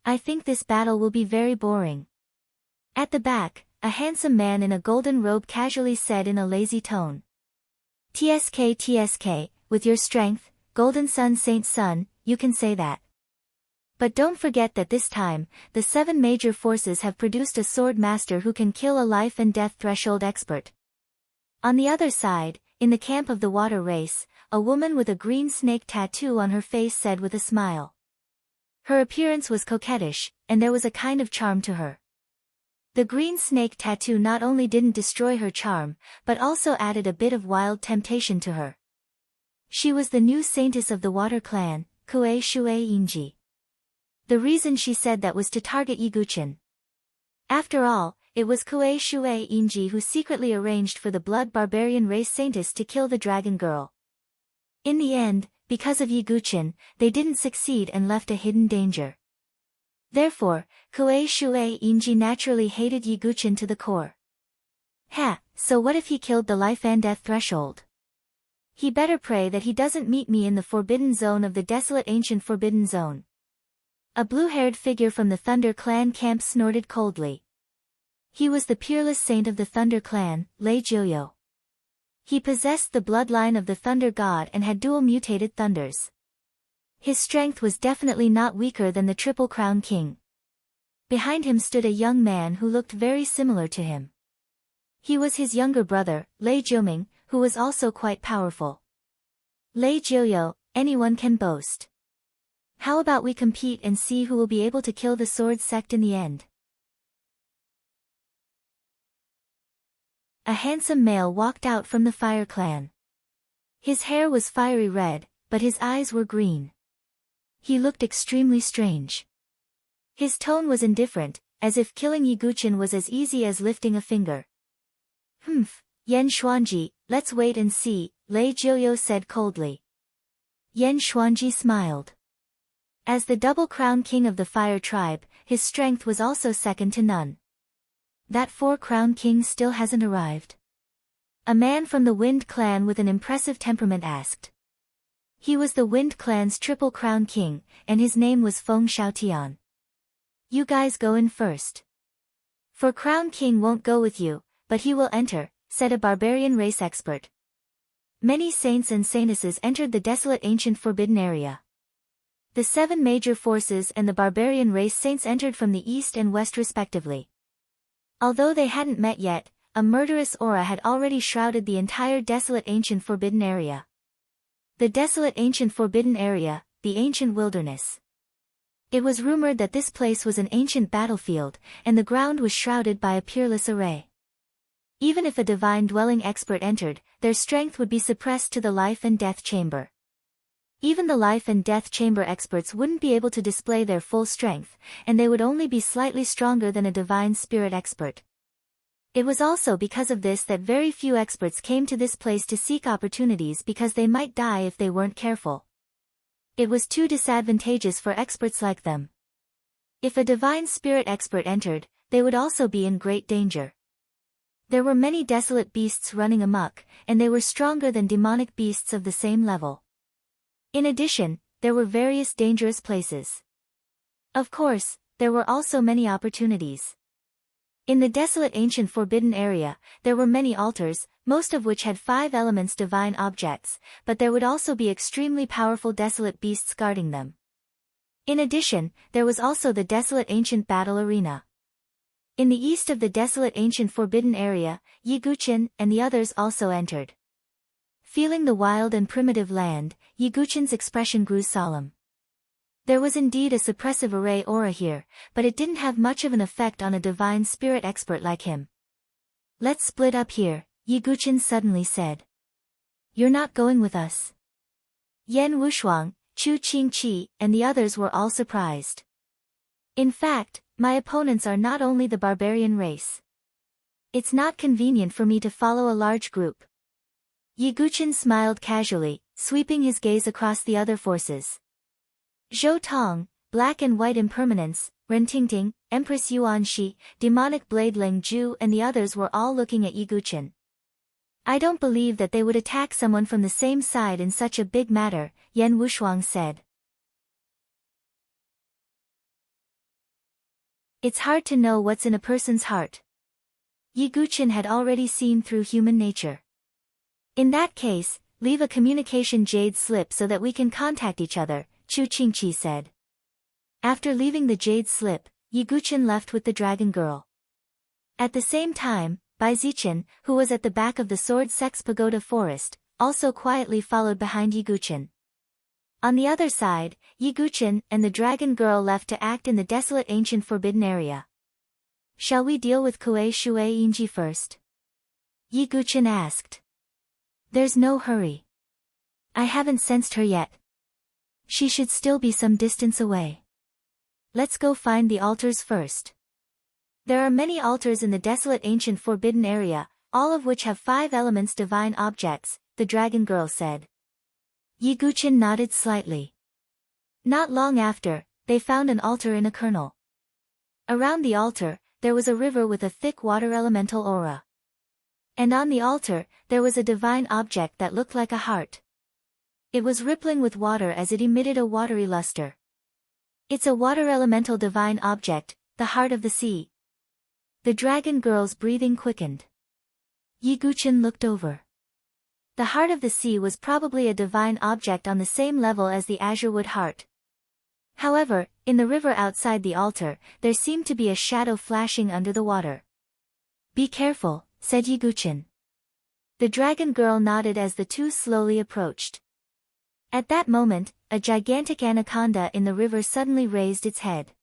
I think this battle will be very boring. At the back, a handsome man in a golden robe casually said in a lazy tone. TSK, with your strength, Golden Sun Saint Sun, you can say that. But don't forget that this time, the 7 major forces have produced a sword master who can kill a life and death threshold expert. On the other side, in the camp of the water race, a woman with a green snake tattoo on her face said with a smile. Her appearance was coquettish, and there was a kind of charm to her. The green snake tattoo not only didn't destroy her charm, but also added a bit of wild temptation to her. She was the new saintess of the Water Clan, Kue Shue Inji. The reason she said that was to target Yiguchen. After all, it was Kue Shue Inji who secretly arranged for the Blood Barbarian race saintess to kill the dragon girl. In the end, because of Yiguchen, they didn't succeed and left a hidden danger. Therefore, Kue Shue Inji naturally hated Yiguchen to the core. So what if he killed the life and death threshold? He better pray that he doesn't meet me in the Forbidden Zone of the desolate ancient Forbidden Zone. A blue-haired figure from the Thunder Clan camp snorted coldly. He was the peerless saint of the Thunder Clan, Lei Jioyo. He possessed the bloodline of the Thunder God and had dual mutated thunders. His strength was definitely not weaker than the Triple Crown King. Behind him stood a young man who looked very similar to him. He was his younger brother, Lei Jiuming, who was also quite powerful. Lei Jioyo, anyone can boast. How about we compete and see who will be able to kill the sword sect in the end? A handsome male walked out from the Fire Clan. His hair was fiery red, but his eyes were green. He looked extremely strange. His tone was indifferent, as if killing Yiguchen was as easy as lifting a finger. Yan Xuanji, let's wait and see, Lei Jioyo said coldly. Yan Xuanji smiled. As the Double Crown King of the Fire Tribe, his strength was also second to none. That 4 Crown King still hasn't arrived? A man from the Wind Clan with an impressive temperament asked. He was the Wind Clan's Triple Crown King, and his name was Feng Xiaotian. You guys go in first. For Crown King won't go with you, but he will enter, said a barbarian race expert. Many saints and saintesses entered the desolate ancient forbidden area. The 7 major forces and the barbarian race saints entered from the east and west respectively. Although they hadn't met yet, a murderous aura had already shrouded the entire desolate ancient forbidden area. The desolate ancient forbidden area, the ancient wilderness. It was rumored that this place was an ancient battlefield, and the ground was shrouded by a peerless array. Even if a divine dwelling expert entered, their strength would be suppressed to the life and death chamber. Even the life and death chamber experts wouldn't be able to display their full strength, and they would only be slightly stronger than a divine spirit expert. It was also because of this that very few experts came to this place to seek opportunities because they might die if they weren't careful. It was too disadvantageous for experts like them. If a divine spirit expert entered, they would also be in great danger. There were many desolate beasts running amok, and they were stronger than demonic beasts of the same level. In addition, there were various dangerous places. Of course, there were also many opportunities. In the desolate ancient forbidden area, there were many altars, most of which had 5 elements divine objects, but there would also be extremely powerful desolate beasts guarding them. In addition, there was also the desolate ancient battle arena. In the east of the desolate ancient forbidden area, Yiguchen and the others also entered. Feeling the wild and primitive land, Yiguchen's expression grew solemn. There was indeed a suppressive array aura here, but it didn't have much of an effect on a divine spirit expert like him. "Let's split up here," Yiguchen suddenly said. "You're not going with us?" Yan Wushuang, Chu Qingqi, and the others were all surprised. "In fact, my opponents are not only the barbarian race. It's not convenient for me to follow a large group." Yiguchen smiled casually, sweeping his gaze across the other forces. Zhou Tong, Black and White Impermanence, Ren Tingting, Empress Yuan Shi, Demonic Blade Ling Ju and the others were all looking at Yiguchen. "I don't believe that they would attack someone from the same side in such a big matter," Yan Wushuang said. "It's hard to know what's in a person's heart." Yiguchen had already seen through human nature. "In that case, leave a communication jade slip so that we can contact each other," Chu Qingqi said. After leaving the jade slip, Yiguchen left with the dragon girl. At the same time, Bai Zichen, who was at the back of the Sword Sex Pagoda forest, also quietly followed behind Yiguchen. On the other side, Yiguchen and the dragon girl left to act in the desolate ancient forbidden area. "Shall we deal with Kue Shui Yinji first?" Yiguchen asked. "There's no hurry. I haven't sensed her yet. She should still be some distance away. Let's go find the altars first." There are many altars in the desolate ancient forbidden area, all of which have 5 elements divine objects, the dragon girl said. Yiguchen nodded slightly. Not long after, they found an altar in a kernel. Around the altar, there was a river with a thick water elemental aura. And on the altar, there was a divine object that looked like a heart. It was rippling with water as it emitted a watery luster. "It's a water elemental divine object, the heart of the sea." The dragon girl's breathing quickened. Yiguchen looked over. The heart of the sea was probably a divine object on the same level as the azurewood heart. However, in the river outside the altar, there seemed to be a shadow flashing under the water. "Be careful," said Yiguchen. The dragon girl nodded as the two slowly approached. At that moment, a gigantic anaconda in the river suddenly raised its head.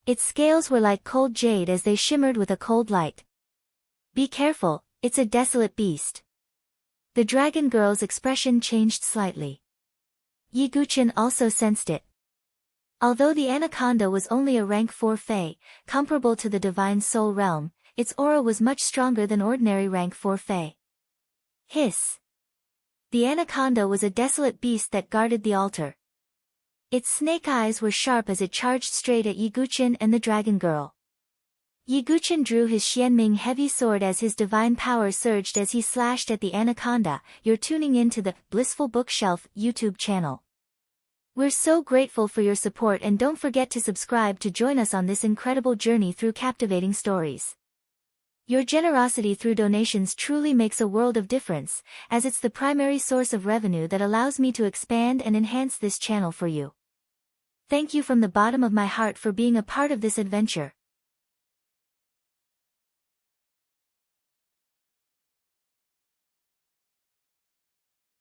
Its scales were like cold jade as they shimmered with a cold light. "Be careful, it's a desolate beast." The dragon girl's expression changed slightly. Yiguchen also sensed it. Although the anaconda was only a rank 4 Fey, comparable to the divine soul realm, its aura was much stronger than ordinary rank 4 Fey. Hiss! The anaconda was a desolate beast that guarded the altar. Its snake eyes were sharp as it charged straight at Yiguchen and the dragon girl. Yiguchen drew his Xianming heavy sword as his divine power surged as he slashed at the anaconda. You're tuning in to the Blissful Bookshelf YouTube channel. We're so grateful for your support and don't forget to subscribe to join us on this incredible journey through captivating stories. Your generosity through donations truly makes a world of difference, as it's the primary source of revenue that allows me to expand and enhance this channel for you. Thank you from the bottom of my heart for being a part of this adventure.